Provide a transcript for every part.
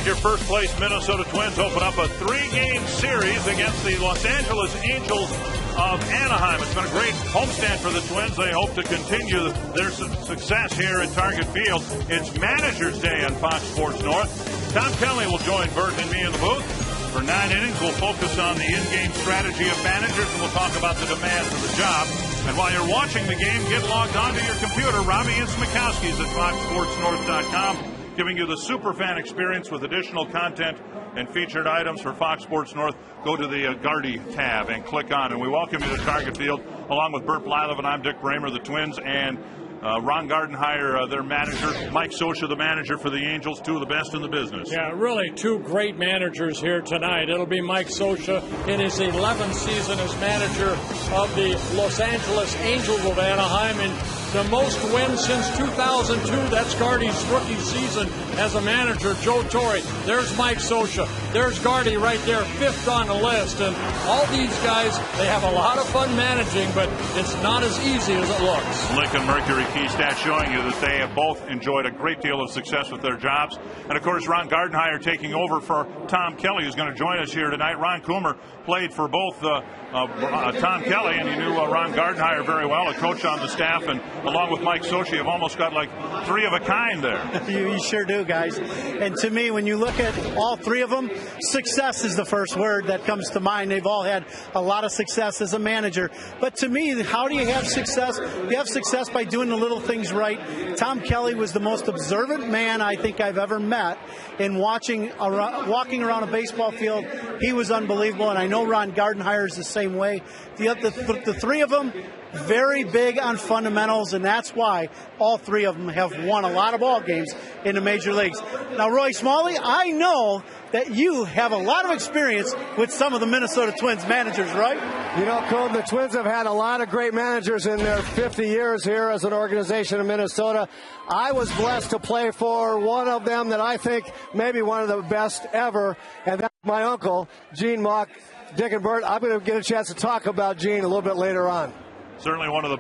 tonight, your first-place Minnesota Twins open up a 3-game series against the Los Angeles Angels of Anaheim. It's been a great homestand for the Twins. They hope to continue their success here at Target Field. It's Manager's Day on Fox Sports North. Tom Kelly will join Bert and me in the booth. For 9 innings, we'll focus on the in-game strategy of managers, and we'll talk about the demands of the job. And while you're watching the game, get logged onto your computer. Robbie Innsmikowski's at FoxSportsNorth.com. Giving you the superfan experience with additional content and featured items for Fox Sports North. Go to the Gardy tab and click on. And we welcome you to Target Field, along with Bert Blylev, and I'm Dick Bramer, the Twins, and Ron Gardenhire, their manager. Mike Scioscia, the manager for the Angels, two of the best in the business. Yeah, really two great managers here tonight. It'll be Mike Scioscia in his 11th season as manager of the Los Angeles Angels of Anaheim, and the most wins since 2002. That's Gardy's rookie season as a manager. Joe Torre. There's Mike Scioscia. There's Gardy right there, 5th on the list. And all these guys, they have a lot of fun managing, but it's not as easy as it looks. Lincoln Mercury key stats showing you that they have both enjoyed a great deal of success with their jobs. And, of course, Ron Gardenhire taking over for Tom Kelly, who's going to join us here tonight. Ron Coomer played for both Tom Kelly, and he knew Ron Gardenhire very well, a coach on the staff, and along with Mike Scioscia, you've almost got like 3 of a kind there. You sure do, guys. And to me, when you look at all 3 of them, success is the first word that comes to mind. They've all had a lot of success as a manager. But to me, how do you have success? You have success by doing the little things right. Tom Kelly was the most observant man I think I've ever met. In walking around a baseball field, he was unbelievable, and I know Ron Gardenhire is the same way. The 3 of them, very big on fundamentals, and that's why all 3 of them have won a lot of ball games in the major leagues. Now, Roy Smalley, I know that you have a lot of experience with some of the Minnesota Twins managers, right? You know, Cole, the Twins have had a lot of great managers in their 50 years here as an organization in Minnesota. I was blessed to play for one of them that I think maybe one of the best ever, and that's my uncle, Gene Mauch. Dick and Bert, I'm going to get a chance to talk about Gene a little bit later on. Certainly one of the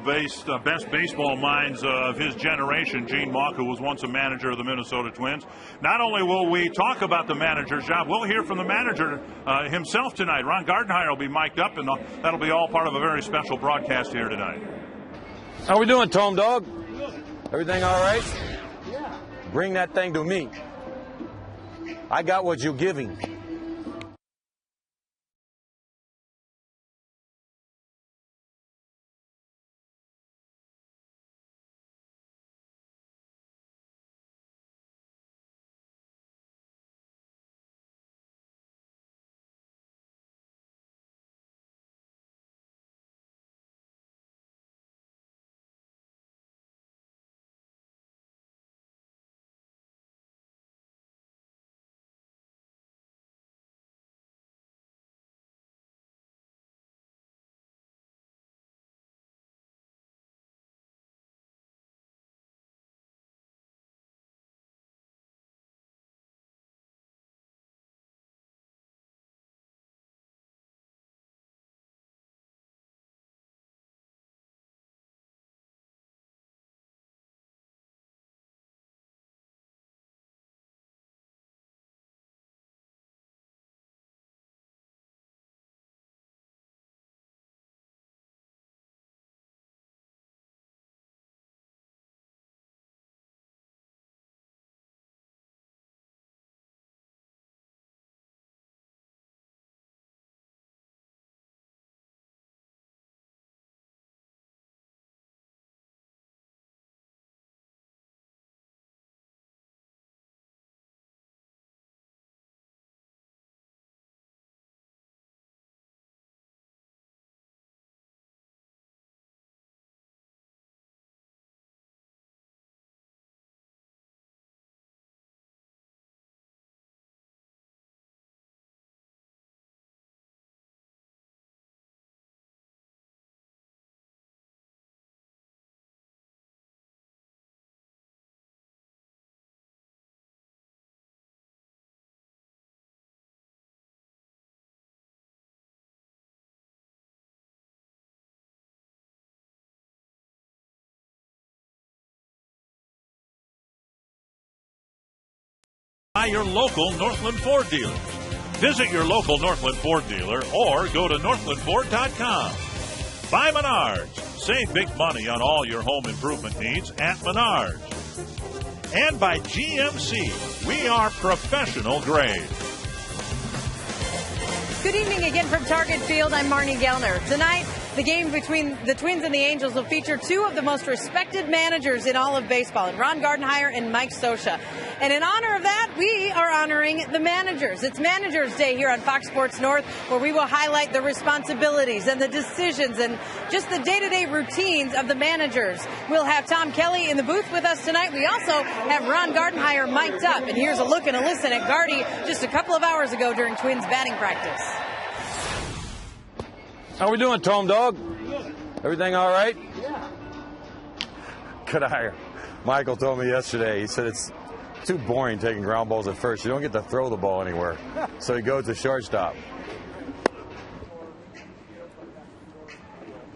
best baseball minds of his generation, Gene Mauch, who was once a manager of the Minnesota Twins. Not only will we talk about the manager's job, we'll hear from the manager himself tonight. Ron Gardenhire will be mic'd up, and that'll be all part of a very special broadcast here tonight. How we doing, Tom Dog? Everything all right? Yeah. Bring that thing to me. I got what you're giving. by your local Northland Ford dealer. Visit your local Northland Ford dealer or go to northlandford.com. By Menards. Save big money on all your home improvement needs at Menards. And by GMC. We are professional grade. Good evening again from Target Field. I'm Marnie Gellner. Tonight, the game between the Twins and the Angels will feature two of the most respected managers in all of baseball, Ron Gardenhire and Mike Scioscia. And in honor of that, we are honoring the managers. It's Managers Day here on Fox Sports North, where we will highlight the responsibilities and the decisions and just the day-to-day routines of the managers. We'll have Tom Kelly in the booth with us tonight. We also have Ron Gardenhire mic'd up. And here's a look and a listen at Gardy just a couple of hours ago during Twins batting practice. How we doing, Tom Dog? Everything all right? Yeah. Could I? Michael told me yesterday, he said it's too boring taking ground balls at first. You don't get to throw the ball anywhere. So he goes to shortstop.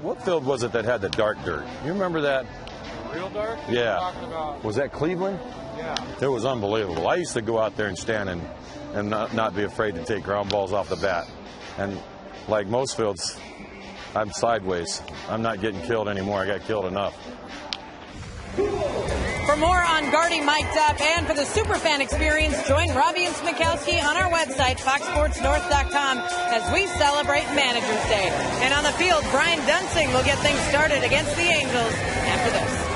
What field was it that had the dark dirt? You remember that? Real dark? Yeah. Talking about? Was that Cleveland? Yeah. It was unbelievable. I used to go out there and stand and not be afraid to take ground balls off the bat. And like most fields, I'm sideways. I'm not getting killed anymore. I got killed enough. For more on Gardy mic'd up and for the Superfan experience, join Robbie and Smikowski on our website, foxsportsnorth.com, as we celebrate Managers Day. And on the field, Brian Dunsing will get things started against the Angels after this.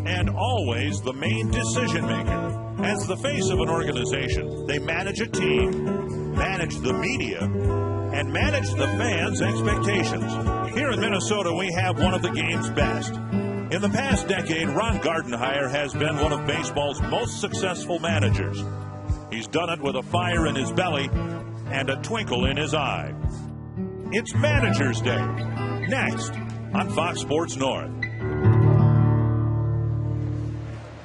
And always the main decision maker. As the face of an organization, they manage a team, manage the media, and manage the fans' expectations. Here in Minnesota, we have one of the game's best. In the past decade, Ron Gardenhire has been one of baseball's most successful managers. He's done it with a fire in his belly and a twinkle in his eye. It's Managers Day, next on Fox Sports North.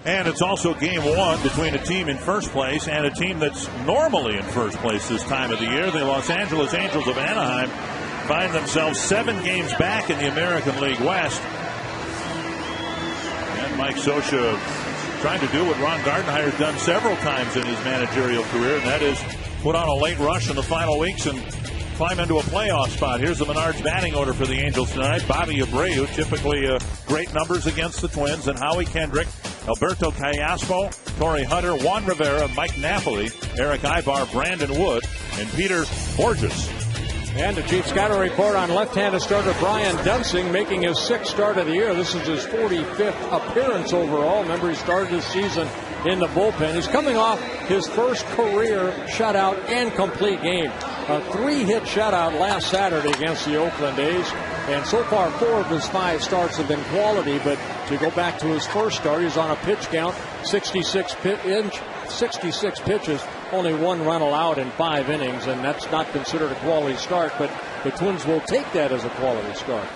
And it's also game one between a team in first place and a team that's normally in first place this time of the year. The Los Angeles Angels of Anaheim find themselves 7 games back in the American League West. And Mike Scioscia trying to do what Ron Gardenhire has done several times in his managerial career, and that is put on a late rush in the final weeks and climb into a playoff spot. Here's the Menards batting order for the Angels tonight. Bobby Abreu, typically great numbers against the Twins, and Howie Kendrick, Alberto Callaspo, Torrey Hunter, Juan Rivera, Mike Napoli, Eric Ibar, Brandon Wood, and Peter Borges. And the Chief Scouting report on left-handed starter Brian Dunsing making his 6th start of the year. This is his 45th appearance overall. Remember, he started his season in the bullpen. He's coming off his first career shutout and complete game. A 3-hit shutout last Saturday against the Oakland A's. And so far, 4 of his 5 starts have been quality. But to go back to his first start, he's on a pitch count, 66 pitches, only 1 run allowed in 5 innings. And that's not considered a quality start. But the Twins will take that as a quality start.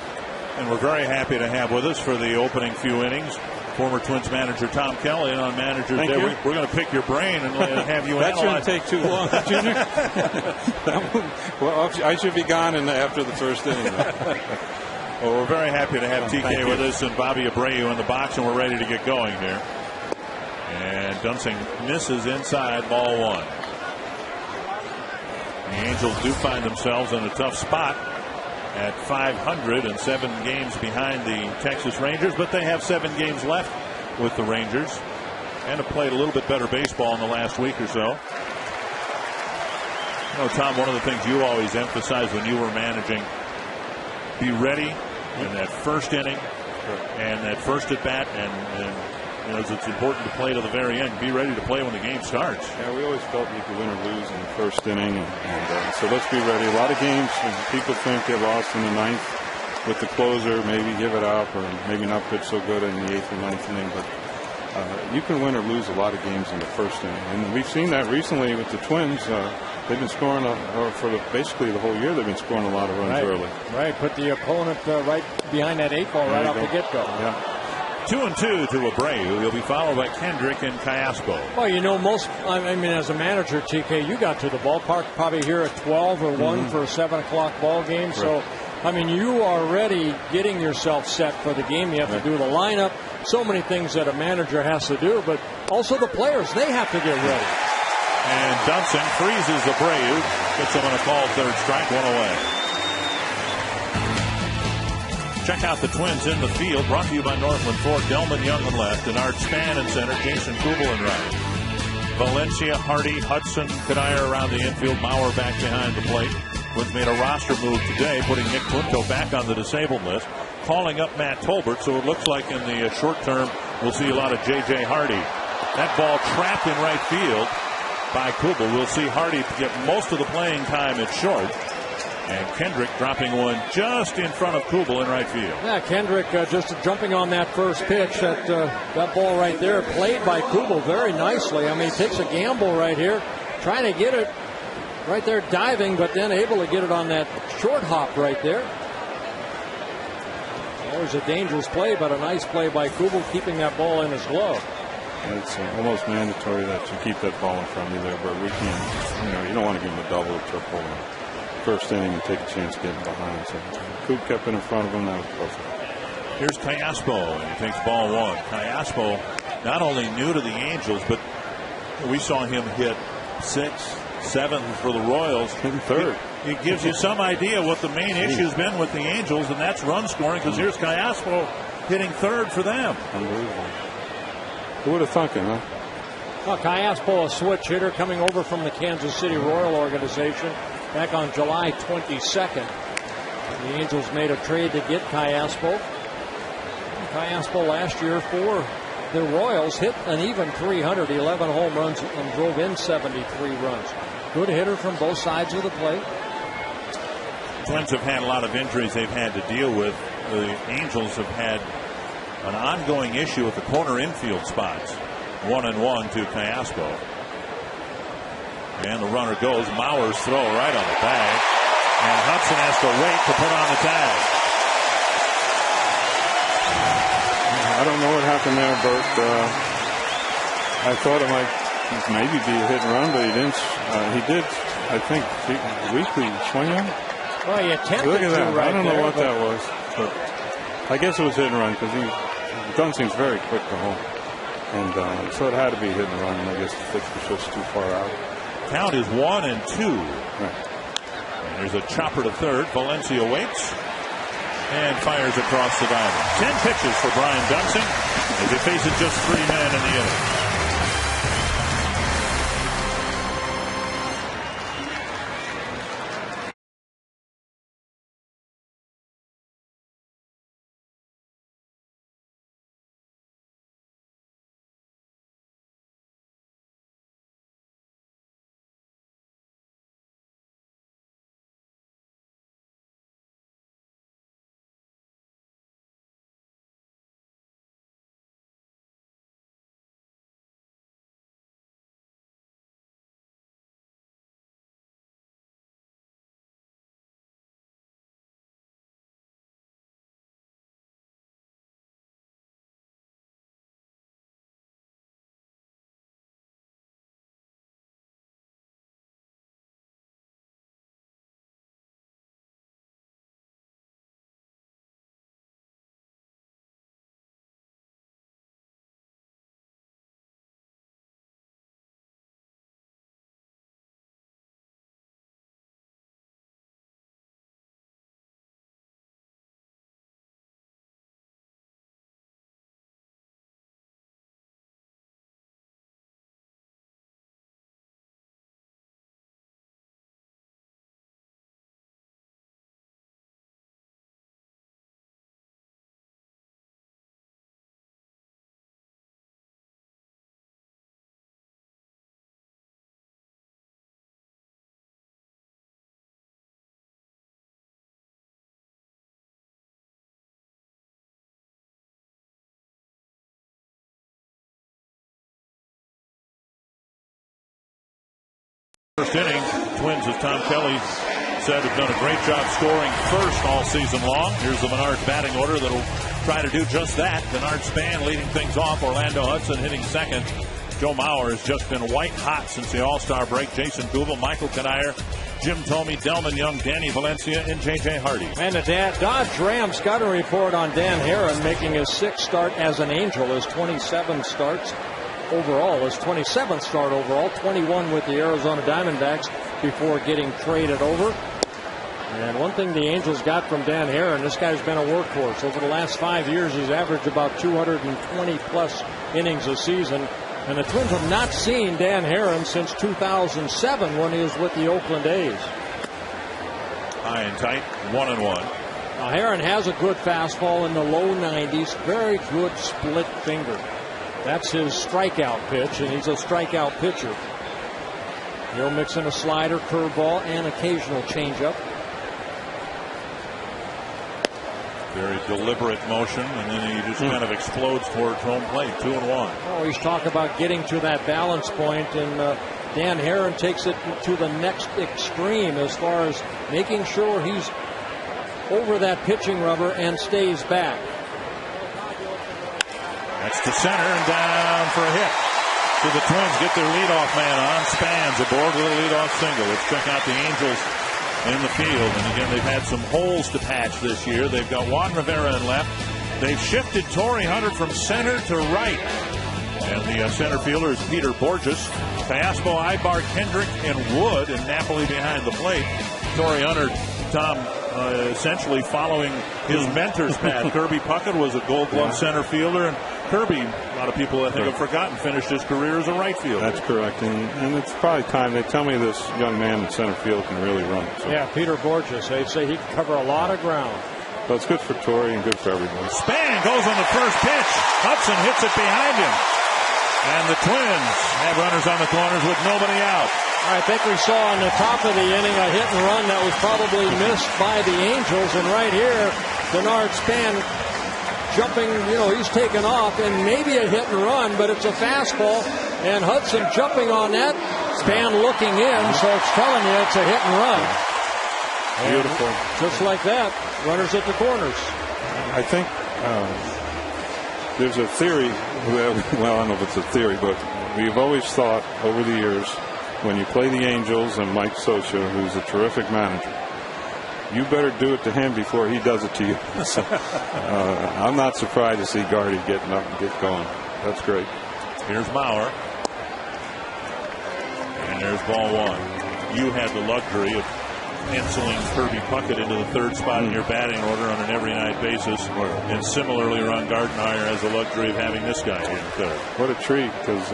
And we're very happy to have with us for the opening few innings former Twins manager Tom Kelly. And on Manager's Day, we're going to pick your brain and have you analyze. That shouldn't take too long, Junior. Well, I should be gone after the first inning. Well, we're very happy to have TK with us and Bobby Abreu in the box, and we're ready to get going here. And Dunsing misses inside, ball 1. The Angels do find themselves in a tough spot at 500 and 7 games behind the Texas Rangers, but they have 7 games left with the Rangers and have played a little bit better baseball in the last week or so. You know, Tom, one of the things you always emphasized when you were managing, be ready in that first inning and that first at bat, and you know, it's important to play to the very end. Be ready to play when the game starts. Yeah, we always felt you could win or lose in the first inning, and so let's be ready. A lot of games, people think get lost in the 9th with the closer, maybe give it up, or maybe not pitch so good in the 8th or 9th inning. But you can win or lose a lot of games in the first inning, and we've seen that recently with the Twins. They've been scoring basically the whole year. They've been scoring a lot of runs early. Right, put the opponent right behind that 8 ball right off the get-go. Yeah. 2-2 to Abreu. He'll be followed by Kendrick and Callaspo. Well, you know, I mean, as a manager, TK, you got to the ballpark probably here at 12 or 1 for a 7 o'clock ball game. Right. So, I mean, you are already getting yourself set for the game. You have to do the lineup. So many things that a manager has to do, but also the players, they have to get ready. And Dunsing freezes Abreu. Gets him on a call, 3rd strike, 1 away. Check out the Twins in the field. Brought to you by Northland Ford. Delman Young on left. And Art Span in center. Jason Kubel in right. Valencia, Hardy, Hudson, Kadire around the infield. Mauer back behind the plate. Twins made a roster move today, putting Nick Punto back on the disabled list. Calling up Matt Tolbert. So it looks like in the short term, we'll see a lot of J.J. Hardy. That ball trapped in right field by Kubel. We'll see Hardy get most of the playing time at short. And Kendrick dropping one just in front of Kubel in right field. Yeah, Kendrick just jumping on that first pitch. That ball right there played by Kubel very nicely. I mean, he takes a gamble right here, trying to get it right there diving, but then able to get it on that short hop right there. Always a dangerous play, but a nice play by Kubel, keeping that ball in his glove. It's almost mandatory that you keep that ball in front of you there, but we can't, you don't want to give him a double or triple first inning and take a chance getting behind. So Coop kept it in front of him. That was perfect. Here's Callaspo, and he takes ball 1. Callaspo, not only new to the Angels, but we saw him hit 6th, 7th for the Royals. Hitting 3rd. It gives you some idea what the main issue's been with the Angels, and that's run scoring, because here's Callaspo hitting 3rd for them. Unbelievable. Who would have thunk it, huh? Well, Callaspo, a switch hitter coming over from the Kansas City Royal organization back on July 22nd. The Angels made a trade to get Callaspo. Callaspo last year for the Royals hit an even 311 home runs and drove in 73 runs. Good hitter from both sides of the plate. Twins have had a lot of injuries they've had to deal with. The Angels have had an ongoing issue with the corner infield spots. 1-1 to Callaspo. And the runner goes. Mauer's throw right on the bag. And Hudson has to wait to put on the tag. I don't know what happened there, Bert. I thought it might maybe be a hit and run, but he didn't. He did, I think, weekly swing on. Well, he attempted Look at that. Right I don't know there, what that was, but I guess it was hit and run because Dunsing's very quick to home. And so it had to be hit and run. And I guess the pitch was just too far out. Count is 1-2. Right. And there's a chopper to third. Valencia waits and fires across the diamond. 10 pitches for Brian Dunsing as he faces just 3 men in the inning. First inning, Twins, as Tom Kelly said, have done a great job scoring first all season long. Here's the Menard batting order that'll try to do just that. Menard Span leading things off. Orlando Hudson hitting second. Joe Mauer has just been white hot since the All-Star break. Jason Kubel, Michael Kanire, Jim Thome, Delman Young, Danny Valencia, and J.J. Hardy. And the Dodge Ram scouting report on Dan Herron making his 6th start as an Angel, his 27 starts overall, his 27th start overall, 21 with the Arizona Diamondbacks before getting traded over. And one thing the Angels got from Dan Herron, this guy's been a workhorse. Over the last 5 years, he's averaged about 220 plus innings a season. And the Twins have not seen Dan Herron since 2007 when he was with the Oakland A's. High and tight, 1-1. Now Herron has a good fastball in the low 90s, very good split finger. That's his strikeout pitch, and he's a strikeout pitcher. He'll mix in a slider, curveball, and occasional changeup. Very deliberate motion, and then he just kind of explodes towards home plate. 2-1. Oh, he's talking about getting to that balance point, and Dan Herron takes it to the next extreme as far as making sure he's over that pitching rubber and stays back. That's to center and down for a hit. So the Twins get their leadoff man on. Spans aboard with a leadoff single. Let's check out the Angels in the field. And again, they've had some holes to patch this year. They've got Juan Rivera in left. They've shifted Torrey Hunter from center to right. And the center fielder is Peter Borges. Fastball, Ibar, Kendrick, and Wood, and Napoli behind the plate. Torrey Hunter, Tom, essentially following his mentor's path. Kirby Puckett was a Gold Glove center fielder, and Kirby, a lot of people I think have forgotten, finished his career as a right fielder. That's correct, and it's probably time. They tell me this young man in center field can really run. So. Yeah, Peter Borges. They say he can cover a lot of ground. But it's good for Torrey and good for everybody. Span goes on the first pitch. Hudson hits it behind him. And the Twins have runners on the corners with nobody out. I think we saw on the top of the inning a hit and run that was probably missed by the Angels. And right here, Menard Span jumping, he's taken off, and maybe a hit and run, but it's a fastball. And Hudson jumping on that. Span looking in, so it's telling you it's a hit and run. Beautiful. And just like that, runners at the corners. I think there's a theory, well, I don't know if it's a theory, but we've always thought over the years, when you play the Angels and Mike Scioscia, who's a terrific manager, you better do it to him before he does it to you. So, I'm not surprised to see Gardy getting up and get going. That's great. Here's Mauer. And there's ball one. You had the luxury of penciling Kirby Puckett into the third spot in your batting order on an every night basis. And similarly, Ron Gardenhire has the luxury of having this guy in third. What a treat, because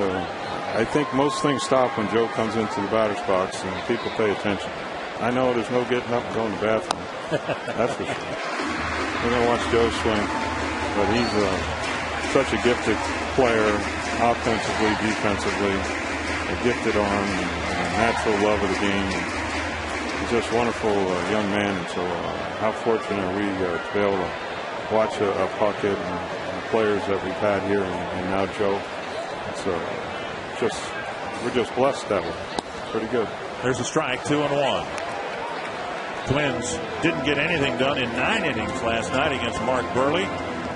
I think most things stop when Joe comes into the batter's box and people pay attention. I know there's no getting up and going to the bathroom. That's for sure. We're going to watch Joe swing, but he's such a gifted player, offensively, defensively, a gifted arm, and a natural love of the game. He's just a wonderful young man, and so how fortunate are we to be able to watch a Puckett and players that we've had here, and now Joe. It's we're just blessed that way. Pretty good. There's a strike, 2-1. Twins didn't get anything done in 9 innings last night against Mark Burley,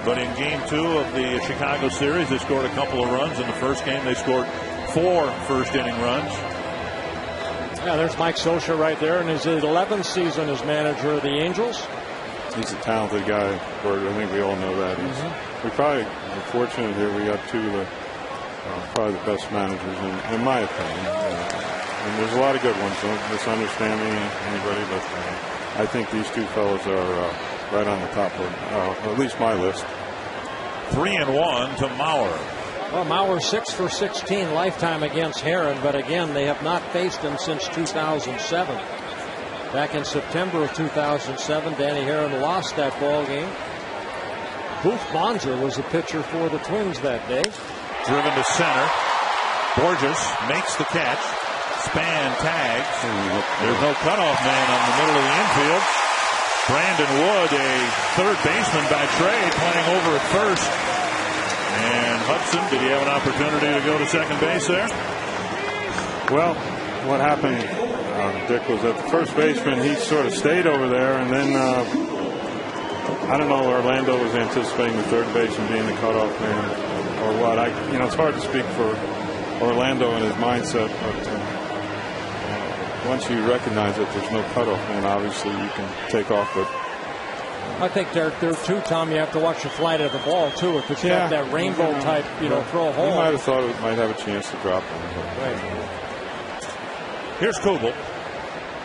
but in Game 2 of the Chicago series, they scored a couple of runs. In the first game, they scored 4 first-inning runs. Yeah, there's Mike Scioscia right there in his 11th season as manager of the Angels. He's a talented guy, Bert. I think we all know that. We probably are fortunate here. We got 2 of the probably the best managers, in my opinion. And there's a lot of good ones. Don't misunderstand me, anybody, but I think these 2 fellows are right on the top of at least my list. 3-1 to Mauer. Well, Mauer 6 for 16 lifetime against Herron, but again, they have not faced him since 2007. Back in September of 2007, Danny Herron lost that ball game. Booth Bonser was the pitcher for the Twins that day. Driven to center. Borges makes the catch. Span tags. There's no cutoff man on the middle of the infield. Brandon Wood, a third baseman by trade, playing over at first. And Hudson, did he have an opportunity to go to second base there? Well, what happened, Dick, was that the first baseman, he sort of stayed over there, and then I don't know, Orlando was anticipating the third baseman being the cutoff man or what. It's hard to speak for Orlando and his mindset, but once you recognize that there's no cutoff man, obviously you can take off. But I think there too, Tom, you have to watch the flight of the ball too. If it's got that rainbow type, throw home. You might have thought it might have a chance to drop him. Right. Here's Kubel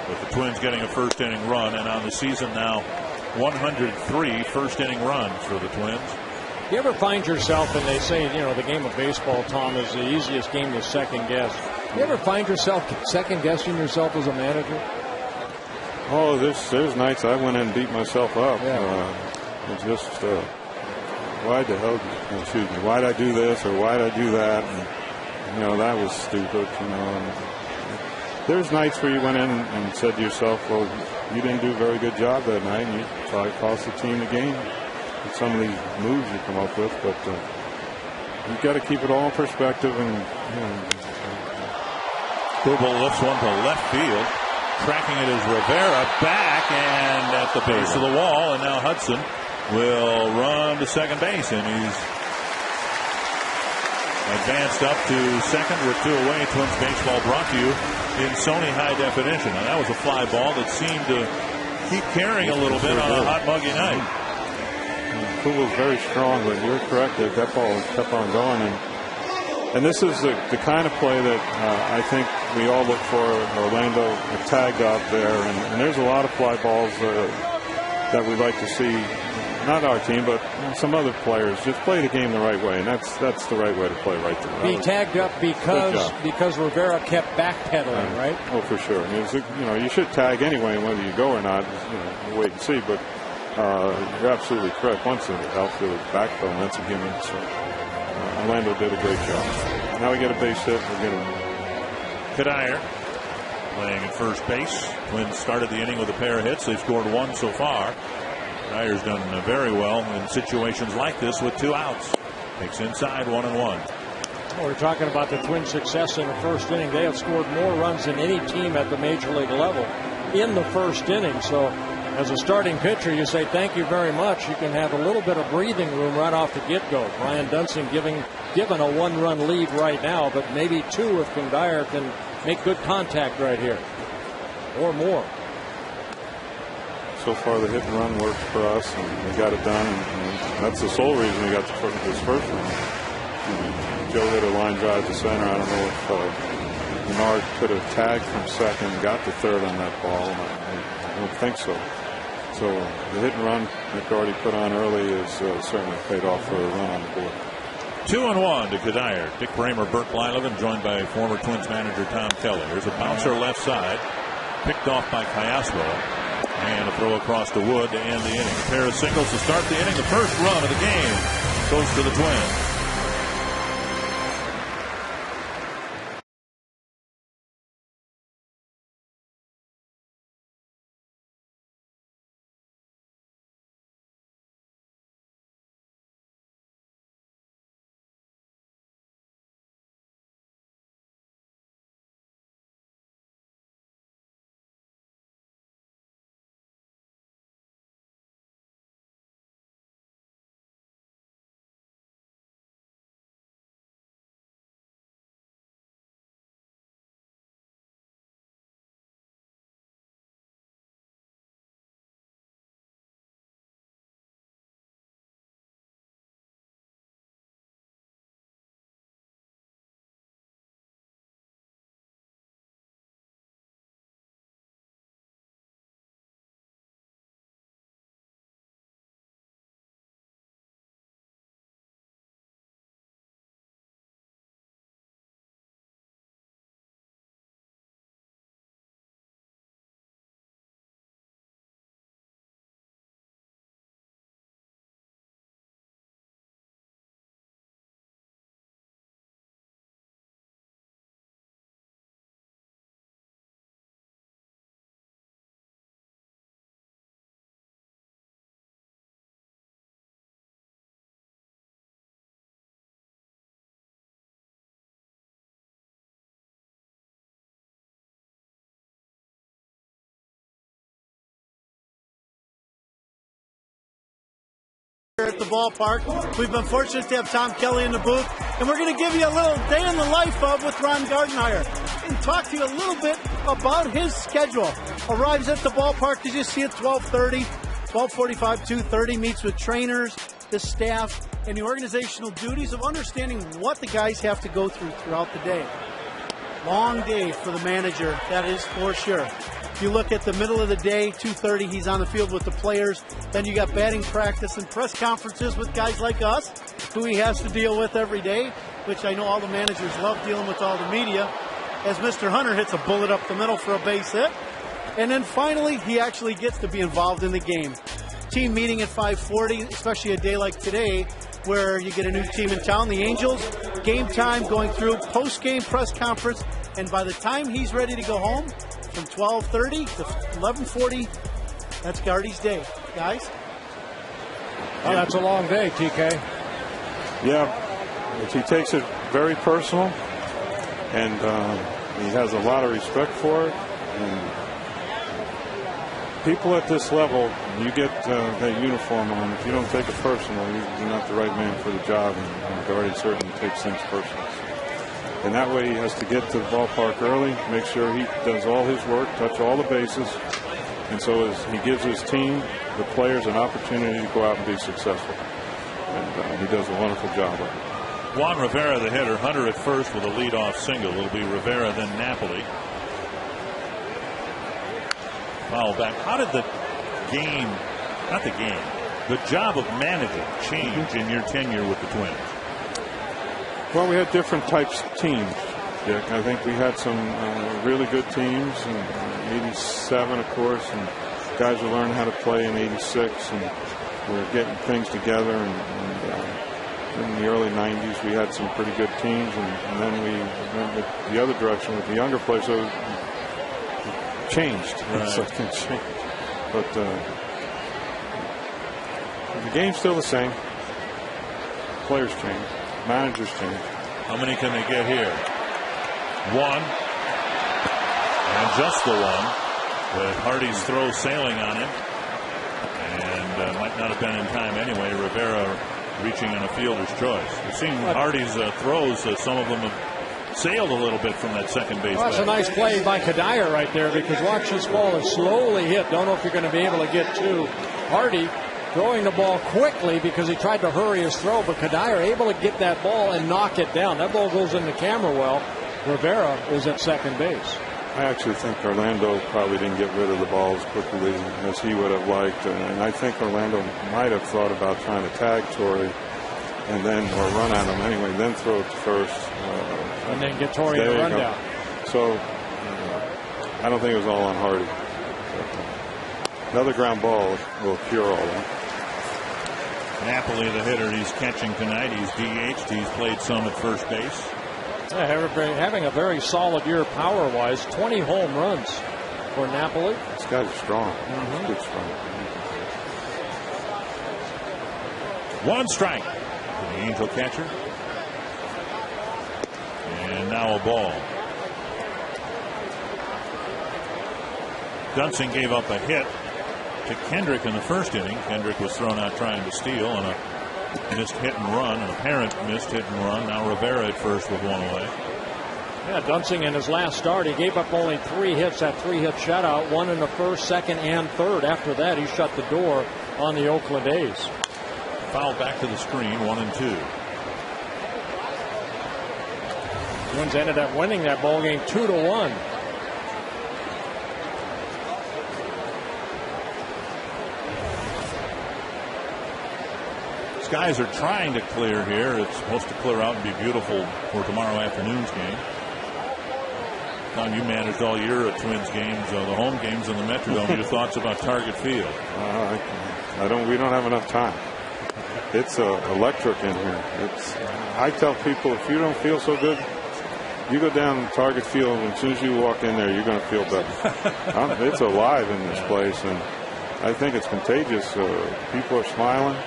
with the Twins getting a first inning run, and on the season now 103 first inning runs for the Twins. You ever find yourself, and they say, the game of baseball, Tom, is the easiest game to second guess. You ever find yourself second guessing yourself as a manager? Oh, there's nights I went in and beat myself up. Yeah. It's just, why the hell, excuse me, why'd I do this or why'd I do that? And, that was stupid, And there's nights where you went in and said to yourself, well, you didn't do a very good job that night, and you probably cost the team the game with some of these moves you come up with, but you've got to keep it all in perspective. And Kubel lifts one to left field. Tracking it is Rivera, back and at the base of the wall, and now Hudson will run to second base, and he's advanced up to second. We're 2 away. Twins baseball brought to you in Sony High Definition. And that was a fly ball that seemed to keep carrying a little bit on a hot, muggy night. Kubel's very strong, but you're correct. That ball kept on going, and this is the kind of play that I think we all look for. Orlando tagged out there, and there's a lot of fly balls that we'd like to see. Not our team, but some other players just play the game the right way, and that's the right way to play right there. Be tagged up because Rivera kept backpedaling, right? Oh, for sure. You should tag anyway, whether you go or not. Wait and see. But you're absolutely correct. Once the outfield is backpedaling, that's a gimme. So Orlando did a great job. Now we get a base hit. We're getting Kadire playing at first base. Twins started the inning with a pair of hits. They've scored 1 so far. Kadire's done very well in situations like this with 2 outs. Takes inside 1-1. Well, we're talking about the Twins' success in the first inning. They have scored more runs than any team at the major league level in the first inning. So As a starting pitcher, you say thank you very much. You can have a little bit of breathing room right off the get-go. Brian Dunston given a 1-run lead right now, but maybe 2 if Dyer can make good contact right here, or more. So far, the hit and run worked for us, and we got it done, and that's the sole reason we got this first run. Joe hit a line drive to center. I don't know if Menard could have tagged from second and got to third on that ball. I don't think so. So the hit and run that Gardy put on early is certainly paid off for a run on the board. 2-1 to Dyer. Dick Bremer, Burt Blyleven, joined by former Twins manager Tom Kelly. There's a bouncer left side, picked off by Cayasco. And a throw across to Wood to end the inning. A pair of singles to start the inning. The first run of the game goes to the Twins. At the ballpark. We've been fortunate to have Tom Kelly in the booth, and we're going to give you a little day in the life of with Ron Gardenhire and talk to you a little bit about his schedule. Arrives at the ballpark, as you see, at 12:30, 12:45, 2:30, meets with trainers, the staff, and the organizational duties of understanding what the guys have to go through throughout the day. Long day for the manager, that is for sure. If you look at the middle of the day, 2:30, he's on the field with the players. Then you got batting practice and press conferences with guys like us, who he has to deal with every day, which I know all the managers love dealing with all the media, as Mr. Hunter hits a bullet up the middle for a base hit. And then finally, he actually gets to be involved in the game. Team meeting at 5:40, especially a day like today, where you get a new team in town, the Angels. Game time, going through post-game press conference, and by the time he's ready to go home, from 12:30 to 11:40, that's Gardy's day, guys. Oh, that's a long day, TK. Yeah, he takes it very personal, and he has a lot of respect for it. And people at this level, you get that uniform on. If you don't take it personal, you're not the right man for the job, and Gardy certainly takes things personal. And that way he has to get to the ballpark early, make sure he does all his work, touch all the bases. And so as he gives his team, the players, an opportunity to go out and be successful. And he does a wonderful job of it. Juan Rivera, the hitter. Hunter at first with a leadoff single. It'll be Rivera, then Napoli. Foul back. How did the game, not the game, the job of managing change in your tenure with the Twins? Well, we had different types of teams, Dick. I think we had some really good teams in 87, of course, and guys were learning how to play in 86, and we were getting things together. And in the early 90s, we had some pretty good teams, and then we went the other direction with the younger players. So it changed. Right. Something changed. But the game's still the same. Players change. Managers change. How many can they get here? One. And just the one. With Hardy's throw sailing on him. might not have been in time anyway. Rivera reaching on a fielder's choice. We've seen Hardy's throws. Some of them have sailed a little bit from that second base. Well, that's a nice play by Kadire right there, because watch this ball is slowly hit. Don't know if you're going to be able to get to Hardy. Throwing the ball quickly because he tried to hurry his throw, but Kadire able to get that ball and knock it down. That ball goes into camera well. Rivera is at second base. I actually think Orlando probably didn't get rid of the ball as quickly as he would have liked, and I think Orlando might have thought about trying to tag Torrey and then or run at him anyway, then throw it to first, and then get Torrey in the rundown. So I don't think it was all on Hardy. Another ground ball will cure all that. Napoli, the hitter, he's catching tonight. He's DH'd. He's played some at first base. Yeah, having a very solid year power-wise. 20 home runs for Napoli. These guys are strong. Good strong. One strike for the Angel catcher. And now a ball. Dunsing gave up a hit to Kendrick in the first inning. Kendrick was thrown out trying to steal on a missed hit and run, an apparent missed hit and run. Now Rivera at first with one away. Yeah, Dunsing in his last start, he gave up only 3 hits, that 3-hit shutout, one in the first, second, and third. After that, he shut the door on the Oakland A's. Foul back to the screen, 1-2. Twins ended up winning that ball game 2-1. Skies are trying to clear here. It's supposed to clear out and be beautiful for tomorrow afternoon's game. Tom, you managed all year at Twins games, the home games in the Metrodome. Your thoughts about Target Field? We don't have enough time. It's electric in here. I tell people, if you don't feel so good, you go down to Target Field, and as soon as you walk in there, you're going to feel better. It's alive in this place, and I think it's contagious. People are smiling.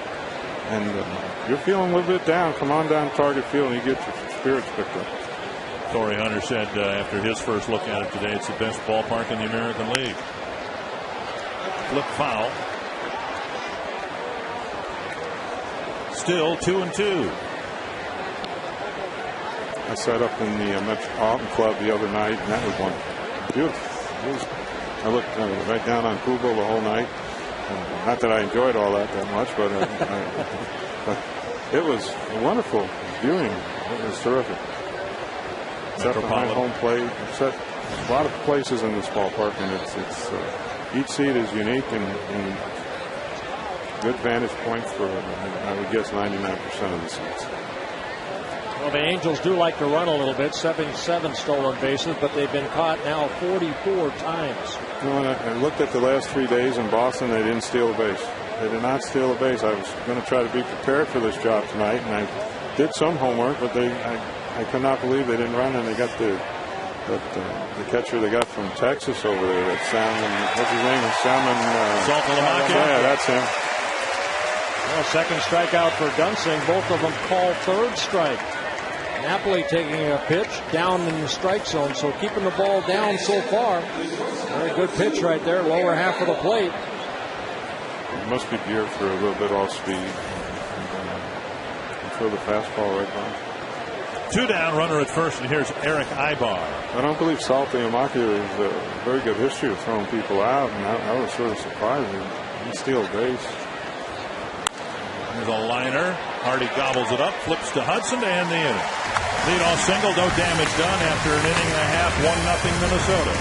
And you're feeling a little bit down. Come on down to Target Field and you get your spirits picked up. Torrey Hunter said after his first look at it today, it's the best ballpark in the American League. Flip foul. Still 2-2. I sat up in the Metropolitan Club the other night, and that was one beautiful. I looked right down on Kubo the whole night. Not that I enjoyed all that much, but it was wonderful viewing. It was terrific. Except behind home plate. Except a lot of places in this ballpark, and it's each seat is unique and good vantage point for, I would guess, 99% of the seats. Well, the Angels do like to run a little bit, 77 stolen bases, but they've been caught now 44 times. I looked at the last 3 days in Boston. They didn't steal a base. They did not steal a base. I was going to try to be prepared for this job tonight, and I did some homework, but I could not believe they didn't run, and they got the catcher they got from Texas over there, that Salmon, what's his name? Salmon. Yeah, that's him. Well, second strikeout for Dunsing. Both of them call third strike. Napoli taking a pitch down in the strike zone, so keeping the ball down so far. Very good pitch right there, lower half of the plate. It must be geared for a little bit off speed. And throw the fastball right by. 2 down, runner at first, and here's Eric Ibar. I don't believe Salty Amakio has a very good history of throwing people out, and I was sort of surprised he steals base. There's a liner. Hardy gobbles it up, flips to Hudson to end the inning. Leadoff single, no damage done after an inning and a half, 1-0 Minnesota.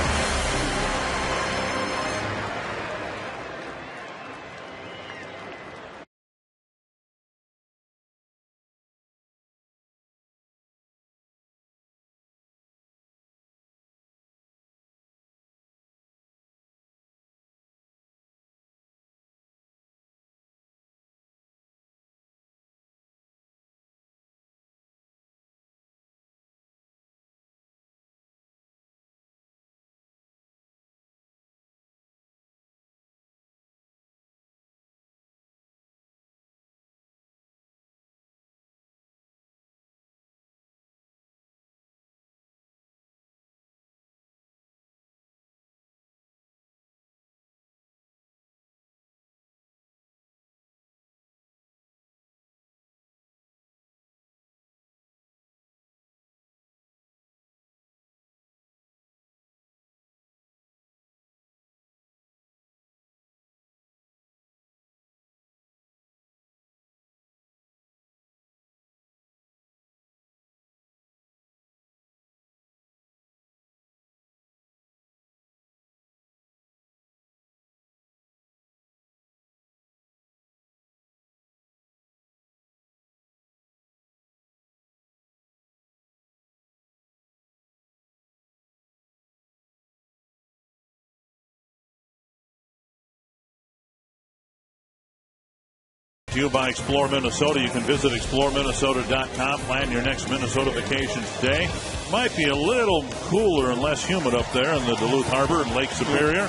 to you by Explore Minnesota. You can visit exploreminnesota.com. Plan your next Minnesota vacation today. Might be a little cooler and less humid up there in the Duluth Harbor and Lake Superior.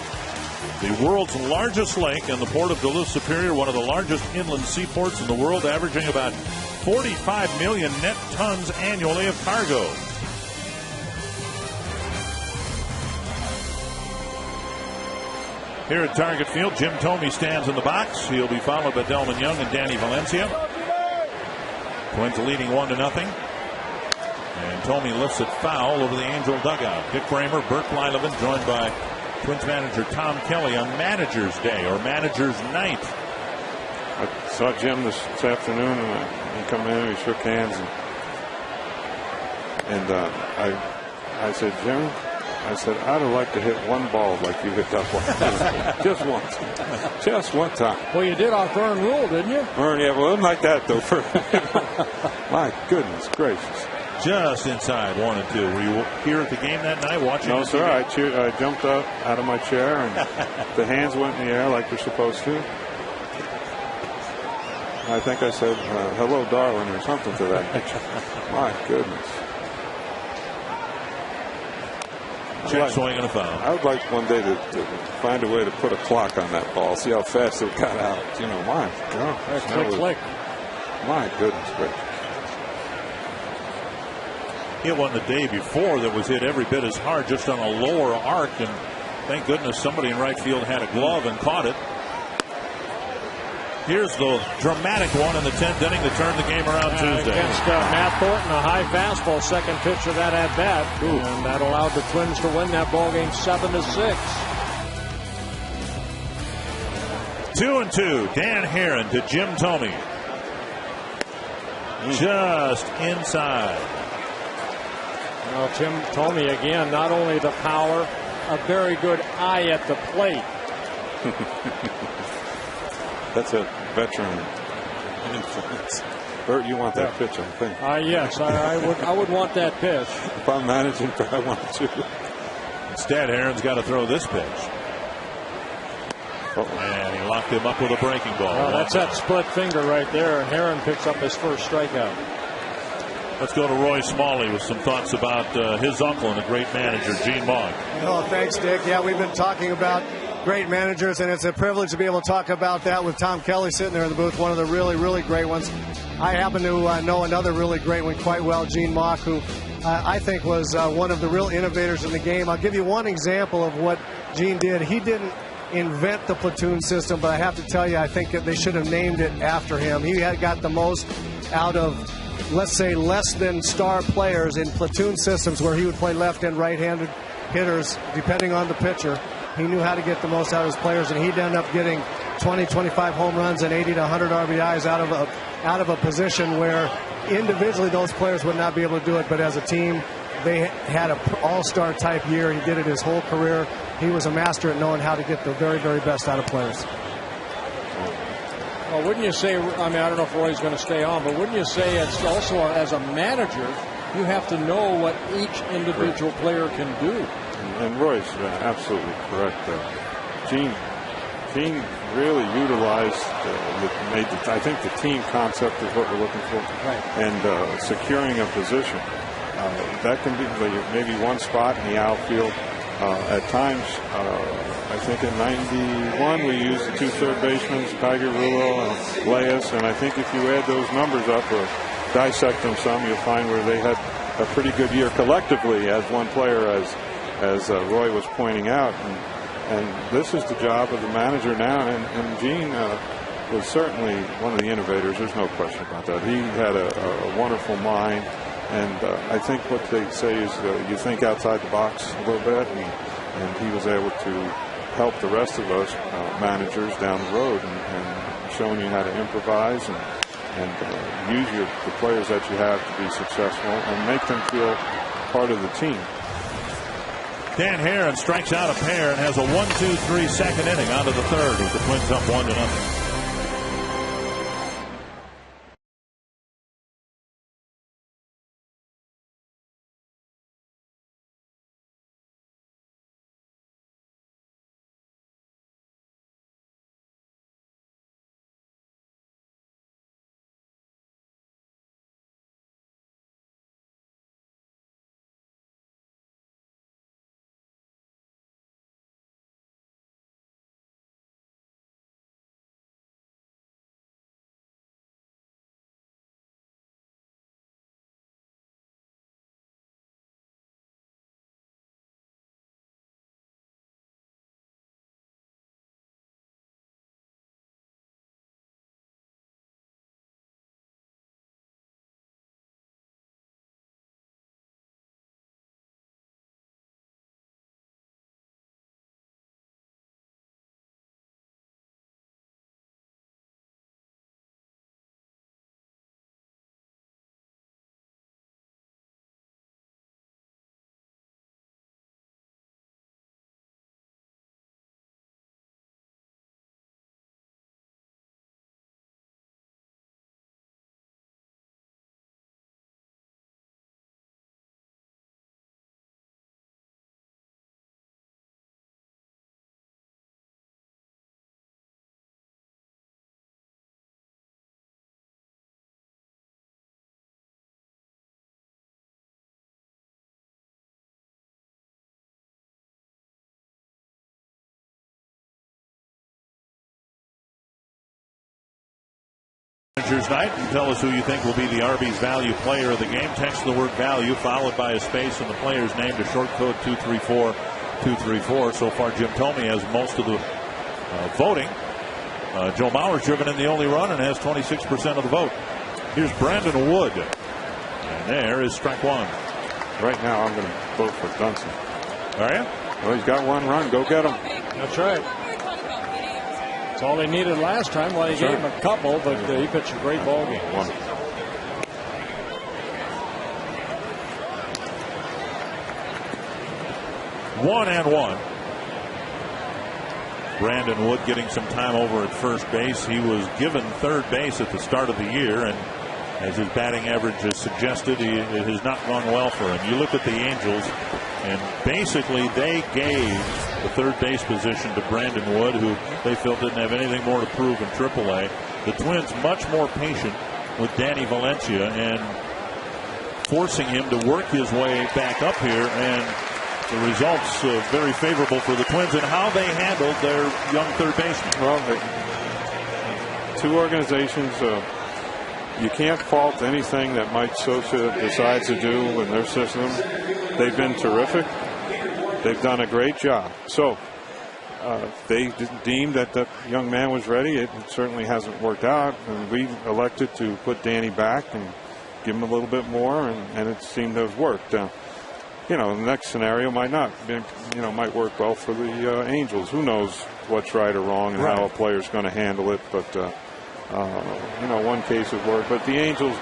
The world's largest lake and the port of Duluth Superior, one of the largest inland seaports in the world, averaging about 45 million net tons annually of cargo. Here at Target Field, Jim Thome stands in the box. He'll be followed by Delman Young and Danny Valencia. Twins leading 1-0. And Thome lifts it foul over the Angel dugout. Dick Kramer, Bert Blyleven, joined by Twins manager Tom Kelly on Manager's Day or Manager's Night. I saw Jim this afternoon, and he come in and he shook hands, and I said, Jim, I said, I'd have liked to hit one ball like you hit that one. Just once. Just one time. Well, you did off Vern Rule, didn't you? Vern, yeah, well, it wasn't like that, though. My goodness gracious. Just inside 1 and 2. Were you here at the game that night watching? No, sir. I jumped up out of my chair, and the hands went in the air like they're supposed to. I think I said, hello, darling, or something to that nature. My goodness. Check swing and a foul. I would like one day to find a way to put a clock on that ball, see how fast it got out. You know, my God. Click. My goodness gracious. Hit one the day before that was hit every bit as hard, just on a lower arc, and thank goodness somebody in right field had a glove and caught it. Here's the dramatic one in the 10th inning to turn the game around Tuesday. Against Matt Thornton, a high fastball, second pitch of that at bat, and that allowed the Twins to win that ball game 7-6. 2-2. Dan Herron to Jim Thome. Just inside. Well, Jim Thome again, not only the power, a very good eye at the plate. That's a veteran influence. Bert, you want that pitch, I think. Yes, I would want that pitch. If I'm managing, I want to. Instead, Herron's got to throw this pitch. And he locked him up with a breaking ball. Well, that's that split finger right there, and Herron picks up his first strikeout. Let's go to Roy Smalley with some thoughts about his uncle and a great manager, Gene Mogg. Oh, thanks, Dick. Yeah, we've been talking about great managers, and it's a privilege to be able to talk about that with Tom Kelly sitting there in the booth, one of the really, really great ones. I happen to know another really great one quite well, Gene Mogg, who I think was one of the real innovators in the game. I'll give you one example of what Gene did. He didn't invent the platoon system, but I have to tell you, I think that they should have named it after him. He had got the most out of, let's say, less than star players in platoon systems where he would play left and right-handed hitters depending on the pitcher. He knew how to get the most out of his players, and he'd end up getting 20, 25 home runs and 80 to 100 RBIs out of a position where individually those players would not be able to do it, but as a team they had an all-star type year. He did it his whole career. He was a master at knowing how to get the very, very best out of players. Well, wouldn't you say, I mean, I don't know if Roy's going to stay on, but wouldn't you say it's also, as a manager, you have to know what each individual player can do? And Roy's absolutely correct. Gene really utilized, I think the team concept is what we're looking for. Right. And securing a position. That can be maybe one spot in the outfield. At times, I think in '91 we used the two third basemen, Tiger Rulo and Leyes, and I think if you add those numbers up or dissect them some, you'll find where they had a pretty good year collectively as one player, as Roy was pointing out. And this is the job of the manager now, and Gene was certainly one of the innovators. There's no question about that. He had a wonderful mind. And I think what they say is you think outside the box a little bit, and he was able to help the rest of us managers down the road and showing you how to improvise and use the players that you have to be successful and make them feel part of the team. Dan Herron strikes out a pair and has a 1-2-3 second inning out of the third with the Twins up 1-0. Managers Night, and tell us who you think will be the Arby's value player of the game. Text the word value followed by a space and the player's name to short code 234-234. So far, Jim Thome has most of the voting. Joe Mauer's driven in the only run and has 26% of the vote. Here's Brandon Wood. And there is strike one. Right now, I'm going to vote for Dunston. Are you? Well, he's got one run. Go get him. That's right. That's all they needed last time. Well, he gave him a couple, but he pitched a great ball game. 1-1. Brandon Wood getting some time over at first base. He was given third base at the start of the year, and as his batting average has suggested, it has not gone well for him. You look at the Angels, and basically they gave the third base position to Brandon Wood, who they felt didn't have anything more to prove in AAA. The Twins much more patient with Danny Valencia and forcing him to work his way back up here, and the results very favorable for the Twins and how they handled their young third baseman. Well, two organizations, you can't fault anything that Mike Scioscia decides to do in their system. They've been terrific. They've done a great job. So they deemed that the young man was ready. It certainly hasn't worked out, and we elected to put Danny back and give him a little bit more, and it seemed to have worked. The next scenario might not, might work well for the Angels. Who knows what's right or wrong and how a player's going to handle it. But, one case would work. But the Angels,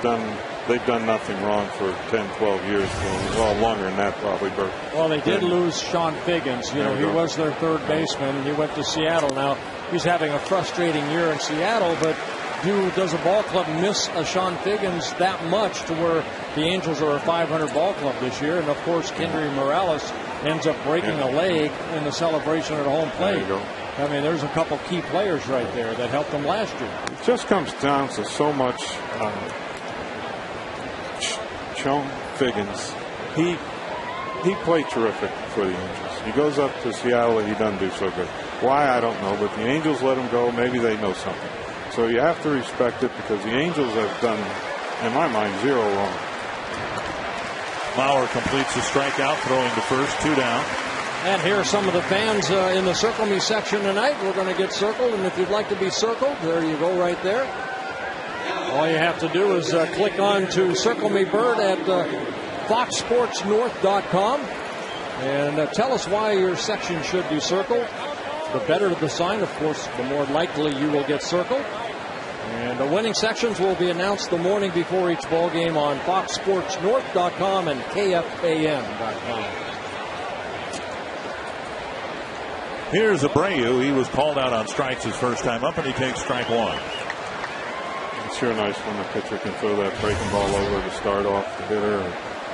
they've done nothing wrong for 10, 12 years. Well, longer than that, probably, Bert. Well, they did lose Sean Figgins. He was their third baseman, and he went to Seattle. Now, he's having a frustrating year in Seattle, but does a ball club miss a Sean Figgins that much to where the Angels are a 500 ball club this year? And of course, Kendry Morales ends up breaking a leg in the celebration at home plate. There you go. I mean, there's a couple key players right there that helped them last year. It just comes down to so much. Sean Figgins, he played terrific for the Angels. He goes up to Seattle and he doesn't do so good. Why, I don't know, but the Angels let him go. Maybe they know something. So you have to respect it, because the Angels have done, in my mind, zero wrong. Mauer completes the strikeout, throwing to first, 2 down. And here are some of the fans in the Circle Me section tonight. We're going to get circled, and if you'd like to be circled, there you go right there. All you have to do is click on to Circle Me Bird at foxsportsnorth.com and tell us why your section should be circled. The better the sign, of course, the more likely you will get circled. And the winning sections will be announced the morning before each ball game on foxsportsnorth.com and kfan.com. Here's Abreu. He was called out on strikes his first time up, and he takes strike one. It's sure nice when the pitcher can throw that breaking ball over to start off the hitter.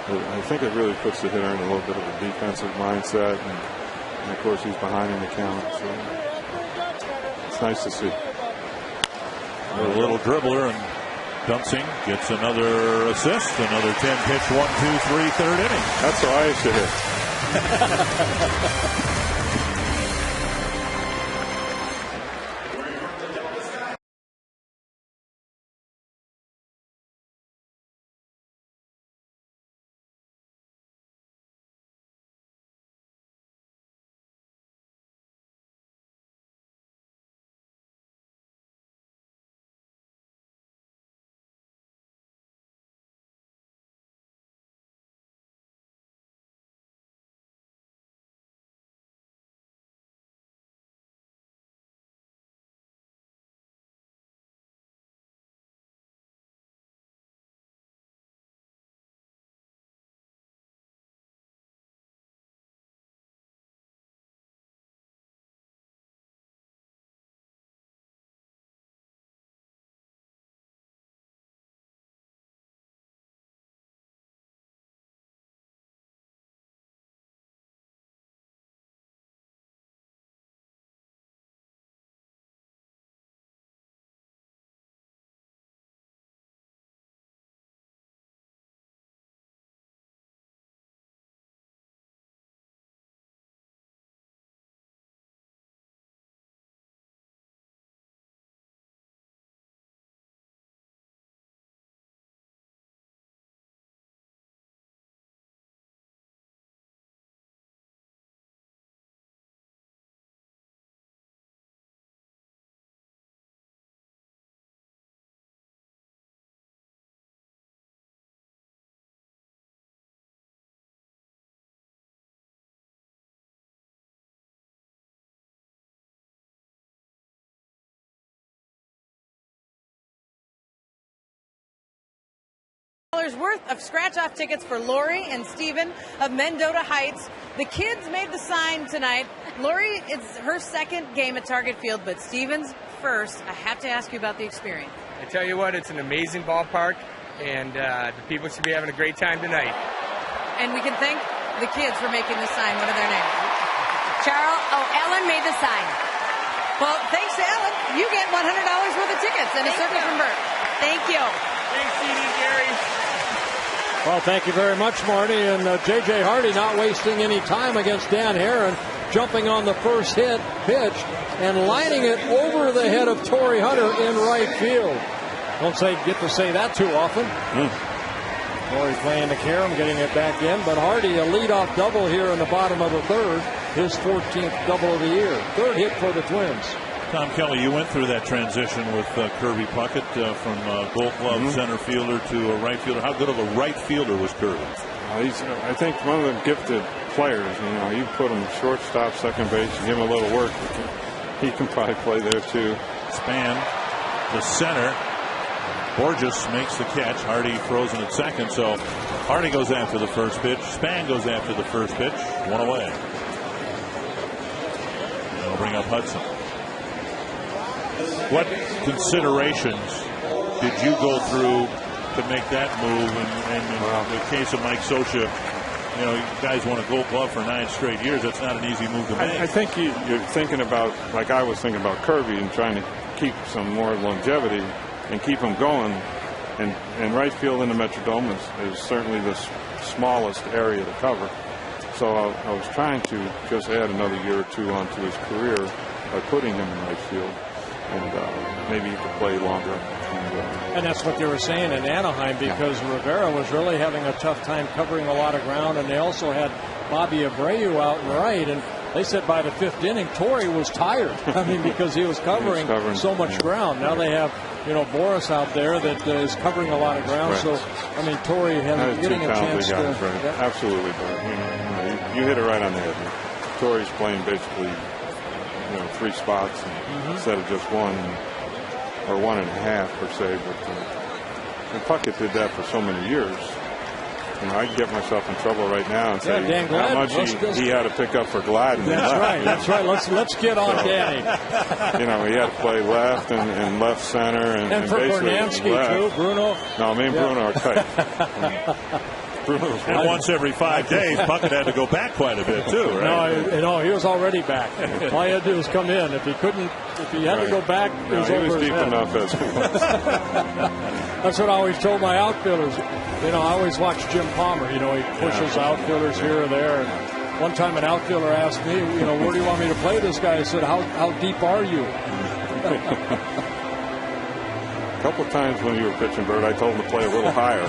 I think it really puts the hitter in a little bit of a defensive mindset. And of course, he's behind in the count. So it's nice to see. A little dribbler, and Dunsing gets another assist. Another 10-pitch, 1-2-3 third inning. That's how I used to hit. worth of scratch-off tickets for Lori and Steven of Mendota Heights. The kids made the sign tonight. Lori, it's her second game at Target Field, but Steven's first. I have to ask you about the experience. I tell you what, it's an amazing ballpark, and the people should be having a great time tonight. And we can thank the kids for making the sign. What are their names? Ellen made the sign. Well, thanks to Ellen, you get $100 worth of tickets and a circle from Bert. Thank you. Thanks, CD Gary. Well, thank you very much, Marty. And J.J. Hardy not wasting any time against Dan Herron, jumping on the first pitch, and lining it over the head of Torrey Hunter in right field. Don't get to say that too often. Torrey playing the carom, getting it back in, but Hardy a leadoff double here in the bottom of the third, his 14th double of the year. Third hit for the Twins. Tom Kelly, you went through that transition with Kirby Puckett from Gold Glove center fielder to a right fielder. How good of a right fielder was Kirby? He's, I think, one of the gifted players. You know, you put him shortstop, second base, you give him a little work. He can probably play there too. Span, the center. Borges makes the catch. Hardy frozen at second, so Hardy goes after the first pitch. Span goes after the first pitch. One away. They'll bring up Hudson. What considerations did you go through to make that move? And in the case of Mike Scioscia, you know, you guys won a Gold Glove for 9 straight years. That's not an easy move to make. I think you're thinking about, like I was thinking about Kirby, and trying to keep some more longevity and keep him going. And right field in the Metrodome is certainly the smallest area to cover. So I was trying to just add another year or two onto his career by putting him in right field. And maybe he could play longer. And that's what they were saying in Anaheim, because Rivera was really having a tough time covering a lot of ground, and they also had Bobby Abreu out in right, and they said by the 5th inning, Torrey was tired. I mean, because he was covering so much ground. Now they have, you know, Boris out there that is covering a lot of ground. Right. So, I mean, Torrey has getting a chance to. Right. Absolutely, but you hit it right on the head. Torrey's playing basically, 3 spots instead of just 1 or 1.5 per se. But Puckett did that for so many years. I'd get myself in trouble right now and say how much he had to pick up for Gladden. That's right. Let's get on Danny. He had to play left and left center and for basically Bernansky left. too, Bruno. No, me and Bruno are tight. And once every 5 days, Puckett had to go back quite a bit too, right? No, he was already back. All he had to do was come in. If he had to go back, it was over he was his deep head. enough as he was. That's what I always told my outfielders. I always watch Jim Palmer. He pushes outfielders here or there. And one time an outfielder asked me, where do you want me to play this guy? I said, how deep are you? A couple of times when you were pitching, Bert, I told him to play a little higher.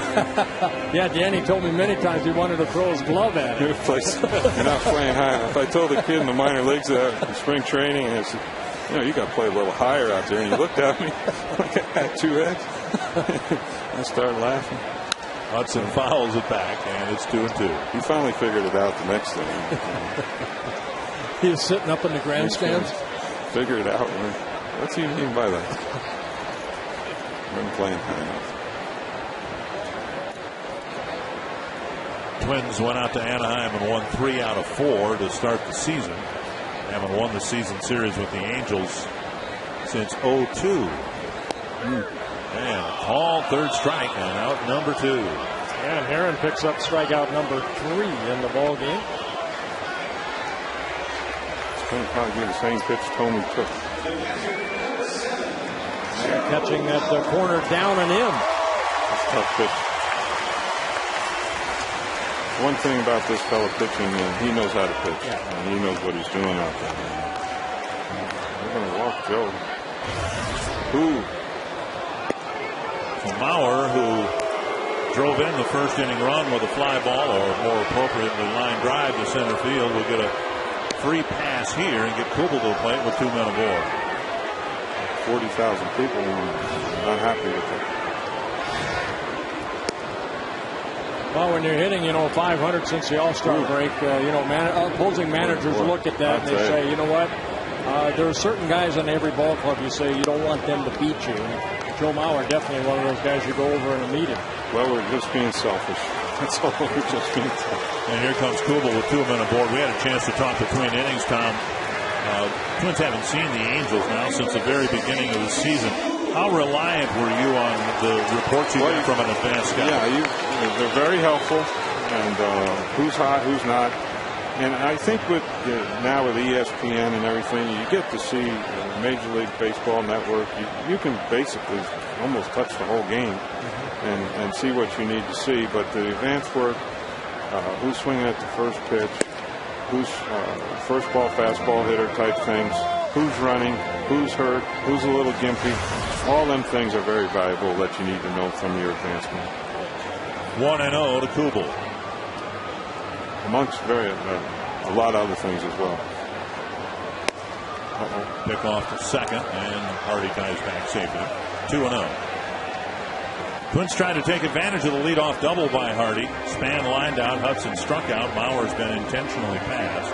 Yeah, Danny told me many times he wanted to throw his glove at it. You're not playing high enough. I told the kid in the minor leagues in spring training, and I said, you got to play a little higher out there. And he looked at me like I had 2 heads. I started laughing. Hudson fouls it back, and it's 2-2. He finally figured it out the next thing. He was sitting up in the grandstands. Figured it out. What's he mean by that? I'm playing high enough. Twins went out to Anaheim and won 3 out of 4 to start the season. They haven't won the season series with the Angels since 2002. And a call, 3rd strike, and out number 2. And Herron picks up strikeout number 3 in the ball game. It's going to probably be the same pitch Tomey took. Catching at the corner down and in. It's a tough pitch. One thing about this fellow pitching, he knows how to pitch. Yeah. And he knows what he's doing out there. They're going to walk Joe. Mauer, who drove in the first inning run with a fly ball, or more appropriately line drive to center field, will get a free pass here and get Kubel to the plate with 2 men aboard. 40,000 people not happy with it. Well, when you're hitting, 500 since the All-Star break, opposing managers look at that and they say, you know what? There are certain guys in every ball club you say you don't want them to beat you. Joe Mauer, definitely one of those guys you go over in a meeting. Well, we're just being selfish. That's all. We're just being selfish. And here comes Kubel with 2 men aboard. We had a chance to talk between innings, Tom. Twins haven't seen the Angels now since the very beginning of the season. How reliant were you on the reports you get from an advanced scout? Yeah, they're very helpful. And who's hot, who's not. And I think now with ESPN and everything, you get to see Major League Baseball Network. You can basically almost touch the whole game and see what you need to see. But the advanced work, who's swinging at the first pitch, who's first ball, fastball hitter type things, who's running, who's hurt, who's a little gimpy. All them things are very valuable that you need to know from your advancement. 1-0 to Kubel. Amongst a lot of other things as well. Pick off to second, and Hardy ties back safely. 2-0. Twins tried to take advantage of the leadoff double by Hardy. Span lined out, Hudson struck out. Mauer's been intentionally passed.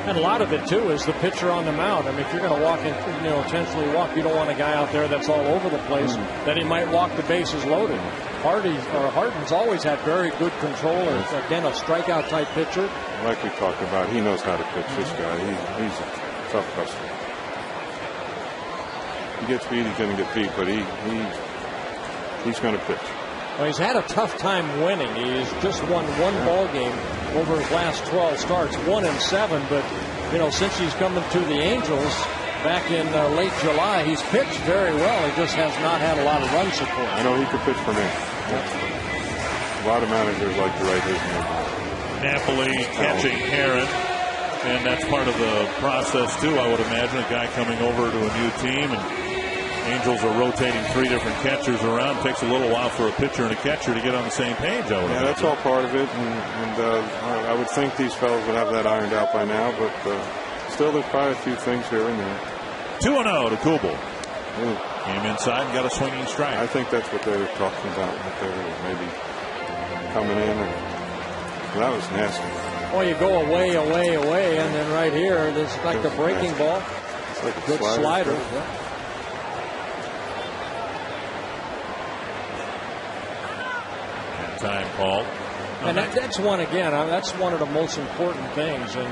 And a lot of it too is the pitcher on the mound. I mean, if you're going to walk in, intentionally walk, you don't want a guy out there that's all over the place that he might walk the bases loaded. Harden's always had very good control, and again a strikeout type pitcher. Like we talked about, he knows how to pitch. This guy, he's a tough customer. He gets beat, he's going to get beat, but he's going to pitch. Well, he's had a tough time winning. He's just won one ball game over his last 12 starts, 1-7. But since he's coming to the Angels back in late July, he's pitched very well. He just has not had a lot of run support. I know he could pitch for me. A lot of managers like to write his name. Napoli catching Herron, and that's part of the process too. I would imagine a guy coming over to a new team, and Angels are rotating 3 different catchers around. It takes a little while for a pitcher and a catcher to get on the same page. Yeah, that's all part of it, and I would think these fellows would have that ironed out by now, but still there's probably a few things here and there. 2-0 to Kubel. Came inside and got a swinging strike. I think that's what they were talking about, that they were maybe coming in, and that was nasty. Well, you go away, and then right here, this is like the breaking ball. It's like a good slider. Yeah. Time called. And that's one of the most important things. And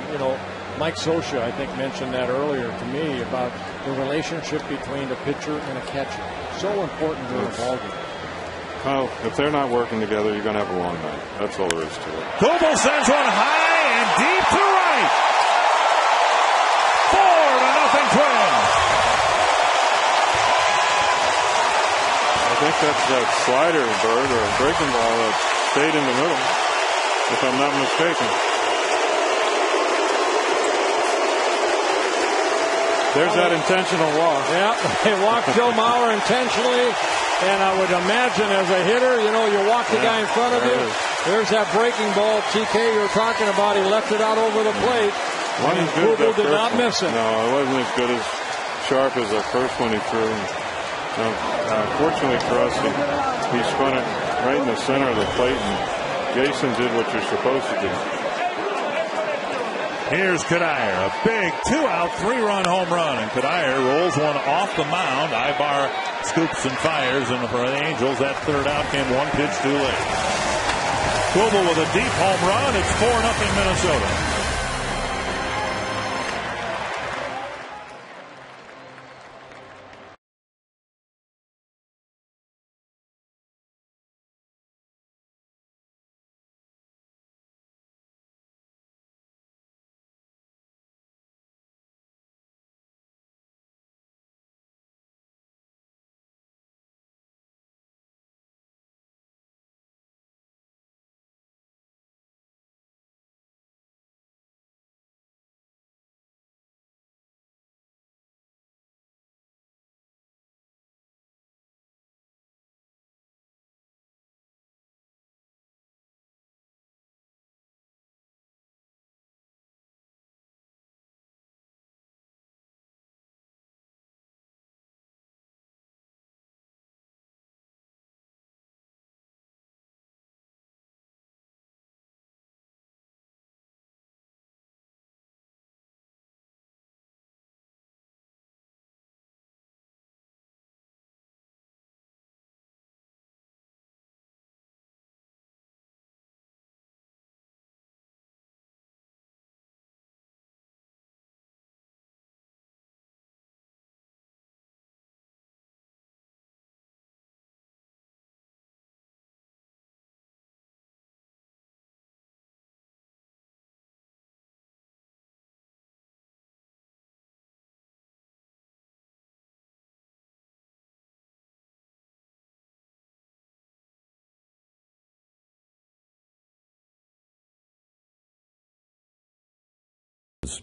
Mike Scioscia, I think, mentioned that earlier to me about the relationship between a pitcher and a catcher. So important in a ball game. Well, if they're not working together, you're going to have a long night. That's all there is to it. Kubel sends one high and deep to right. 4-0 Twins. I think that's that slider, Bird, or breaking ball that stayed in the middle, if I'm not mistaken. There's that intentional walk. Yeah, they walked Joe Mauer intentionally, and I would imagine as a hitter, you walk the guy in front of you. There's that breaking ball, TK, you're talking about. He left it out over the plate. Kubel did not miss it. No, it wasn't as good as sharp as the first one he threw. Fortunately for us, he spun it right in the center of the plate, and Jason did what you're supposed to do. Here's Cuddyer, a big 2-out, 3-run home run, and Cuddyer rolls one off the mound. Ibar scoops and fires, and for the Angels, that third out came 1 pitch too late. Kubel with a deep home run. It's 4-0 Minnesota.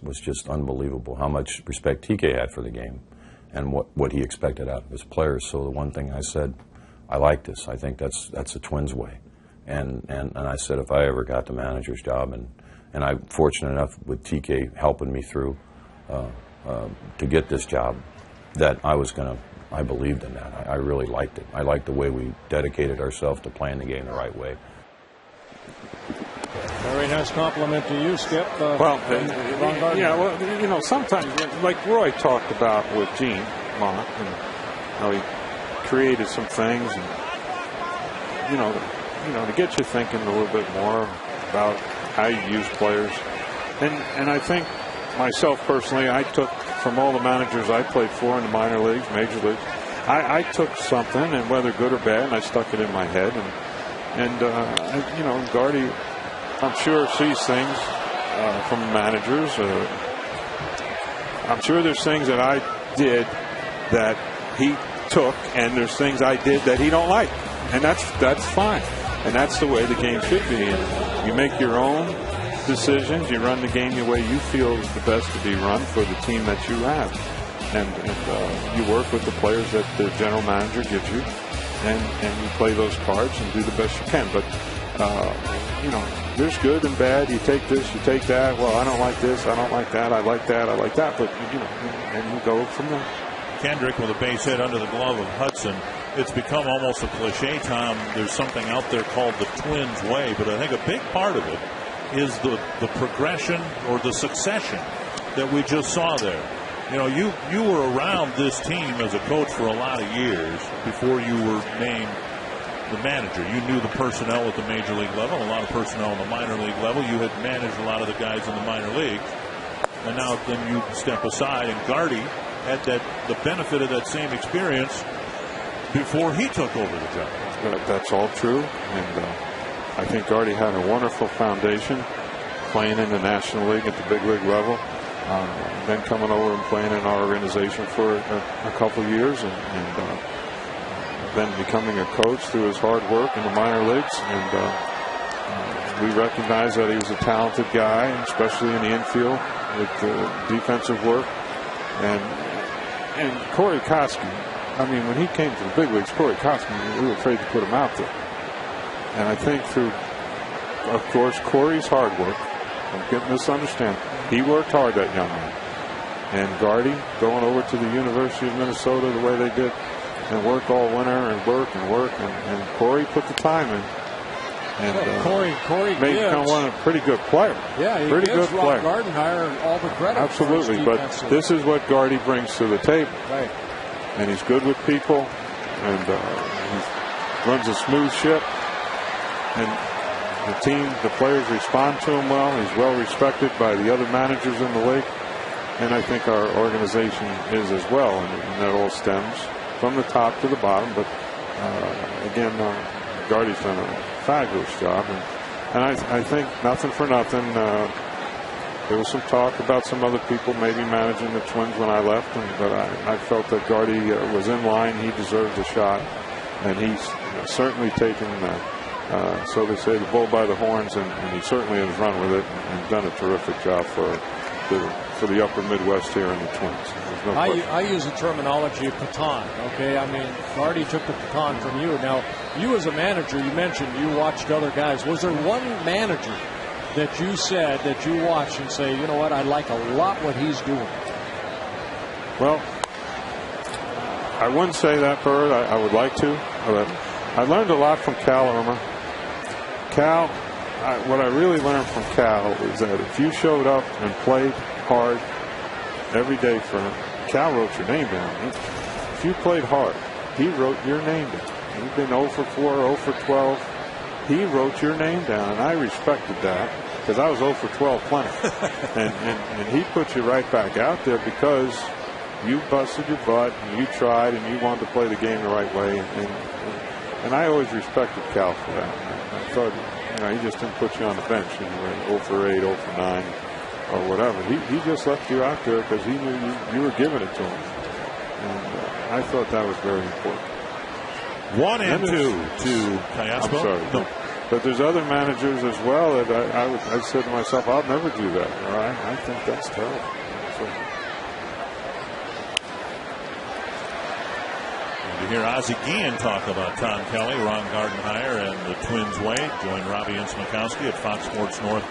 was just unbelievable how much respect TK had for the game and what he expected out of his players. So the one thing I said, I like this. I think that's the Twins way. And I said if I ever got the manager's job, and I'm fortunate enough with TK helping me through to get this job, that I believed in that. I really liked it. I liked the way we dedicated ourselves to playing the game the right way. Very nice compliment to you, Skip. Sometimes, like Roy talked about with Gene Mauch, and how he created some things, and to get you thinking a little bit more about how you use players. And I think myself personally, I took from all the managers I played for in the minor leagues, major leagues, I took something, and whether good or bad, and I stuck it in my head. And Gardy, I'm sure, sees things from managers. I'm sure there's things that I did that he took, and there's things I did that he don't like, and that's fine. And that's the way the game should be. And you make your own decisions. You run the game the way you feel is the best to be run for the team that you have. And you work with the players that the general manager gives you, and you play those cards and do the best you can. But, there's good and bad. You take this, you take that. Well, I don't like this, I don't like that, I like that, I like that. But, and you go from there. Kendrick with a base hit under the glove of Hudson. It's become almost a cliche, Tom. There's something out there called the Twins way, but I think a big part of it is the progression or the succession that we just saw there. You were around this team as a coach for a lot of years before you were named the manager. You knew the personnel at the major league level, a lot of personnel on the minor league level. You had managed a lot of the guys in the minor leagues, and now then you step aside, and Gardy had the benefit of that same experience before he took over the job. That's all true, and I think Gardy had a wonderful foundation playing in the National League at the big league level, then coming over and playing in our organization for a couple years, and then becoming a coach through his hard work in the minor leagues. And we recognize that he was a talented guy, especially in the infield with defensive work. And Corey Koskie, when he came to the big leagues, Corey Koskie, we were afraid to put him out there. And I think through, of course, Corey's hard work, don't get misunderstood, he worked hard, that young man. And Gardy going over to the University of Minnesota the way they did, and work all winter and work, and Corey put the time in. And Corey made him one a pretty good player. Yeah, he pretty gives good player. Ron Gardenhire all the credit. Absolutely, but this is what Gardy brings to the table. Right. And he's good with people, and he runs a smooth ship. And the team, the players respond to him well. He's well respected by the other managers in the league, and I think our organization is as well. And that all stems from the top to the bottom. But again, Gardy's done a fabulous job, and I think nothing for nothing. There was some talk about some other people maybe managing the Twins when I left, but I felt that Gardy was in line. He deserved a shot, and he's certainly taken, so they say, the bull by the horns, and he certainly has run with it and done a terrific job for the upper Midwest here in the Twins. No I use the terminology of baton, okay? Gardy took the baton from you. Now, you as a manager, you mentioned you watched other guys. Was there one manager that you said that you watched and say, you know what, I like a lot what he's doing? Well, I wouldn't say that, Bird. I would like to. But I learned a lot from Cal Irmer. Cal, what I really learned from Cal is that if you showed up and played hard every day for him, Cal wrote your name down. If you played hard, he wrote your name down. You've been 0 for 4, 0 for 12. He wrote your name down, and I respected that because I was 0 for 12 plenty. and he put you right back out there because you busted your butt and you tried and you wanted to play the game the right way. And I always respected Cal for that. I thought, he just didn't put you on the bench when you were 0 for 8, 0 for 9, or whatever. He just left you out there because he knew you were giving it to him. And I thought that was very important. 1-2 to Cayasco. I'm sorry. No. But there's other managers as well that I said to myself, I'll never do that. All right, I think that's terrible. So. You hear Ozzie Guillen talk about Tom Kelly, Ron Gardenhire, and the Twins way. Join Robbie and Smokowski at Fox Sports North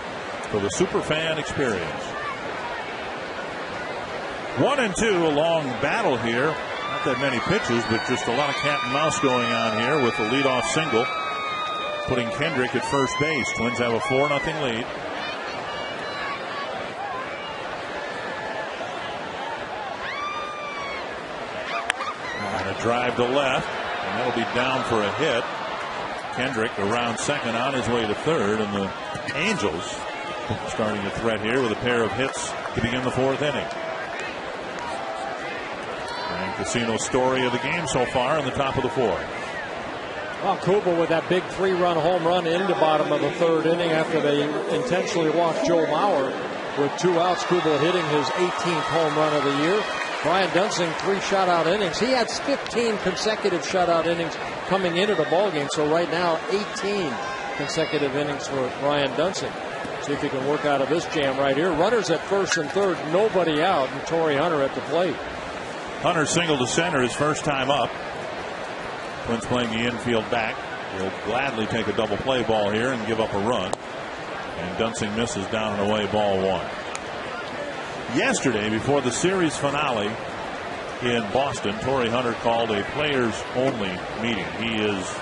for the Superfan experience. 1-2, a long battle here. Not that many pitches, but just a lot of cat and mouse going on here with the leadoff single, putting Kendrick at first base. Twins have a 4-0 lead. And a drive to left, and that'll be down for a hit. Kendrick around second on his way to third, and the Angels starting a threat here with a pair of hits to begin the fourth inning. And Casino's story of the game so far in the top of the fourth. Well, Kubel with that big 3-run home run in the bottom of the third inning after they intentionally walked Joe Mauer with 2 outs. Kubel hitting his 18th home run of the year. Brian Dunsing, 3 shutout innings. He had 15 consecutive shutout innings coming into the ballgame. So right now, 18 consecutive innings for Brian Dunsing. See if he can work out of this jam right here. Runners at first and third, nobody out, and Torrey Hunter at the plate. Hunter single to center his first time up. Twins playing the infield back. He'll gladly take a double play ball here and give up a run. And Dunsing misses down and away, ball 1. Yesterday, before the series finale in Boston, Torrey Hunter called a players-only meeting. He is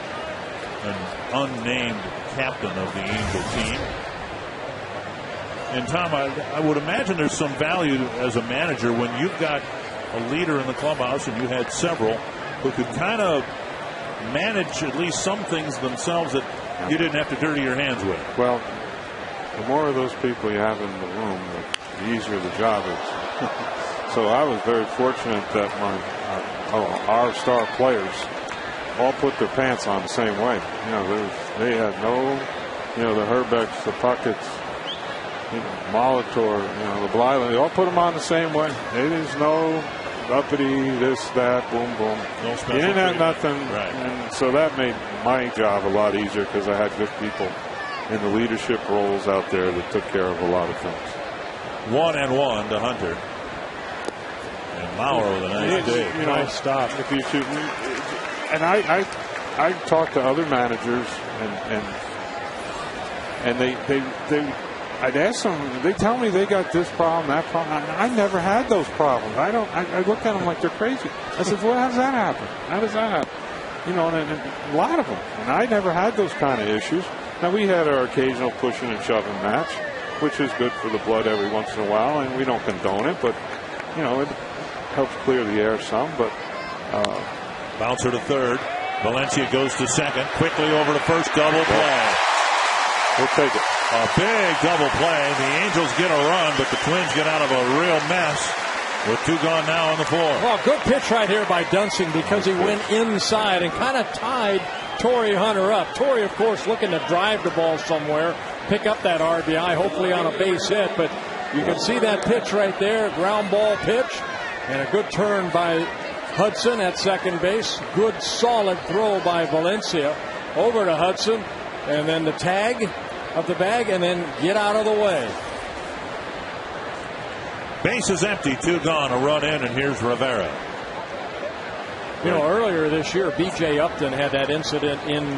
an unnamed captain of the Angel team. And Tom, I would imagine there's some value as a manager when you've got a leader in the clubhouse, and you had several who could kind of manage at least some things themselves that you didn't have to dirty your hands with. Well, the more of those people you have in the room, the easier the job is. So I was very fortunate that our star players all put their pants on the same way. You know, they had no, the Herbecks, the Puckett's, Molitor, the Blyland, they all put them on the same way. There's no uppity, this, that, boom, boom. No special you didn't have treatment. nothing. Right. And so that made my job a lot easier because I had good people in the leadership roles out there that took care of a lot of things. 1-1 to Hunter. And Mauer with a nice day. Nice stop. If you shoot, and I talked to other managers and they I'd ask them, they tell me they got this problem, that problem. I never had those problems. I look at them like they're crazy. I said, well, how does that happen? How does that happen? And a lot of them. And I never had those kind of issues. Now, we had our occasional pushing and shoving match, which is good for the blood every once in a while, and we don't condone it, but, it helps clear the air some. But bouncer to third. Valencia goes to second. Quickly over to first, double play. We'll take it. A big double play. The Angels get a run, but the Twins get out of a real mess with 2 gone now on the 4th. Well, good pitch right here by Dunsing because he went inside and kind of tied Torrey Hunter up. Torrey, of course, looking to drive the ball somewhere, pick up that RBI, hopefully on a base hit. But you can see that pitch right there, ground ball pitch, and a good turn by Hudson at second base. Good, solid throw by Valencia over to Hudson, and then the tag of the bag, and then get out of the way. Base is empty, 2 gone, a run in, and here's Rivera. Earlier this year, B.J. Upton had that incident in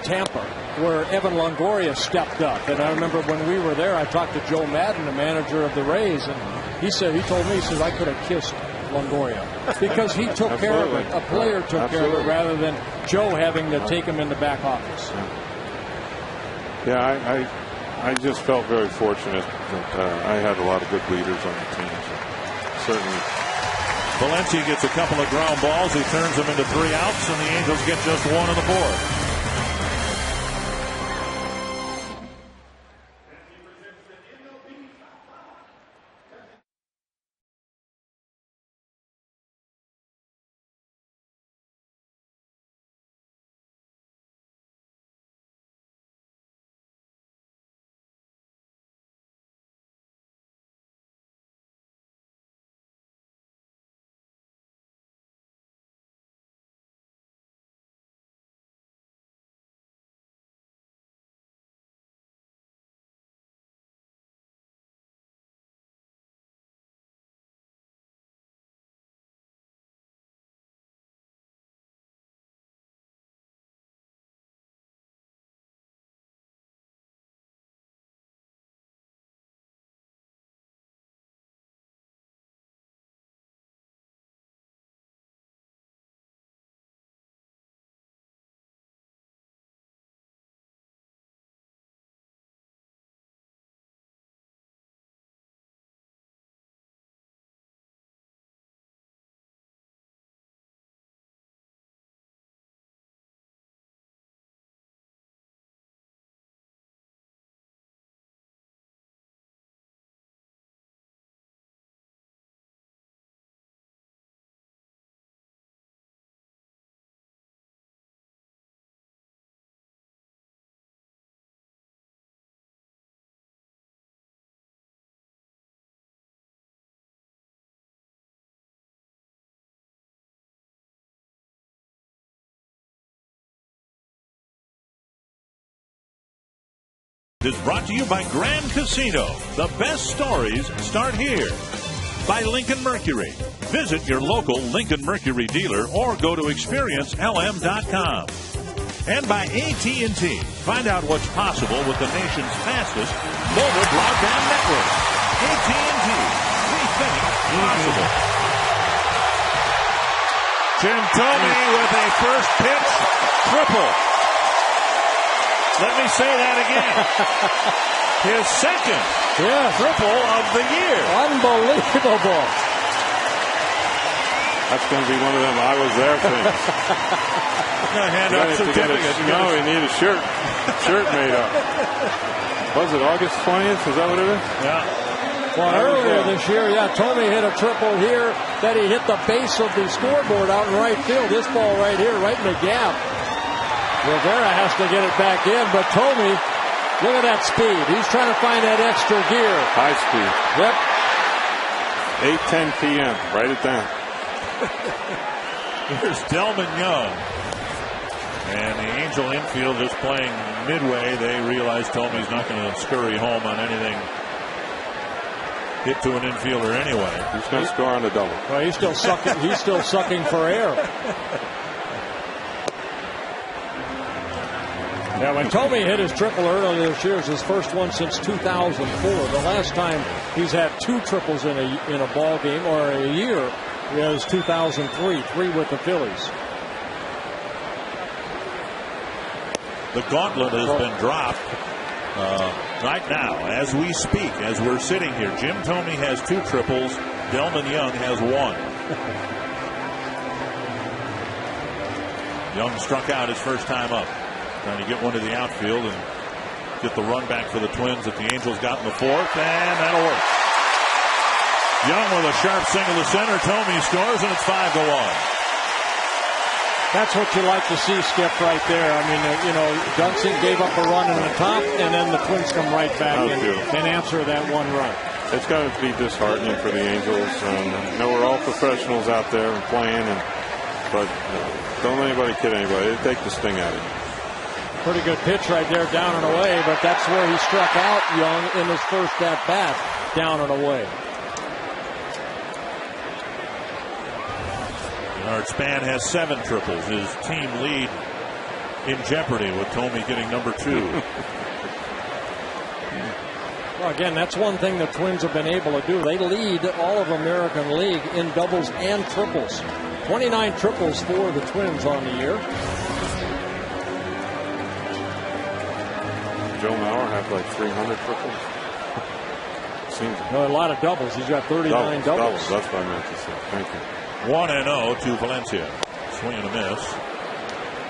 Tampa where Evan Longoria stepped up. And I remember when we were there, I talked to Joe Madden, the manager of the Rays, and he told me, I could have kissed Longoria because he took care of it. A player took care of it rather than Joe having to take him in the back office. Yeah, I just felt very fortunate that I had a lot of good leaders on the team. So certainly. Valencia gets a couple of ground balls. He turns them into 3 outs, and the Angels get just 1 in the 4th. is brought to you by Grand Casino. The best stories start here. By Lincoln Mercury. Visit your local Lincoln Mercury dealer or go to experiencelm.com. And by AT&T. Find out what's possible with the nation's fastest mobile broadband network. AT&T. We think possible. Jim Thome with a first pitch triple. Let me say that again. His second triple of the year. Unbelievable. That's going to be one of them I was there things. I'm going to hand out certificates. No, you need a shirt made up. Was it August 20th? Is that what it is? Yeah. Well, earlier this year, Thome hit a triple here. Then he hit the base of the scoreboard out in right field. This ball right here, right in the gap. Rivera has to get it back in, but Thome, look at that speed. He's trying to find that extra gear. High speed. Yep. 8:10 p.m. Write it down. Here's Delmon Young. And the Angel infield just playing midway. They realize Thome's not going to scurry home on anything hit to an infielder anyway. He's going to score on the double. Well, he's still sucking. He's still sucking for air. Yeah, when Thome hit his triple earlier this year, it was his first one since 2004. The last time he's had two triples in a ball game or a year was 2003, 3 with the Phillies. The gauntlet has been dropped right now as we speak, as we're sitting here. Jim Thome has 2 triples. Delmon Young has 1. Young struck out his first time up, trying to get one to the outfield and get the run back for the Twins that the Angels got in the 4th, and that'll work. Young with a sharp single to center. Thome scores, and it's 5-1. That's what you like to see, Skip, right there. I mean, Dunsink gave up a run in the top, and then the Twins come right back and answer that one run. It's got to be disheartening for the Angels. We're all professionals out there and playing, but don't let anybody kid anybody. They take the sting out of it. Pretty good pitch right there, down and away, but that's where he struck out Young in his first at-bat, down and away. Bernard Span has 7 triples. His team lead in jeopardy with Thome getting number 2. Well, again, that's one thing the Twins have been able to do. They lead all of American League in doubles and triples. 29 triples for the Twins on the year. Joe Mauer have like 300 triples. Seems a lot of doubles. He's got 39 doubles. That's what I meant to say. Thank you. 1-0 to Valencia. Swing and a miss.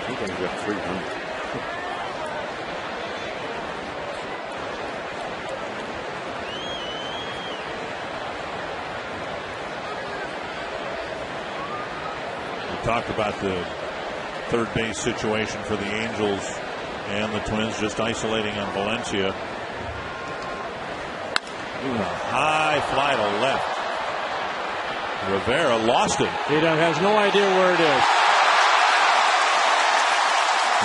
He's going to get 300. We talked about the third base situation for the Angels and the Twins, just isolating on Valencia. High fly to left. Rivera lost it. He has no idea where it is.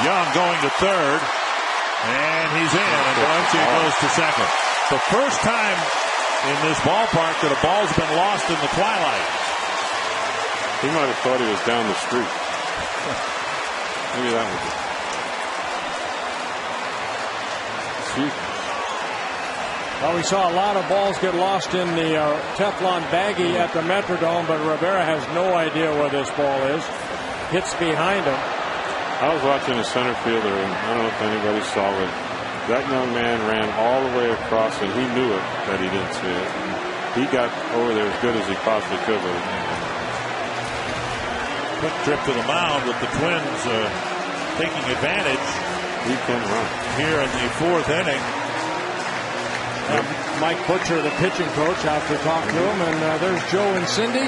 Young going to third, and he's in, and Valencia goes to second. The first time in this ballpark that a ball's been lost in the twilight. He might have thought he was down the street. Maybe that was it. Excuse me. Well, we saw a lot of balls get lost in the Teflon baggie at the Metrodome, but Rivera has no idea where this ball is. Hits behind him. I was watching a center fielder, and I don't know if anybody saw it. That young man ran all the way across, and he knew it that he didn't see it. He got over there as good as he possibly could with it. Quick trip to the mound with the Twins taking advantage. He can run. Here in the 4th inning. Mike Butcher, the pitching coach, out to talk to him. And there's Joe and Cindy,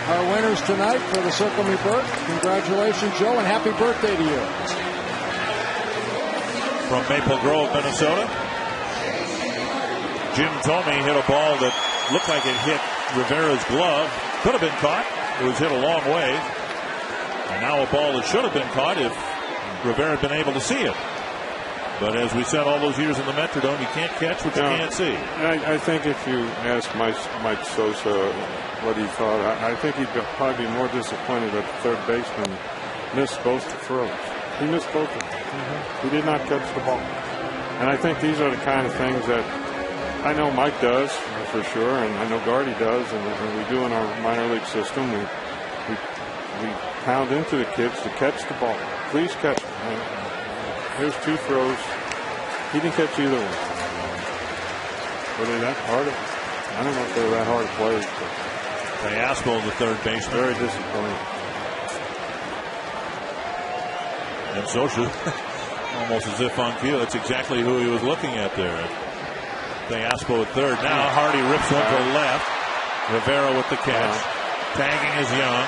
our winners tonight for the Circle Me Burt. Congratulations, Joe, and happy birthday to you. From Maple Grove, Minnesota. Jim Thome hit a ball that looked like it hit Rivera's glove. Could have been caught. It was hit a long way. And now a ball that should have been caught if Rivera had been able to see it. But as we said all those years in the Metrodome, you can't catch what you can't see. I think if you ask Mike Sosa what he thought, I think he'd probably be more disappointed that the third baseman missed both the throws. He missed both of them. He did not catch the ball. And I think these are the kind of things that I know Mike does for sure, and I know Gardy does, and we do in our minor league system. We pound into the kids to catch the ball. Please catch it. Here's 2 throws. He didn't catch either one. Were they that hard? I don't know if they were that hard to play. Aspo, the third baseman. Very disappointing. And Socha, almost as if on cue, that's exactly who he was looking at there. Aspo at third. Now Hardy rips one to left. Rivera with the catch. Tagging is Young.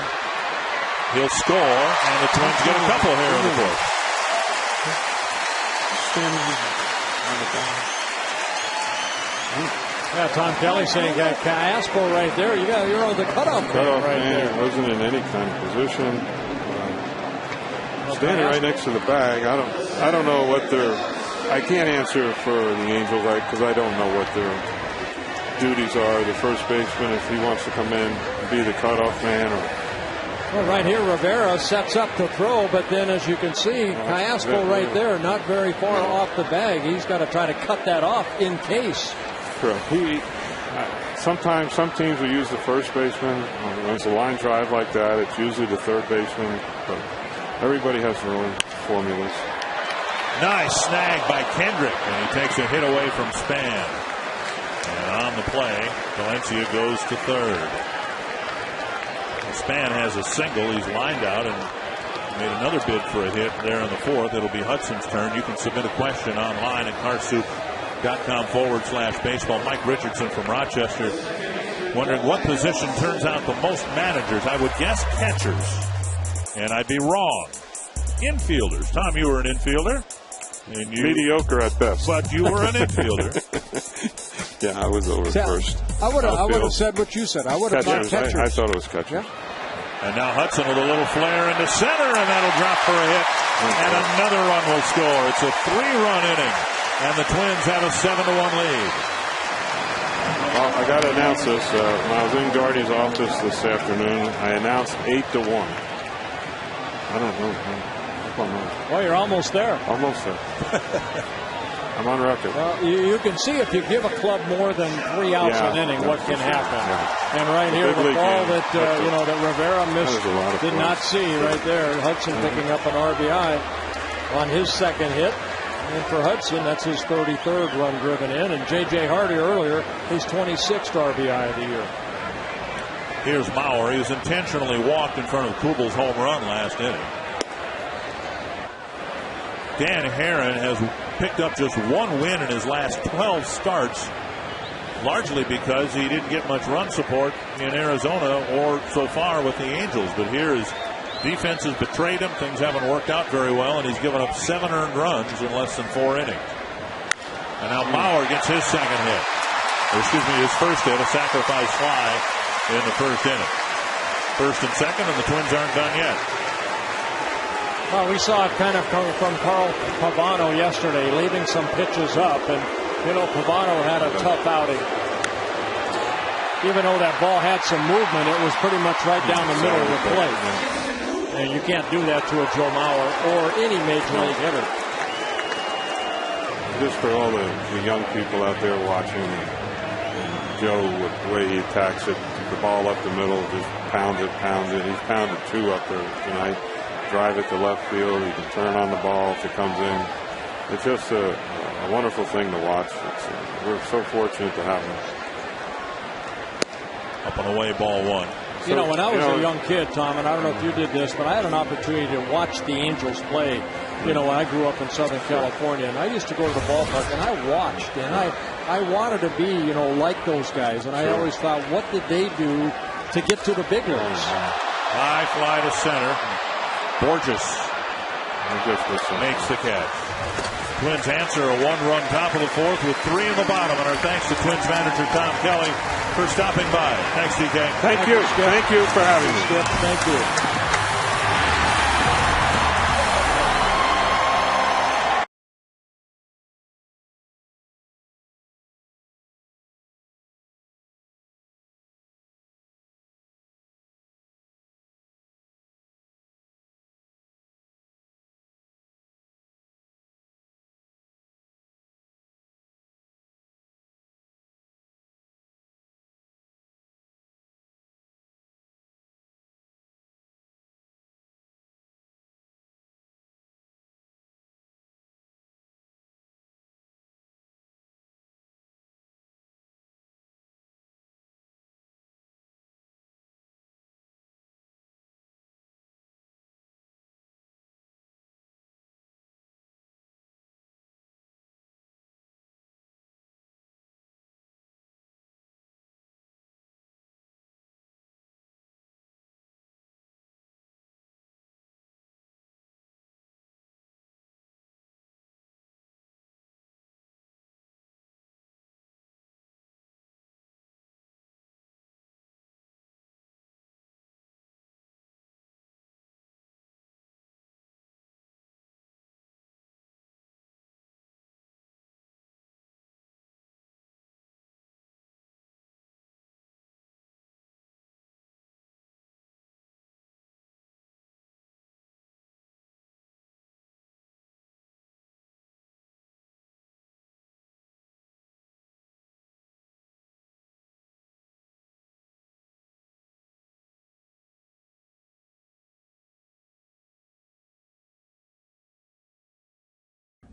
He'll score, and the Twins get a couple here in the fourth. Yeah, Tom Kelly saying got Aspo right there. You're on the cutoff man right there. Wasn't in any kind of position. Standing right next to the bag. I don't know what I can't answer for the Angels because I don't know what their duties are. The first baseman, if he wants to come in and be the cutoff man, well, right here, Rivera sets up to throw, but then as you can see, Aspo right there, not very far off the bag. He's got to try to cut that off in case. Correct. Sometimes some teams will use the first baseman. When it's a line drive like that, it's usually the third baseman. But everybody has their own formulas. Nice snag by Kendrick, and he takes a hit away from Span. And on the play, Valencia goes to third. Span has a single. He's lined out and made another bid for a hit there in the fourth. It'll be Hudson's turn. You can submit a question online at carsoup.com/baseball. Mike Richardson from Rochester wondering what position turns out the most managers. I would guess catchers, and I'd be wrong. Infielders. Tom, you were an infielder. And mediocre at best. But you were an infielder. Yeah, I was over first. I would have said what you said. I would have thought catchers. I thought it was catchers. Yeah. And now Hudson with a little flare into center, and that'll drop for a hit. And another run will score. It's a 3-run inning, and the Twins have a 7-1 lead. Well, I got to announce this. When I was in Gardy's office this afternoon, I announced 8-1. I don't know. Well, you're almost there. Almost there. I'm on record. Well, you can see if you give a club more than 3 outs an inning, what can happen. Yeah. And right here, the ball that that Rivera missed, did not see right there. Hudson picking up an RBI on his second hit. And for Hudson, that's his 33rd run driven in. And J.J. Hardy earlier, his 26th RBI of the year. Here's Mauer. He was intentionally walked in front of Kubel's home run last inning. Dan Herron has picked up just 1 win in his last 12 starts, largely because he didn't get much run support in Arizona or so far with the Angels. But here his defense has betrayed him. Things haven't worked out very well, and he's given up 7 earned runs in less than 4 innings. And now Mauer gets his second hit. His first hit, a sacrifice fly in the first inning. First and second, and the Twins aren't done yet. Well, we saw it kind of coming from Carl Pavano yesterday, leaving some pitches up. And, Pavano had a tough outing. Even though that ball had some movement, it was pretty much right down the middle of the plate. And you can't do that to a Joe Mauer or any major league hitter. Just for all the young people out there watching, Joe, with the way he attacks it, the ball up the middle, just pound it. He's pounded 2 up there tonight. Drive it to left field. He can turn on the ball if it comes in. It's just a wonderful thing to watch. We're so fortunate to have him. Up and away, ball 1. When I was a young kid, Tom, and I don't know if you did this, but I had an opportunity to watch the Angels play. When I grew up in Southern California, and I used to go to the ballpark, and I watched, and I wanted to be, like those guys. And I always thought, what did they do to get to the big leagues? High fly to center. Borges makes the catch. Twins answer a 1-run top of the fourth with 3 in the bottom. And our thanks to Twins manager Tom Kelly for stopping by. Thanks, DK. Thank you. Thank you for having me. Skip. Thank you.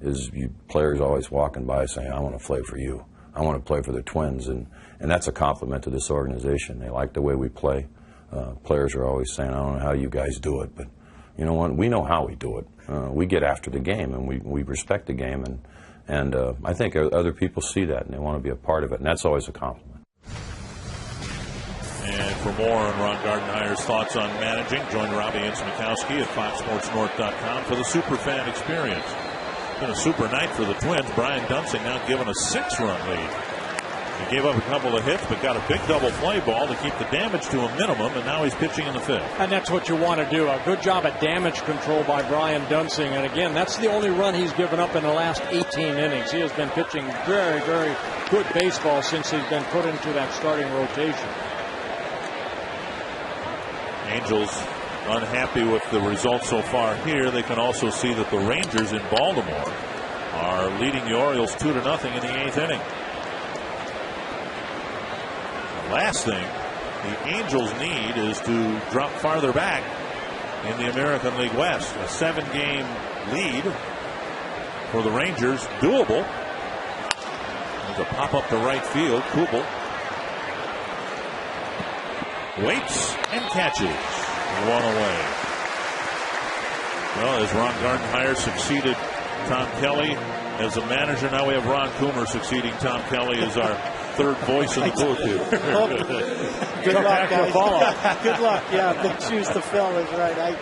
is players always walking by saying, I want to play for you. I want to play for the Twins. And that's a compliment to this organization. They like the way we play. Players are always saying, I don't know how you guys do it, but you know what? We know how we do it. We get after the game, and we respect the game. And I think other people see that, and they want to be a part of it. And that's always a compliment. And for more on Ron Gardenhire's thoughts on managing, join Robbie and Smikowski at FoxSportsNorth.com for the Superfan experience. It's been a super night for the Twins. Brian Dunsing now given a 6-run lead. He gave up a couple of hits, but got a big double play ball to keep the damage to a minimum, and now he's pitching in the 5th. And that's what you want to do. A good job at damage control by Brian Dunsing. And again, that's the only run he's given up in the last 18 innings. He has been pitching very, very good baseball since he's been put into that starting rotation. Angels unhappy with the results so far here. They can also see that the Rangers in Baltimore are leading the Orioles 2-0 in the 8th inning. The last thing the Angels need is to drop farther back in the American League West. A 7-game lead for the Rangers, doable. There's a pop up to right field. Kubel waits and catches. One away. Well, as Ron Gardenhire succeeded Tom Kelly as a manager, now we have Ron Coomer succeeding Tom Kelly as our third voice in the booth here. Good luck, guys. Good luck. Yeah, big shoes to fill is right.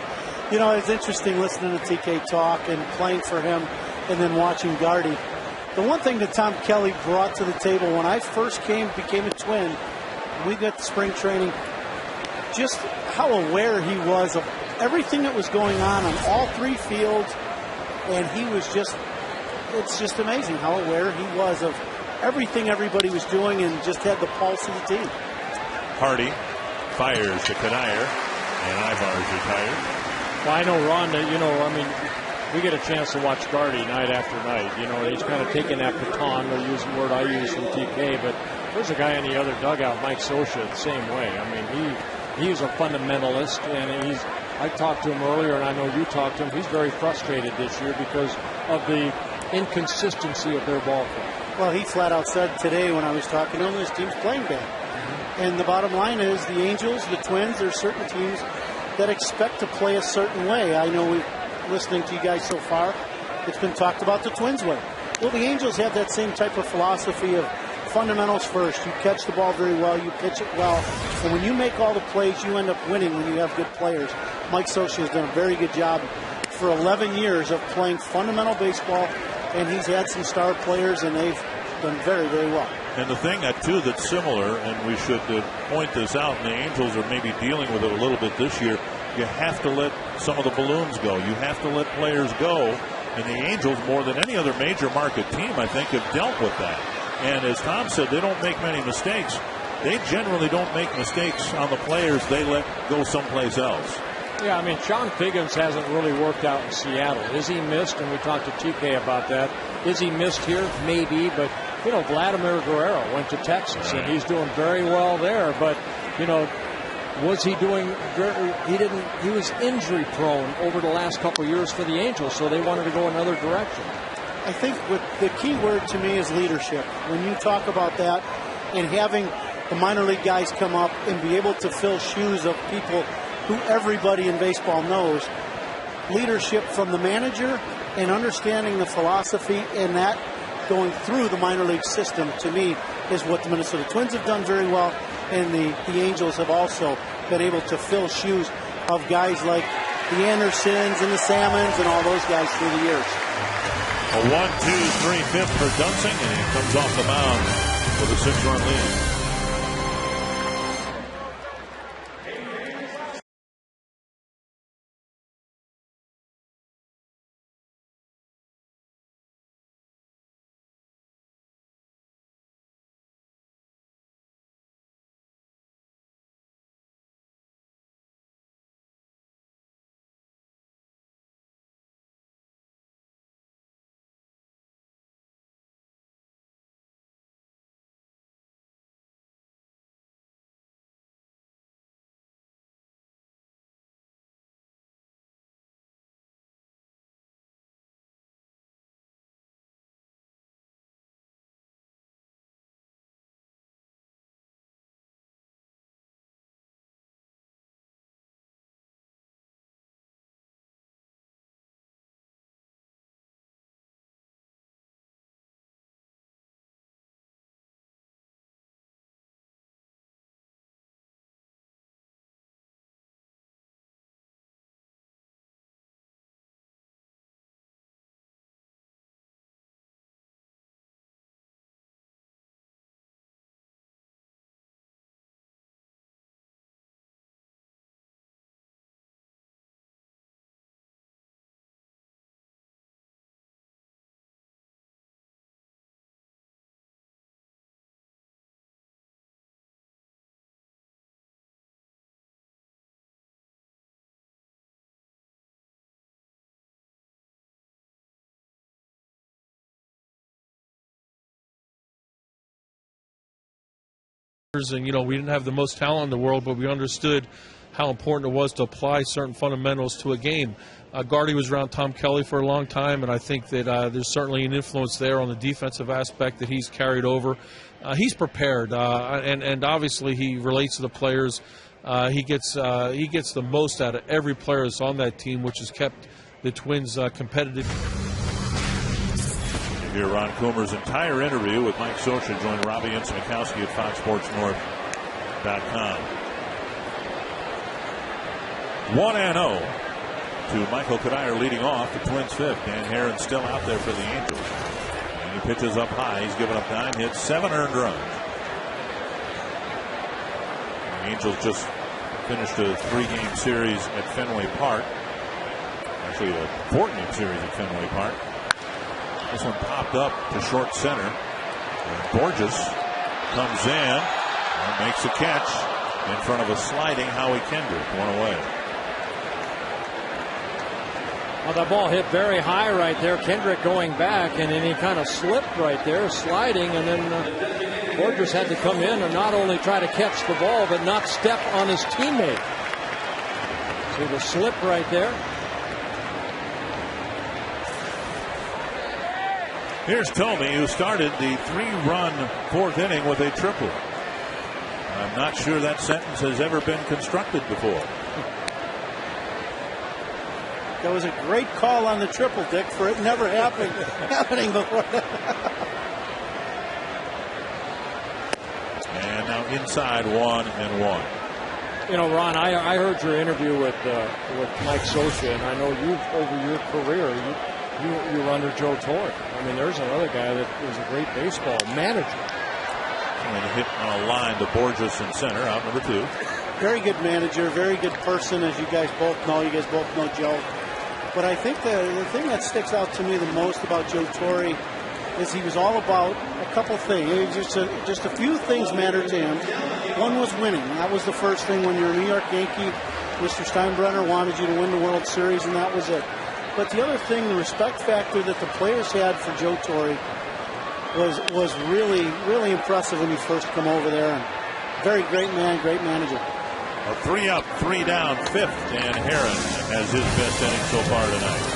It's interesting listening to TK talk and playing for him and then watching Gardy. The one thing that Tom Kelly brought to the table when I first became a Twin, we got spring training, just how aware he was of everything that was going on all 3 fields. And he was it's just amazing how aware he was of everything everybody was doing and just had the pulse of the team. Hardy fires to Kanayer, and Ivar's retired. Well, I know, Ron, we get a chance to watch Gardy night after night. He's kind of taking that baton, or use the word I use from TK, but there's a guy in the other dugout, Mike Scioscia, the same way. He's a fundamentalist, and I talked to him earlier, and I know you talked to him. He's very frustrated this year because of the inconsistency of their ball play. Well, he flat out said today when I was talking to him, his team's playing bad. Mm-hmm. And the bottom line is the Angels, the Twins, there's certain teams that expect to play a certain way. I know listening to you guys so far, it's been talked about the Twins way. Well, the Angels have that same type of philosophy of fundamentals first. You catch the ball very well, you pitch it well, and when you make all the plays, you end up winning when you have good players. Mike Scioscia has done a very good job for 11 years of playing fundamental baseball, and he's had some star players, and they've done very, very well. And the thing, too, that's similar, and we should point this out, and the Angels are maybe dealing with it a little bit this year, you have to let some of the balloons go. You have to let players go, and the Angels, more than any other major market team, I think, have dealt with that. And as Tom said, they don't make many mistakes. They generally don't make mistakes on the players they let go someplace else. Yeah, Sean Figgins hasn't really worked out in Seattle. Is he missed? And we talked to TK about that. Is he missed here? Maybe. But, Vladimir Guerrero went to Texas, and he's doing very well there. But, was he doing – he was injury prone over the last couple of years for the Angels, so they wanted to go another direction. I think the key word to me is leadership. When you talk about that and having the minor league guys come up and be able to fill shoes of people who everybody in baseball knows, leadership from the manager and understanding the philosophy and that going through the minor league system, to me, is what the Minnesota Twins have done very well, and the Angels have also been able to fill shoes of guys like the Andersons and the Salmons and all those guys through the years. A 1-2-3 fifth for Dunsing, and he comes off the mound with a 6-run lead. And, we didn't have the most talent in the world, but we understood how important it was to apply certain fundamentals to a game. Gardy was around Tom Kelly for a long time, and I think that there's certainly an influence there on the defensive aspect that he's carried over. He's prepared, and obviously he relates to the players. He gets the most out of every player that's on that team, which has kept the Twins competitive. Hear Ron Coomer's entire interview with Mike Scioscia. Join Robbie Ince-Mikowski at FoxSportsNorth.com. 1-0 to Michael Cuddyer leading off. The Twins fifth. Dan Herron still out there for the Angels. And he pitches up high. He's given up 9 hits, 7 earned runs. The Angels just finished a 3-game series at Fenway Park. Actually, a 4-game series at Fenway Park. This one popped up to short center. And Borges comes in and makes a catch in front of a sliding Howie Kendrick. 1 away. Well, that ball hit very high right there. Kendrick going back, and then he kind of slipped right there, sliding, and then Borges had to come in and not only try to catch the ball, but not step on his teammate. See the slip right there. Here's Thome, who started the 3-run 4th inning with a triple. I'm not sure that sentence has ever been constructed before. That was a great call on the triple, Dick, for it never happening before. And now inside 1-1. Ron, I heard your interview with Mike Scioscia, and I know over your career, you were under Joe Torre. I mean, there's another guy that was a great baseball manager. And hit on a line to Borges in center, out number 2. Very good manager, very good person, as you guys both know. You guys both know Joe. But I think the thing that sticks out to me the most about Joe Torre is he was all about a couple things. Just a few things mattered to him. One was winning. That was the first thing. When you're a New York Yankee, Mr. Steinbrenner wanted you to win the World Series, and that was it. But the other thing, the respect factor that the players had for Joe Torre was really, really impressive when you first come over there. And very great man, great manager. A 3 up, 3 down, 5th, and Herron has his best inning so far tonight.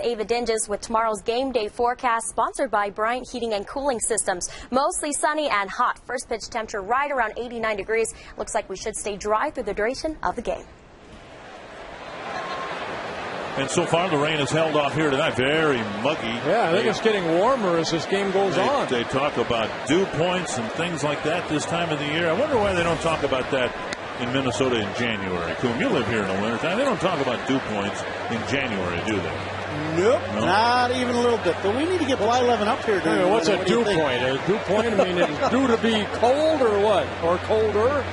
Ava Dinges with tomorrow's game day forecast, sponsored by Bryant Heating and Cooling Systems. Mostly sunny and hot. First pitch temperature right around 89 degrees. Looks like we should stay dry through the duration of the game. And so far the rain has held off here tonight. Very muggy. Yeah, I think it's getting warmer as this game goes on. They talk about dew points and things like that this time of the year. I wonder why they don't talk about that in Minnesota in January? Coom, you live here in the wintertime. They don't talk about dew points in January, do they? Nope, No? not even a little bit. But we need to get Blyleven up here. Hey, what's a dew point? A dew point? I mean, it's due to be cold or what? Or colder?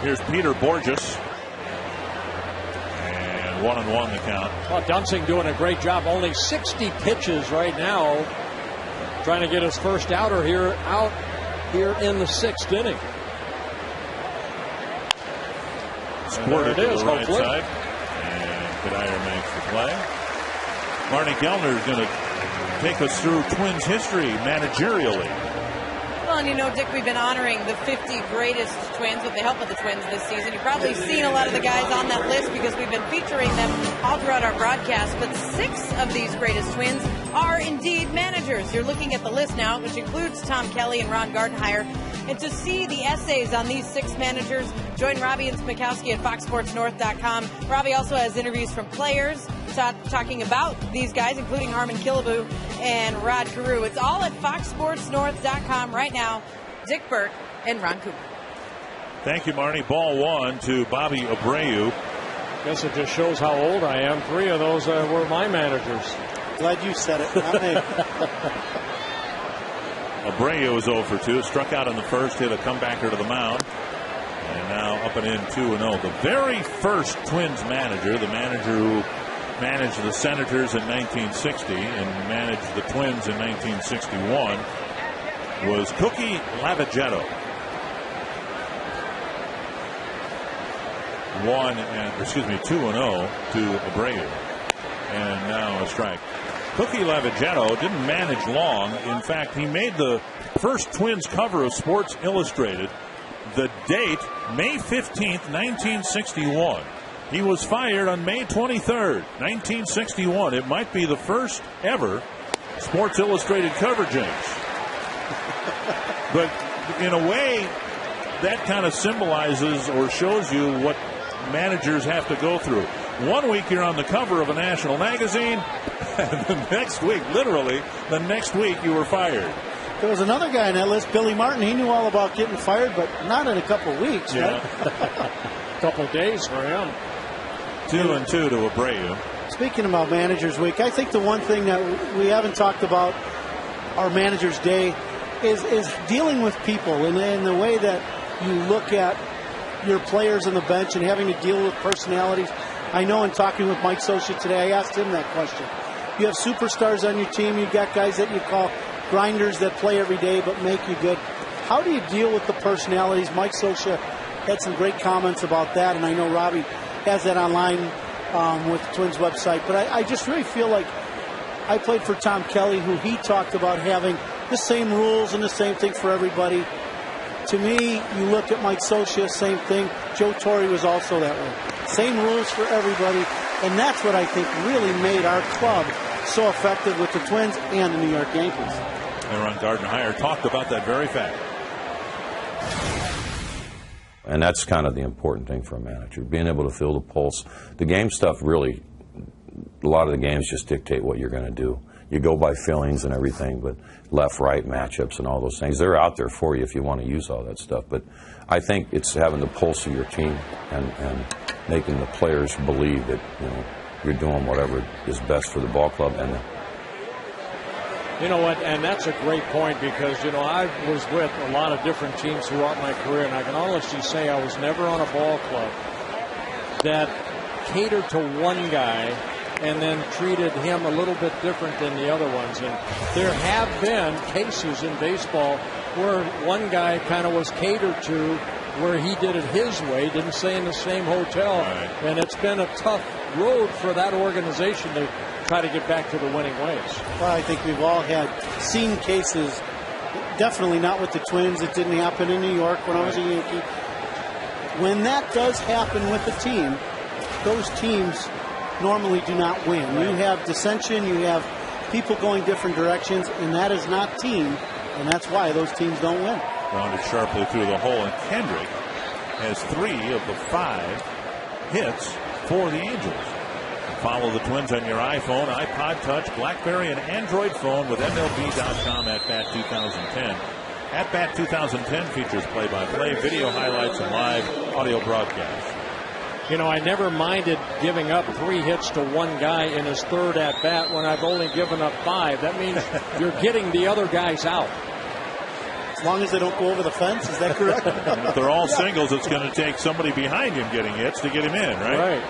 Here's Peter Borges. And 1-1 the count. Well, Dunsing doing a great job. Only 60 pitches right now. Trying to get his first out here in the 6th inning. Squirted it to is, the right hopefully. side. And Kadir makes the play. Marnie Gellner is going to take us through Twins history managerially. Well, and you know, Dick, we've been honoring the 50 greatest Twins with the help of the Twins this season. You've probably seen a lot of the guys on that list because we've been featuring them all throughout our broadcast. But 6 of these greatest Twins are indeed managers. You're looking at the list now, which includes Tom Kelly and Ron Gardenhire. And to see the essays on these 6 managers, join Robbie and Smikowski at FoxSportsNorth.com. Robbie also has interviews from players talking about these guys, including Harmon Killebrew and Rod Carew. It's all at FoxSportsNorth.com right now. Dick Burt and Ron Cooper. Thank you, Marnie. Ball 1 to Bobby Abreu. Guess it just shows how old I am. 3 of those were my managers. Glad you said it, not me. Abreu is 0 for 2. Struck out in the first, hit a comebacker to the mound. And now up and in 2-0. The very first Twins manager, the manager who managed the Senators in 1960 and managed the Twins in 1961, was Cookie Lavagetto. 2-0 to Abreu. And now a strike. Cookie Lavagetto didn't manage long. In fact, he made the first Twins cover of Sports Illustrated. The date, May 15th, 1961. He was fired on May 23rd, 1961. It might be the first ever Sports Illustrated cover, James. But in a way, that kind of symbolizes or shows you what managers have to go through. 1 week you're on the cover of a national magazine, and the next week, literally, the next week you were fired. There was another guy on that list, Billy Martin. He knew all about getting fired, but not in a couple of weeks, Yeah. right? Couple days for him. 2-2 to Abreu. Speaking about Managers Week, I think the one thing that we haven't talked about our Managers Day is dealing with people in the way that you look at your players on the bench and having to deal with personalities. I know in talking with Mike Scioscia today, I asked him that question. You have superstars on your team. You've got guys that you call grinders that play every day but make you good. How do you deal with the personalities? Mike Scioscia had some great comments about that, and I know Robbie has that online with the Twins website. But I just really feel like I played for Tom Kelly, who he talked about having the same rules and the same thing for everybody. To me, you look at Mike Scioscia, same thing. Joe Torre was also that way. Same rules for everybody. And that's what I think really made our club so effective with the Twins and the New York Yankees. Ron Gardenhire talked about that very fact. And that's kind of the important thing for a manager, being able to feel the pulse. The game stuff really, a lot of the games just dictate what you're going to do. You go by feelings and everything, but left-right matchups and all those things, they're out there for you if you want to use all that stuff. But I think it's having the pulse of your team and making the players believe that you're doing whatever is best for the ball club. And you know what, and that's a great point because, I was with a lot of different teams throughout my career, and I can honestly say I was never on a ball club that catered to one guy and then treated him a little bit different than the other ones. And there have been cases in baseball where one guy kind of was catered to where he did it his way, didn't stay in the same hotel, and it's been a tough road for that organization to try to get back to the winning ways. Well, I think we've all seen cases, definitely not with the Twins. It didn't happen in New York when I was a Yankee. When that does happen with a team, those teams normally do not win. You have dissension, you have people going different directions, and that is not team, and that's why those teams don't win. Rounded sharply through the hole, and Kendrick has 3 of the 5 hits for the Angels. Follow the Twins on your iPhone, iPod Touch, BlackBerry, and Android phone with MLB.com at Bat 2010. At Bat 2010 features play-by-play, video highlights, and live audio broadcasts. You know, I never minded giving up 3 hits to one guy in his third at bat when I've only given up 5. That means you're getting the other guys out. As long as they don't go over the fence, is that correct? If they're all singles, it's going to take somebody behind him getting hits to get him in, right? Right.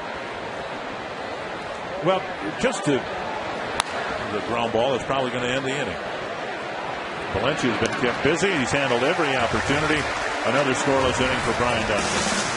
Well, just to the ground ball is probably going to end the inning. Valencia's been kept busy. He's handled every opportunity. Another scoreless inning for Brian Dunston.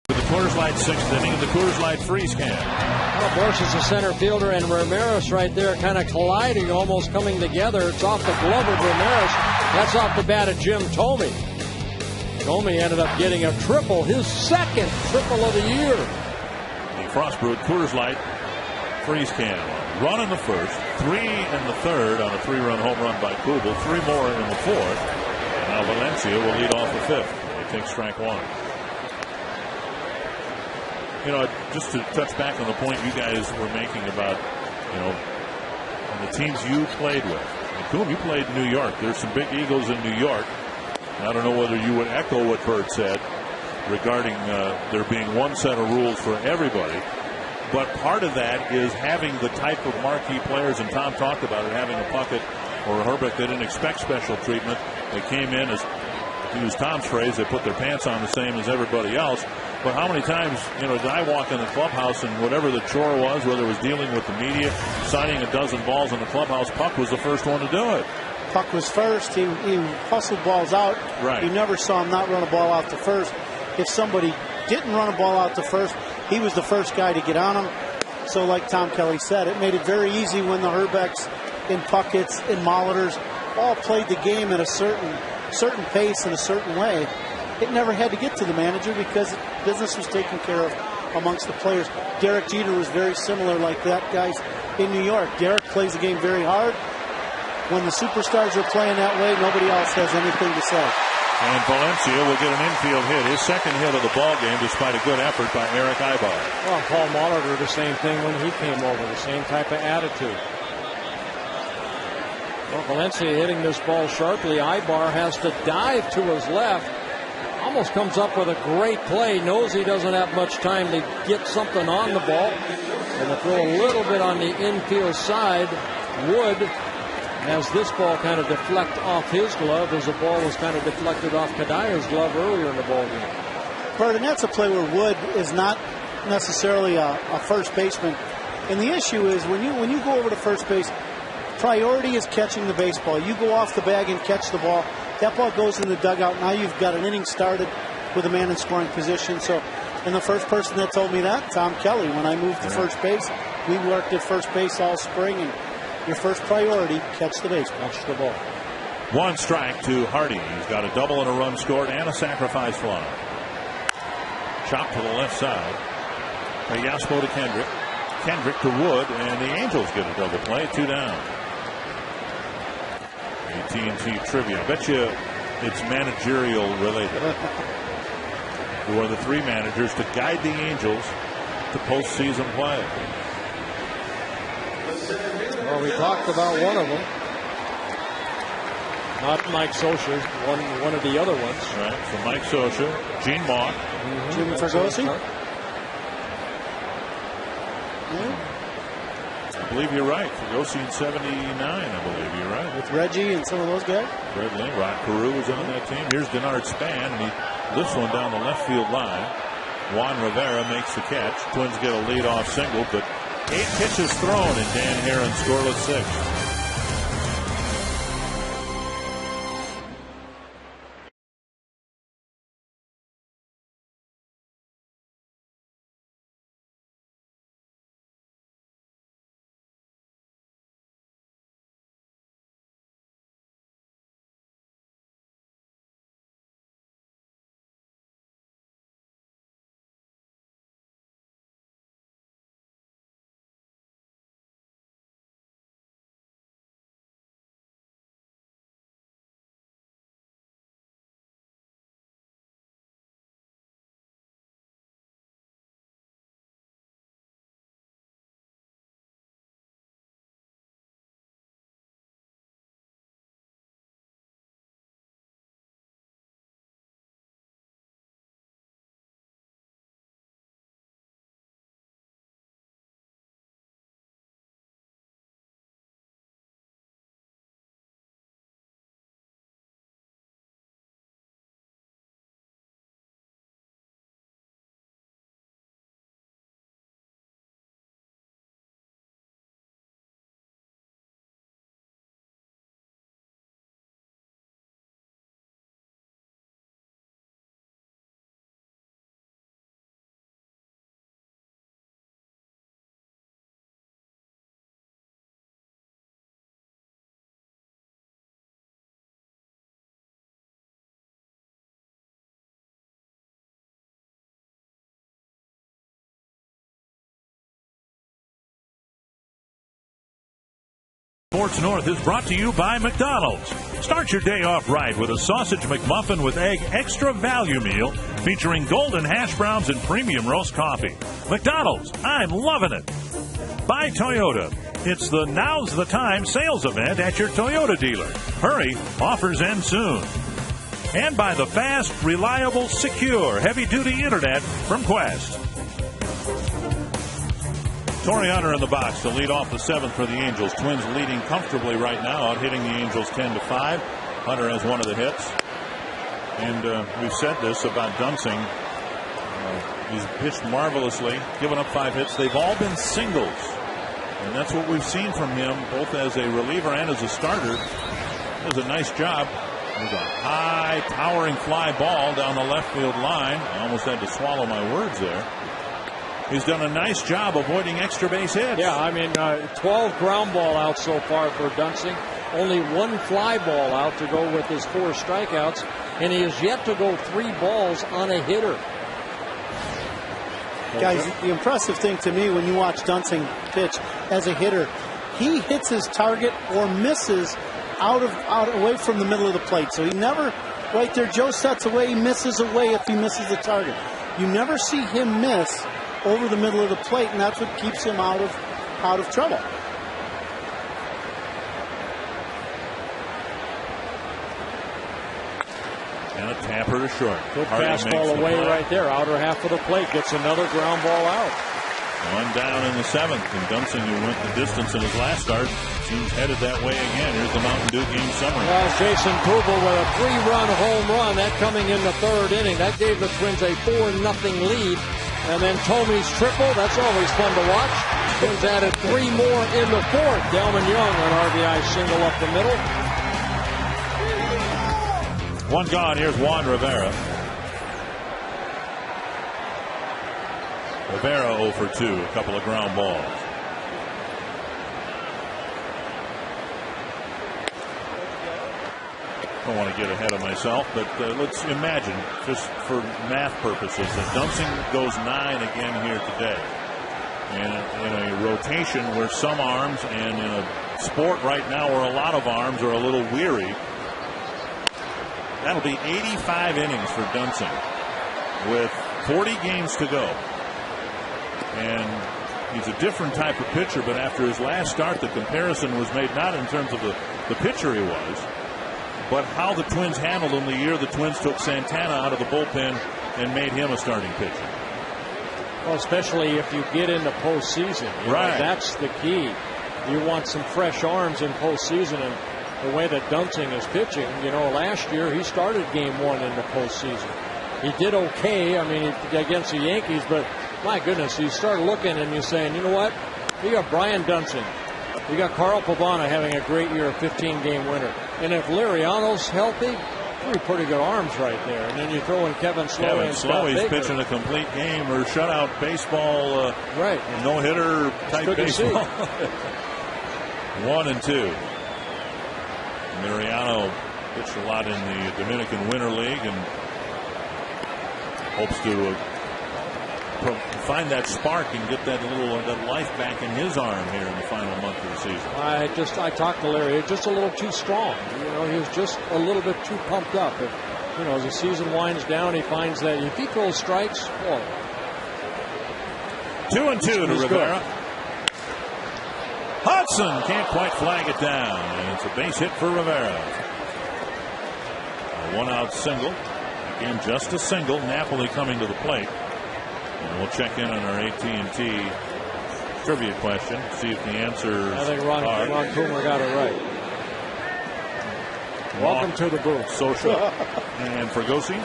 The Coors Light 6th inning of the Coors Light freeze can. Well, Bush is the center fielder, and Ramirez right there kind of colliding, almost coming together. It's off the glove of Ramirez. That's off the bat of Jim Thome. Thome ended up getting a triple, his second triple of the year. The Frostbrewed Coors Light freeze can. Run in the first, 3 in the third on a 3-run home run by Kubel, 3 more in the fourth. And now Valencia will lead off the 5th. They take strike 1. You know, just to touch back on the point you guys were making about, you know, on the teams you played with. And Coom, you played in New York. There's some big Eagles in New York. And I don't know whether you would echo what Bert said regarding there being one set of rules for everybody. But part of that is having the type of marquee players, and Tom talked about it, having a Puckett or a Hrbek. They didn't expect special treatment. They came in, as to use Tom's phrase, they put their pants on the same as everybody else. But how many times, you know, did I walk in the clubhouse and whatever the chore was, whether it was dealing with the media, signing a dozen balls in the clubhouse, Puck was the first one to do it. Puck was first. He hustled balls out. Right. You never saw him not run a ball out to first. If somebody didn't run a ball out to first, he was the first guy to get on him. So like Tom Kelly said, it made it very easy when the Hrbeks and Pucketts and Molitors all played the game at a certain pace in a certain way. It never had to get to the manager because business was taken care of amongst the players. Derek Jeter was very similar like that, guys, in New York. Derek plays the game very hard. When the superstars are playing that way, nobody else has anything to say. And Valencia will get an infield hit, his second hit of the ball game, despite a good effort by Eric Ibar. Well, Paul Molitor, the same thing when he came over, the same type of attitude. Well, Valencia hitting this ball sharply. Ibar has to dive to his left. Almost comes up with a great play. Knows he doesn't have much time to get something on the ball. And to throw a little bit on the infield side. Wood has this ball kind of deflect off his glove as the ball was kind of deflected off Kadaya's glove earlier in the ball game. Bert, and that's a play where Wood is not necessarily a first baseman. And the issue is when you go over to first base, priority is catching the baseball. You go off the bag and catch the ball. That ball goes in the dugout. Now you've got an inning started with a man in scoring position. So, and the first person that told me that, Tom Kelly. When I moved to first base, we worked at first base all spring, and your first priority, catch the baseball. Catch the ball. 1 strike to Hardy. He's got a double and a run scored and a sacrifice fly. Chop to the left side. Yaspo to Kendrick. Kendrick to Wood, and the Angels get a double play. 2 down. AT&T trivia. I bet you it's managerial related. Who are the 3 managers to guide the Angels to postseason play? Well, we talked about one of them. Not Mike Scioscia, one of the other ones. Right. So Mike Scioscia, Gene Mauch, Jimmy Fregosi. I believe you're right. Fregosi in '79. I believe you're right. With Reggie and some of those guys. Red Lane, Rod Carew was on that team. Here's Denard Span, and he lifts one down the left field line. Juan Rivera makes the catch. Twins get a leadoff single, but 8 pitches thrown, and Dan Heron scoreless 6th. Sports North is brought to you by McDonald's. Start your day off right with a sausage McMuffin with egg extra value meal featuring golden hash browns and premium roast coffee. McDonald's, I'm loving it. By Toyota. It's the Now's the Time sales event at your Toyota dealer. Hurry, offers end soon. And by the fast, reliable, secure, heavy-duty internet from Qwest. Torrey Hunter in the box to lead off the 7th for the Angels. Twins leading comfortably right now, out hitting the Angels 10-5. Hunter has one of the hits. And we've said this about Dunsing. He's pitched marvelously, given up 5 hits. They've all been singles. And that's what we've seen from him, both as a reliever and as a starter. He does a nice job. There's a high, towering fly ball down the left field line. I almost had to swallow my words there. He's done a nice job avoiding extra base hits. Yeah, I mean, 12 ground ball outs so far for Dunsing. Only 1 fly ball out to go with his 4 strikeouts. And he has yet to go 3 balls on a hitter. Guys, the impressive thing to me when you watch Dunsing pitch as a hitter, he hits his target or misses out away from the middle of the plate. So he never, right there, Joe sets away, he misses away if he misses the target. You never see him miss over the middle of the plate, and that's what keeps him out of trouble. And a tapper to short. Good fastball away right there. Outer half of the plate gets another ground ball out. 1 down in the 7th. And Dunsing, who went the distance in his last start, seems headed that way again. Here's the Mountain Dew game summary. Well, Jason Kubel with a 3-run home run. That coming in the 3rd inning. That gave the Twins a 4-0 lead. And then Tomey's triple. That's always fun to watch. Twins added 3 more in the 4th. Delman Young, an RBI single up the middle. 1 gone. Here's Juan Rivera. Rivera 0 for 2. A couple of ground balls. don't want to get ahead of myself, but let's imagine, just for math purposes, that Dunsing goes 9 again here today. And in a rotation where some arms, and in a sport right now where a lot of arms are a little weary, that'll be 85 innings for Dunsing with 40 games to go. And he's a different type of pitcher, but after his last start, the comparison was made not in terms of the pitcher he was, but how the Twins handled him the year the Twins took Santana out of the bullpen and made him a starting pitcher. Well, especially if you get into postseason. Right. That's the key. You want some fresh arms in postseason, and the way that Dunsing is pitching, last year he started game 1 in the postseason. He did okay, against the Yankees, but my goodness, you start looking and you're saying, you know what? You got Brian Dunsing. You got Carl Pavona having a great year, a 15-game winner. And if Liriano's healthy, 3 pretty good arms right there. And then you throw in Kevin Slowey. Kevin Slowey's pitching a complete game or shutout baseball, right? No-hitter type baseball. 1-2. Liriano pitched a lot in the Dominican Winter League and hopes to find that spark and get that life back in his arm here in the final month of the season. I talked to Larry. He's just a little too strong. He was just a little bit too pumped up. But, as the season winds down, he finds that if he throws strikes, 2-2 to Rivera. Hudson can't quite flag it down, and it's a base hit for Rivera. A 1-out single. Again, just a single. Napoli coming to the plate. And we'll check in on our AT&T trivia question, see if the answers I think Ron Coomer got it right. Welcome to the booth. Socha and Fregosi.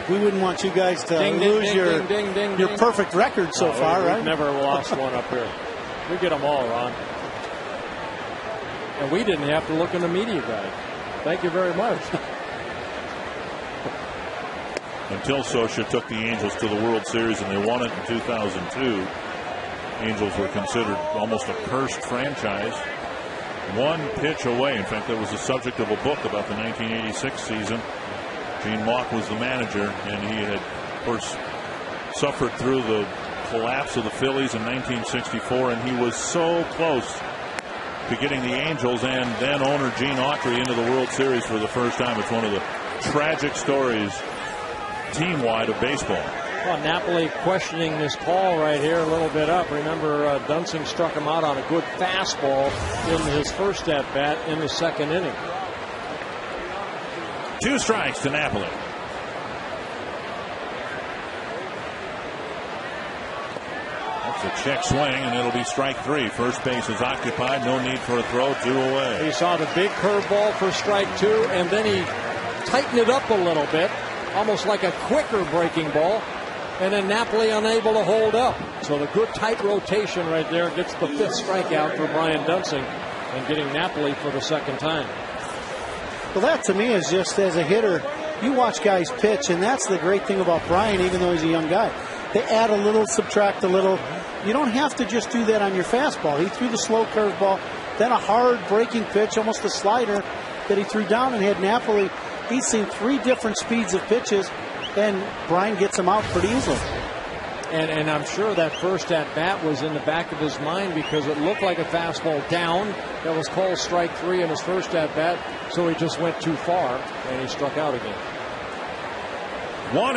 We wouldn't want you guys to lose your perfect record so far, right? We've never lost one up here. We get them all, Ron. And we didn't have to look in the media guide. Thank you very much. Until Socha took the Angels to the World Series and they won it in 2002, Angels were considered almost a cursed franchise. 1 pitch away. In fact, that was the subject of a book about the 1986 season. Gene Mauch was the manager, and he had, of course, suffered through the collapse of the Phillies in 1964, and he was so close to getting the Angels and then owner Gene Autry into the World Series for the first time. It's one of the tragic stories team-wide of baseball. Well, Napoli questioning this call right here a little bit up. Remember, Dunsing struck him out on a good fastball in his first at-bat in the 2nd inning. 2 strikes to Napoli. That's a check swing, and it'll be strike 3. First base is occupied. No need for a throw. 2 away. He saw the big curveball for strike 2, and then he tightened it up a little bit, almost like a quicker breaking ball, and then Napoli unable to hold up. So the good tight rotation right there gets the 5th strikeout for Brian Dunsing and getting Napoli for the 2nd time. Well, that to me is just, as a hitter, you watch guys pitch, and that's the great thing about Brian, even though he's a young guy. They add a little, subtract a little. You don't have to just do that on your fastball. He threw the slow curveball, then a hard breaking pitch, almost a slider that he threw down and had Napoli. He's seen 3 different speeds of pitches, and Brian gets him out pretty easily. And I'm sure that first at-bat was in the back of his mind because it looked like a fastball down. That was called strike 3 in his first at-bat, so he just went too far, and he struck out again. 1-0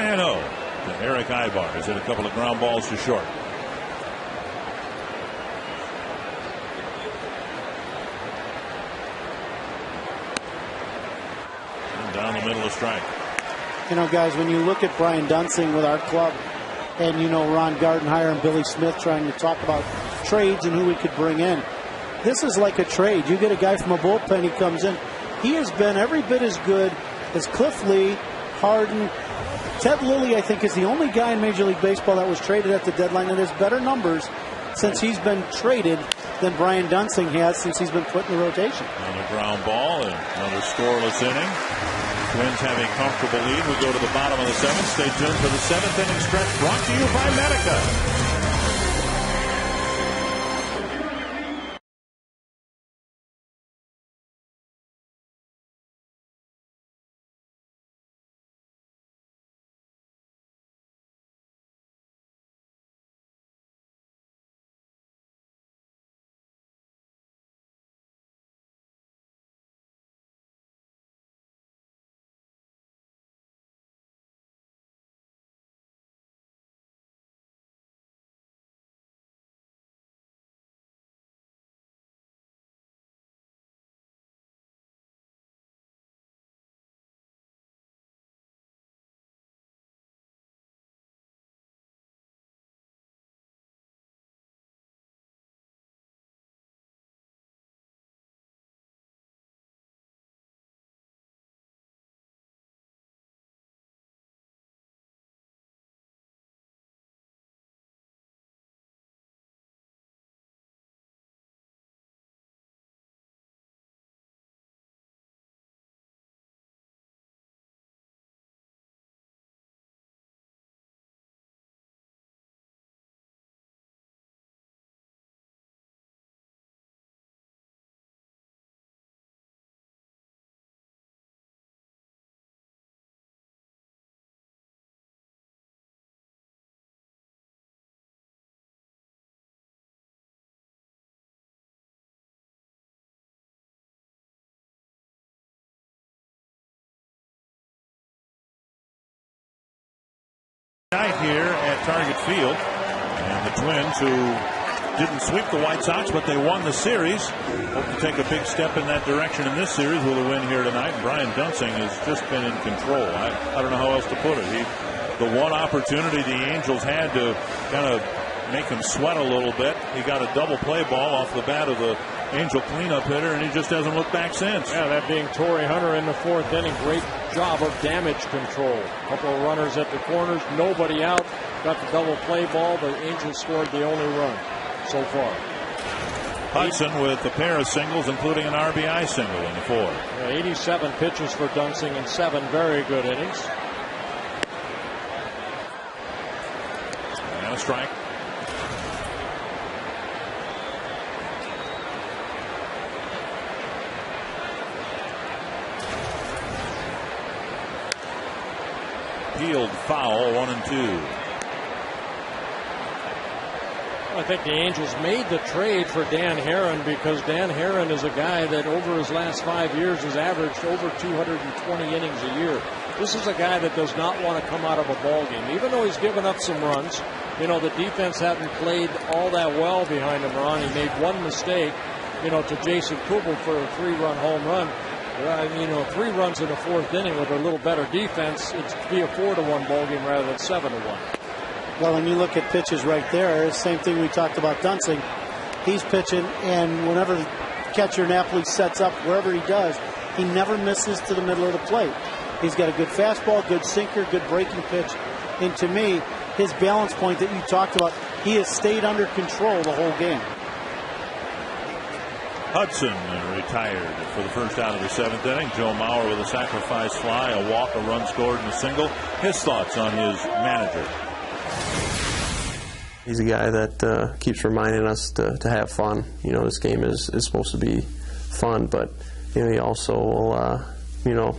to Eric Aybar. He's hit a couple of ground balls to short. And down the middle of strike. Guys, when you look at Brian Dunsing with our club, and Ron Gardenhire and Billy Smith trying to talk about trades and who we could bring in, this is like a trade. You get a guy from a bullpen, he comes in. He has been every bit as good as Cliff Lee, Harden. Ted Lilly, I think, is the only guy in Major League Baseball that was traded at the deadline that has better numbers since he's been traded than Brian Dunsing has since he's been put in the rotation. Another ground ball and another scoreless inning. Twins have a comfortable lead. We go to the bottom of the 7th. Stay tuned for the 7th inning stretch brought to you by Medica. Target Field. And the Twins, who didn't sweep the White Sox, but they won the series, hope to take a big step in that direction in this series with a win here tonight. And Brian Duensing has just been in control. I don't know how else to put it. The one opportunity the Angels had to kind of make him sweat a little bit, he got a double play ball off the bat of the Angel cleanup hitter, and he just hasn't looked back since. Yeah, that being Torrey Hunter in the fourth inning. Great job of damage control. A couple of runners at the corners, nobody out. Got the double play ball. The Angels scored the only run so far. Hudson with a pair of singles, including an RBI single in the fourth. Yeah, 87 pitches for Duensing in 7 very good innings. And a strike. Peeled foul, 1-2. I think the Angels made the trade for Dan Herron because Dan Herron is a guy that over his last 5 years has averaged over 220 innings a year. This is a guy that does not want to come out of a ball game, even though he's given up some runs. You know, the defense hasn't played all that well behind him, Ron. He made one mistake, to Jason Kubel for a 3-run home run. 3 runs in the fourth inning with a little better defense, it'd be a 4-1 ball game rather than 7-1. Well, when you look at pitches right there, same thing we talked about Duensing. He's pitching, and whenever the catcher Napoli sets up, wherever he does, he never misses to the middle of the plate. He's got a good fastball, good sinker, good breaking pitch. And to me, his balance point that you talked about, he has stayed under control the whole game. Hudson retired for the first out of the 7th inning. Joe Mauer with a sacrifice fly, a walk, a run scored, and a single. His thoughts on his manager. He's a guy that keeps reminding us to have fun. This game is supposed to be fun, but he also will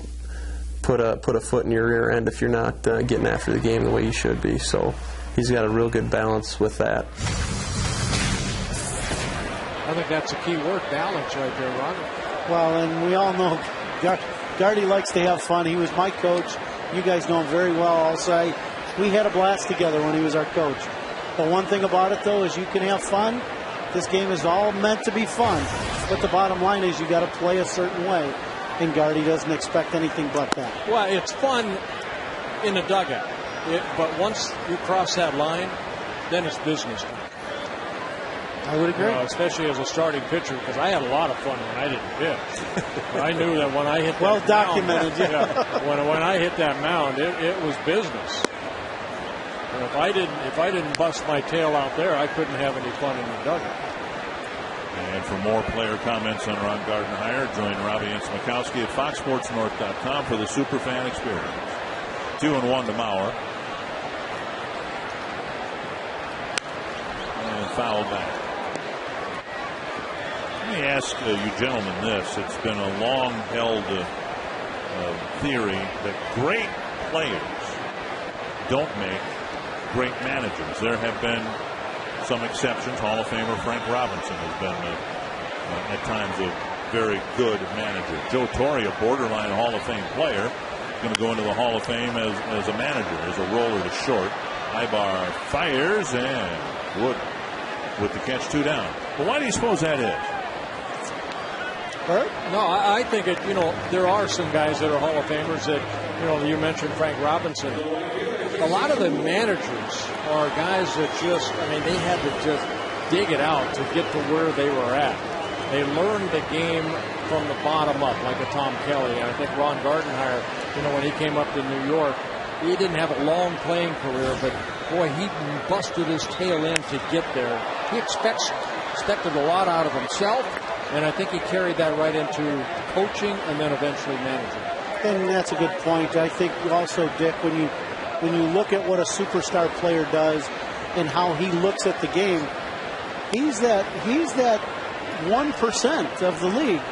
put a foot in your rear end if you're not getting after the game the way you should be. So he's got a real good balance with that. I think that's a key word, balance, right there, Ron. Well, and we all know Gardy likes to have fun. He was my coach. You guys know him very well. I'll say we had a blast together when he was our coach. The one thing about it, though, is you can have fun. This game is all meant to be fun. But the bottom line is you got to play a certain way. And Gardy doesn't expect anything but that. Well, it's fun in the dugout. But once you cross that line, then it's business time. I would agree. Especially as a starting pitcher, because I had a lot of fun when I didn't pitch. I knew that when I hit that well documented. When I hit that mound, it was business. And if I didn't bust my tail out there, I couldn't have any fun in the dugout. And for more player comments on Ron Gardenhire, join Robbie Entzmakowski at FoxSportsNorth.com for the Superfan experience. 2-1 to Mauer. And foul back. Let me ask you gentlemen this. It's been a long-held theory that great players don't make great managers. There have been some exceptions. Hall of Famer Frank Robinson has been at times a very good manager. Joe Torre, a borderline Hall of Fame player, going to go into the Hall of Fame as a manager, as a roller to short. Ibar fires, and Wood with the catch, 2 down. But why do you suppose that is? No, I think there are some guys that are Hall of Famers that, you mentioned Frank Robinson. A lot of the managers are guys that they had to just dig it out to get to where they were at. They learned the game from the bottom up, like a Tom Kelly. And I think Ron Gardenhire, when he came up to New York, he didn't have a long playing career, but boy, he busted his tail end to get there. He expected a lot out of himself, and I think he carried that right into coaching and then eventually managing. And that's a good point. I think also, Dick, when you look at what a superstar player does and how he looks at the game, he's that 1% of the league.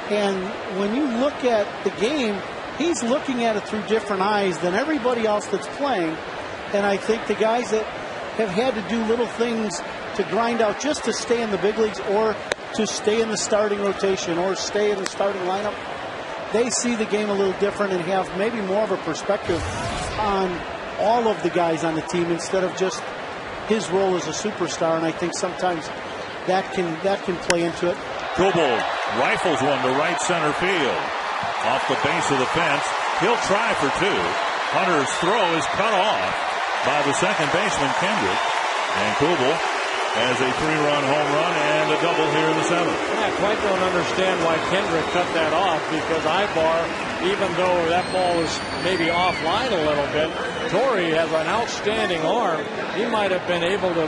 And when you look at the game, he's looking at it through different eyes than everybody else that's playing. And I think the guys that have had to do little things to grind out just to stay in the big leagues or to stay in the starting rotation or stay in the starting lineup, they see the game a little different and have maybe more of a perspective on all of the guys on the team instead of just his role as a superstar, and I think sometimes that can play into it. Kubel rifles one to right center field. Off the base of the fence. He'll try for two. Hunter's throw is cut off by the second baseman, Kendrick. And Kubel has a 3-run home run and a double here in the seventh. I quite don't understand why Kendrick cut that off, because Ibar, even though that ball is maybe offline a little bit, Torrey has an outstanding arm. He might have been able to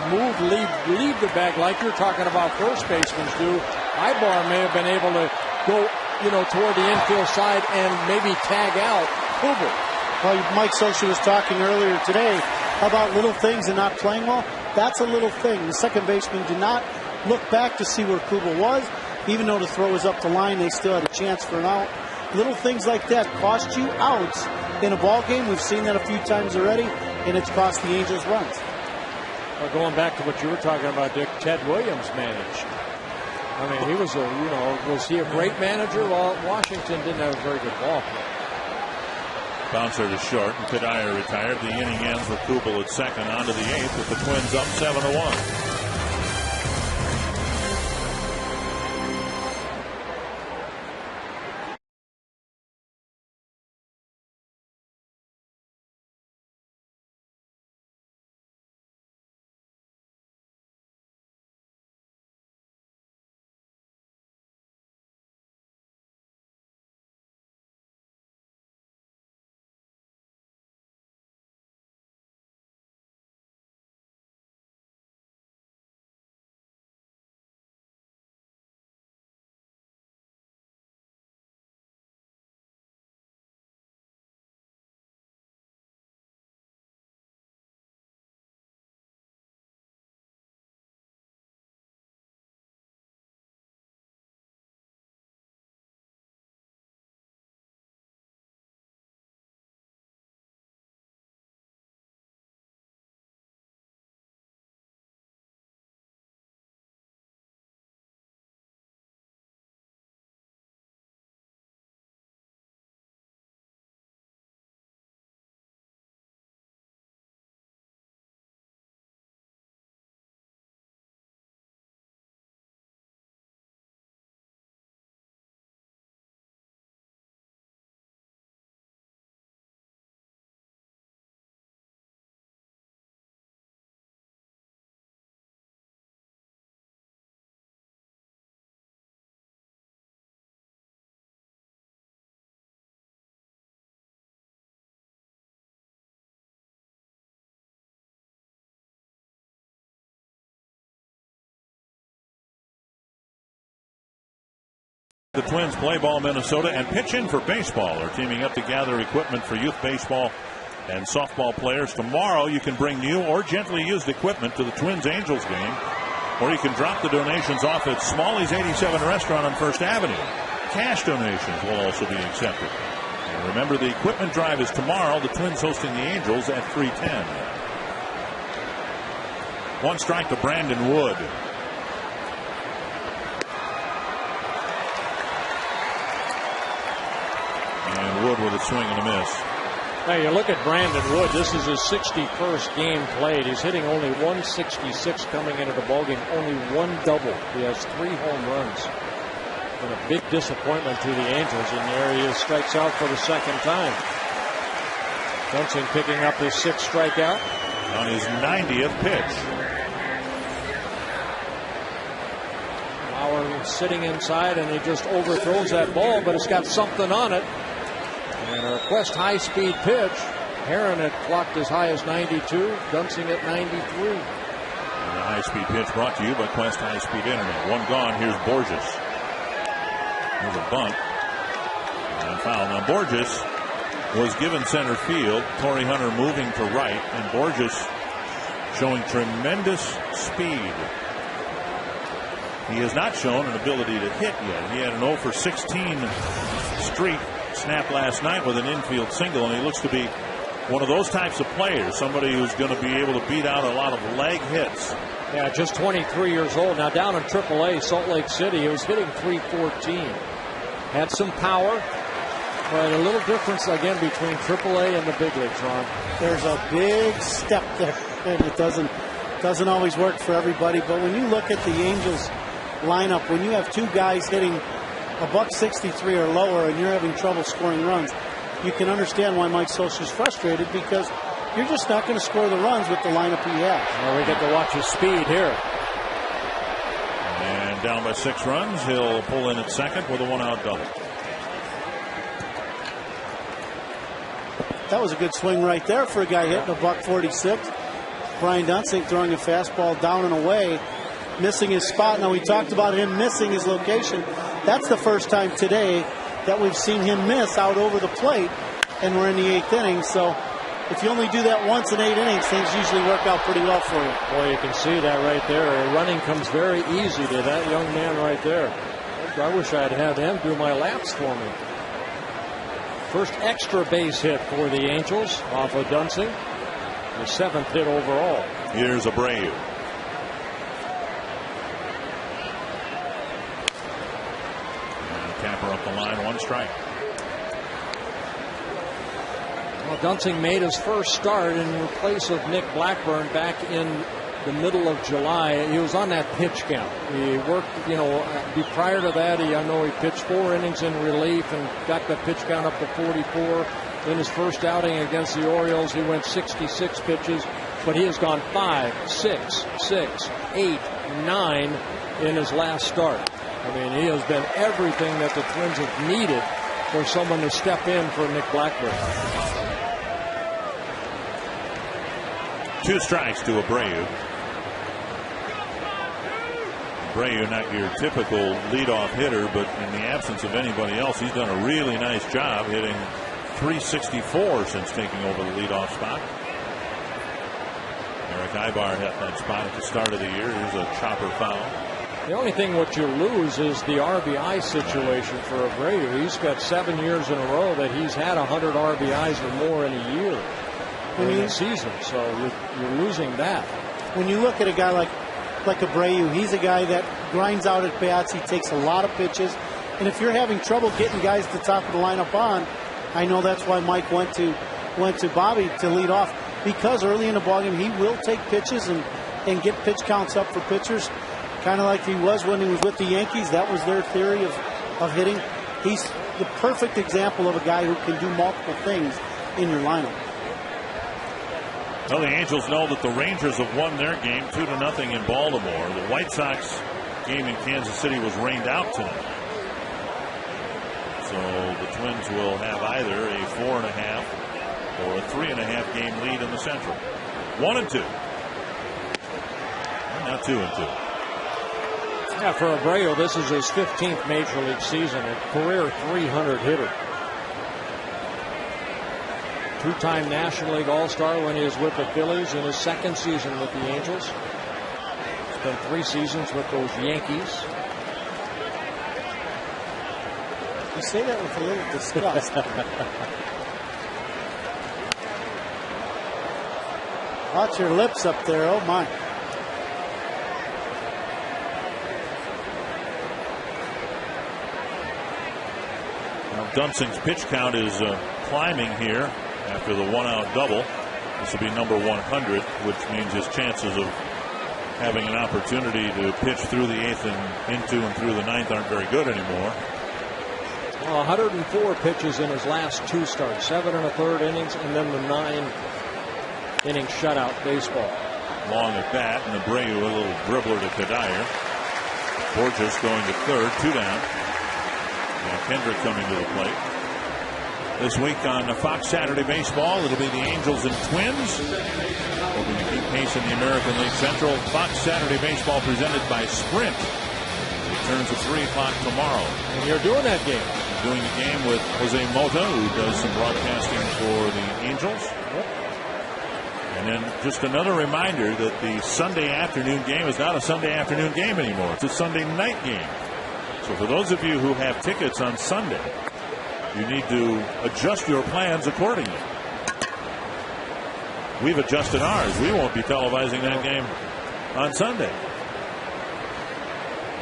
leave the bag like you're talking about first basemen do. Ibar may have been able to go, toward the infield side and maybe tag out Kubel. Well, Mike Scioscia was talking earlier today about little things and not playing well. That's a little thing. The second baseman did not look back to see where Kubel was. Even though the throw was up the line, they still had a chance for an out. Little things like that cost you outs in a ball game. We've seen that a few times already, and it's cost the Angels runs. Well, going back to what you were talking about, Dick, Ted Williams managed. I mean, he was was he a great manager? Well, Washington didn't have a very good ball. Bouncer to short, and Kadire retired. The inning ends with Kubel at second, on to the eighth, with the Twins up 7-1. The Twins play ball Minnesota, and Pitch In for Baseball are teaming up to gather equipment for youth baseball and softball players. Tomorrow you can bring new or gently used equipment to the Twins Angels game, or you can drop the donations off at Smalley's 87 restaurant on First Avenue. Cash donations will also be accepted. And remember, the equipment drive is tomorrow. The Twins hosting the Angels at 3:10. One strike to Brandon Wood. And Wood with a swing and a miss. Now you look at Brandon Wood. This is his 61st game played. He's hitting only 166 coming into the ballgame. Only one double. He has 3 home runs. And a big disappointment to the Angels. And there he is, strikes out for the second time. Dunsing picking up his 6th strikeout. On his 90th pitch. Lauer sitting inside, and he just overthrows that ball, but it's got something on it. And a Quest high-speed pitch. Heron had clocked as high as 92. Dunsing at 93. And a high-speed pitch brought to you by Quest High-Speed Internet. One gone. Here's Borges. There's a bunt. And foul. Now Borges was given center field. Torrey Hunter moving to right. And Borges showing tremendous speed. He has not shown an ability to hit yet. He had an 0 for 16 streak snap last night with an infield single, and he looks to be one of those types of players, somebody who's going to be able to beat out a lot of leg hits. Yeah, just 23 years old. Now down in AAA, Salt Lake City, he was hitting .314. Had some power. Right, a little difference again between AAA and the big leagues, Ron. There's a big step there, and it doesn't always work for everybody. But when you look at the Angels lineup, when you have two guys hitting $163 or lower and you're having trouble scoring runs, you can understand why Mike Scioscia is frustrated, because you're just not going to score the runs with the lineup he has. Well, we get to watch his speed here. And down by 6 runs, he'll pull in at second with a 1-out double. That was a good swing right there for a guy hitting $146. Brian Duensing throwing a fastball down and away, missing his spot. Now, we talked about him missing his location. That's the first time today that we've seen him miss out over the plate, and we're in the 8th inning. So if you only do that once in 8 innings, things usually work out pretty well for you. Boy, you can see that right there. Running comes very easy to that young man right there. I wish I'd had him do my laps for me. First extra base hit for the Angels off of Duensing. The 7th hit overall. Here's Abreu. And Capper up the line, 1 strike. Well, Duensing made his first start in place of Nick Blackburn back in the middle of July. He was on that pitch count. He worked, prior to that, I know he pitched 4 innings in relief and got the pitch count up to 44. In his first outing against the Orioles, he went 66 pitches, but he has gone 5, 6, 8, 9 in his last start. I mean, he has been everything that the Twins have needed for someone to step in for Nick Blackburn. 2 strikes to Abreu. Abreu, not your typical leadoff hitter, but in the absence of anybody else, he's done a really nice job hitting .364 since taking over the leadoff spot. Eric Ibar hit that spot at the start of the year. Here's a chopper foul. The only thing what you lose is the RBI situation for Abreu. He's got 7 years in a row that he's had 100 RBIs or more in a year in the season. So you're losing that. When you look at a guy like Abreu, he's a guy that grinds out at bats. He takes a lot of pitches. And if you're having trouble getting guys to the top of the lineup on, I know that's why Mike went to Bobby to lead off, because early in the ballgame he will take pitches and get pitch counts up for pitchers, kind of like he was when he was with the Yankees. That was their theory of hitting. He's the perfect example of a guy who can do multiple things in your lineup. Well, the Angels know that the Rangers have won their game 2-0 in Baltimore. The White Sox game in Kansas City was rained out tonight. So the Twins will have either a 4.5 or a 3.5 game lead in the Central. 1-2. And now 2-2. Yeah, for Abreu, this is his 15th Major League season, a career 300 hitter. 2-time National League All-Star when he was with the Phillies in his 2nd season with the Angels. Spent 3 seasons with those Yankees. You say that with a little disgust. Watch your lips up there. Oh, my. Now Duensing's pitch count is climbing here after the 1-out double. This will be number 100, which means his chances of having an opportunity to pitch through the 8th and into and through the 9th aren't very good anymore. Well, 104 pitches in his last 2 starts, 7 1/3 innings, and then the 9-inning shutout baseball. Long at bat, and Abreu a little dribbler to Kadire. Borges going to third, 2 down. And Kendrick coming to the plate. This week on Fox Saturday Baseball, it'll be the Angels and Twins. Hoping to keep pace in the American League Central. Fox Saturday Baseball presented by Sprint. Returns at 3 o'clock tomorrow. And you're doing that game. Doing the game with Jose Mota, who does some broadcasting for the Angels. Yep. And then just another reminder that the Sunday afternoon game is not a Sunday afternoon game anymore. It's a Sunday night game. So for those of you who have tickets on Sunday, you need to adjust your plans accordingly. We've adjusted ours. We won't be televising that game on Sunday.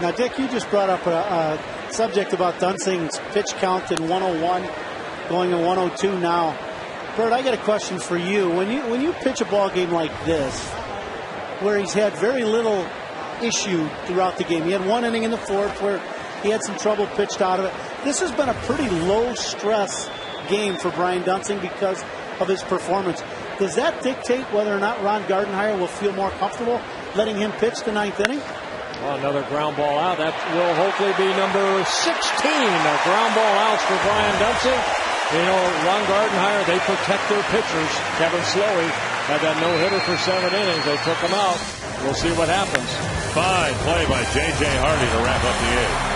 Now, Dick, you just brought up a subject about Duensing's pitch count in 101. going in 102 now. Bert, I got a question for you. When you pitch a ball game like this, where he's had very little issue throughout the game, he had one inning in the fourth where he had some trouble pitched out of it. This has been a pretty low-stress game for Brian Duensing because of his performance. Does that dictate whether or not Ron Gardenhire will feel more comfortable letting him pitch the ninth inning? Well, another ground ball out. That will hopefully be number 16. Ground ball outs for Brian Duensing. You know, Ron Gardenhire, they protect their pitchers. Kevin Slowey had that no-hitter for 7 innings. They took him out. We'll see what happens. Fine play by J.J. Hardy to wrap up the 8th.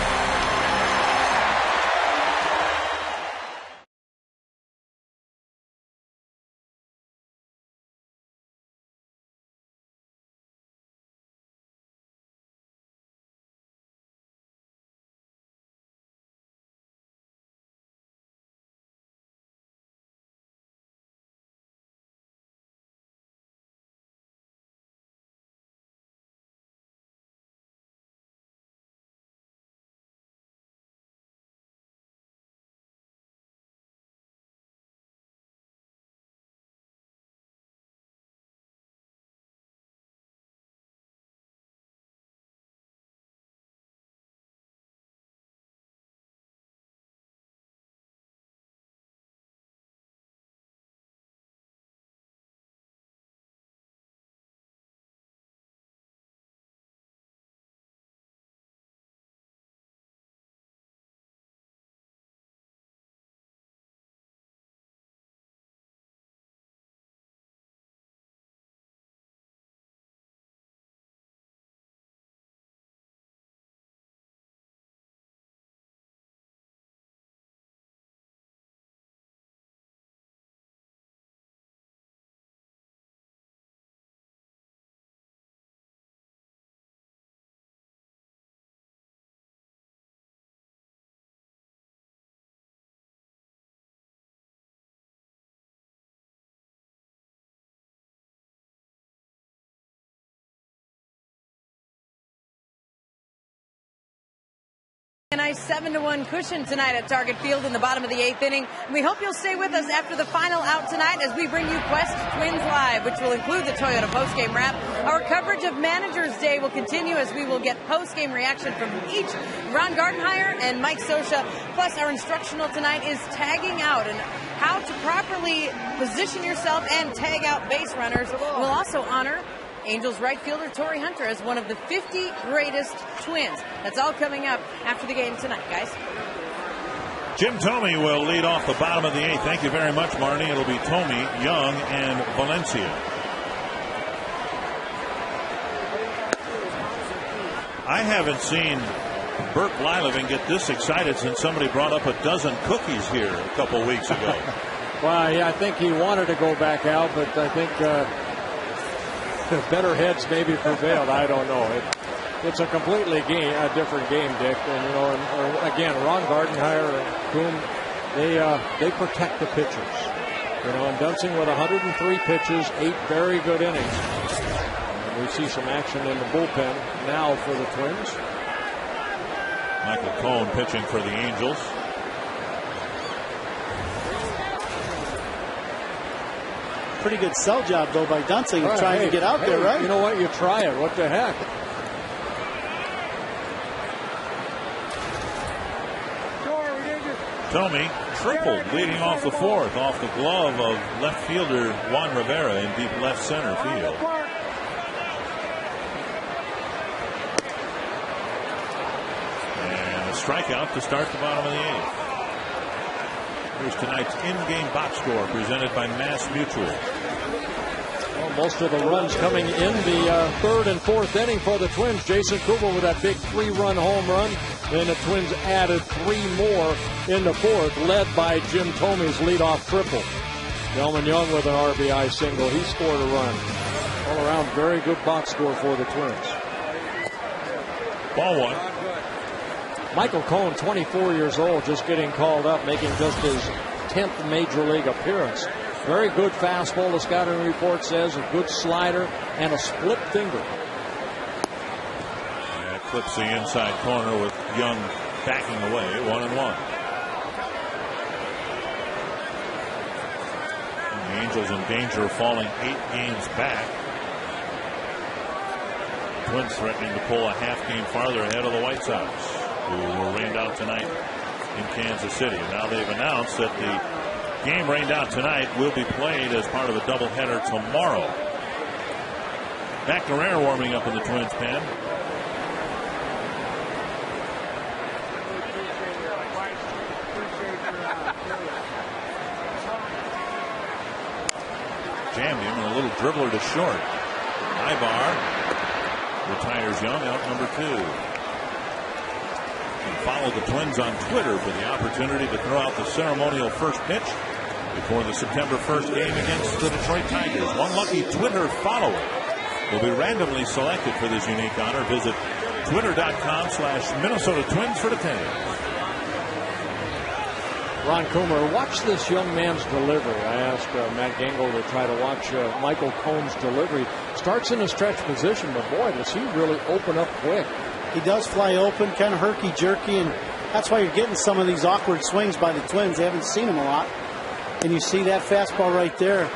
A nice 7-1 cushion tonight at Target Field in the bottom of the 8th inning. We hope you'll stay with us after the final out tonight as we bring you Quest Twins Live, which will include the Toyota postgame wrap. Our coverage of Manager's Day will continue as we will get postgame reaction from each Ron Gardenhire and Mike Scioscia. Plus, our instructional tonight is tagging out and how to properly position yourself and tag out base runners. We'll also honor Angels right fielder Torrey Hunter as one of the 50 greatest Twins. That's all coming up after the game tonight, guys. Jim Thome will lead off the bottom of the 8th. Thank you very much, Marnie. It'll be Thome, Young, and Valencia. I haven't seen Bert Blyleven get this excited since somebody brought up a dozen cookies here a couple weeks ago. Well, yeah, I think he wanted to go back out, but I think better heads maybe prevailed. I don't know. It's a completely different game, Dick. And, you know, again, Ron Gardenhire and Coombe, they protect the pitchers. You know, and Duensing with 103 pitches, 8 very good innings. And we see some action in the bullpen now for the Twins. Michael Cone pitching for the Angels. Pretty good sell job, though, by Duensing of trying to get out there, right? You know what? You try it. What the heck? Thome tripled leading off the 4th off the glove of left fielder Juan Rivera in deep left center field. And a strikeout to start the bottom of the 8th. Here's tonight's in-game box score presented by Mass Mutual. Well, most of the runs coming in the 3rd and 4th inning for the Twins. Jason Kubel with that big 3-run home run. Then the Twins added 3 more in the 4th, led by Jim Thome's leadoff triple. Delman Young with an RBI single. He scored a run. All around, very good box score for the Twins. Ball 1. Michael Cone, 24 years old, just getting called up, making just his 10th major league appearance. Very good fastball, the scouting report says, a good slider, and a split finger. That clips the inside corner with Young backing away, 1-1. Angels in danger of falling 8 games back. Twins threatening to pull a half game farther ahead of the White Sox, who were rained out tonight in Kansas City. Now they've announced that the game rained out tonight will be played as part of a doubleheader tomorrow. McNamara warming up in the Twins pen. Jammed him, and a little dribbler to short. Ibar retires Young, out number 2. And follow the Twins on Twitter for the opportunity to throw out the ceremonial first pitch before the September 1st game against the Detroit Tigers. One lucky Twitter follower will be randomly selected for this unique honor. Visit twitter.com/Minnesota Twins for details. Ron Coomer, watch this young man's delivery. I asked Matt Gengel to try to watch Michael Combs' delivery. Starts in a stretch position, but boy, does he really open up quick. He does fly open, kind of herky-jerky, and that's why you're getting some of these awkward swings by the Twins. They haven't seen him a lot. And you see that fastball right there.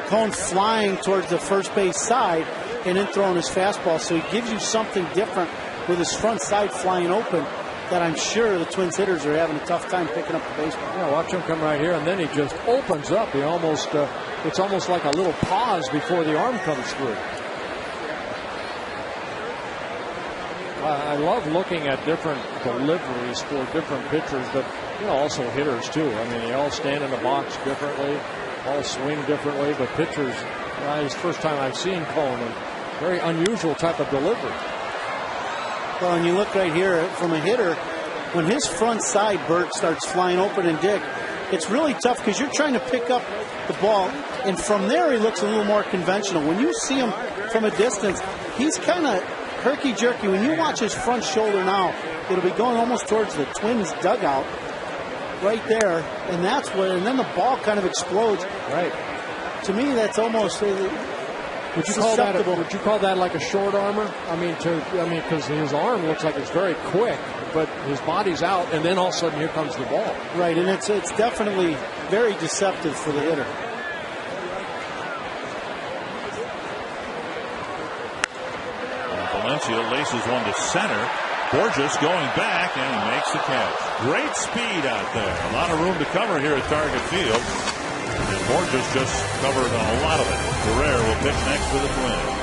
Cone flying towards the first base side and then throwing his fastball. So he gives you something different with his front side flying open that I'm sure the Twins hitters are having a tough time picking up the baseball. Yeah, watch him come right here, and then he just opens up. He almost, it's almost like a little pause before the arm comes through. I love looking at different deliveries for different pitchers, but also hitters too. I mean, they all stand in the box differently, all swing differently, but pitchers, it's the first time I've seen Cone, a very unusual type of delivery. Well, and you look right here from a hitter, when his front side, Bert, starts flying open and dig, it's really tough because you're trying to pick up the ball, and from there he looks a little more conventional. When you see him from a distance, he's kind of herky-jerky. When you watch his front shoulder now, it'll be going almost towards the Twins dugout right there, and that's what, and then the ball kind of explodes. Right. To me, that's almost Would you call that like a short armor? I mean, because his arm looks like it's very quick, but his body's out, and then all of a sudden here comes the ball. Right, and it's definitely very deceptive for the hitter. Valencia laces one to center. Borges going back, and he makes the catch. Great speed out there. A lot of room to cover here at Target Field. And Borges just covered a lot of it. Guerrero will pitch next for the Twins.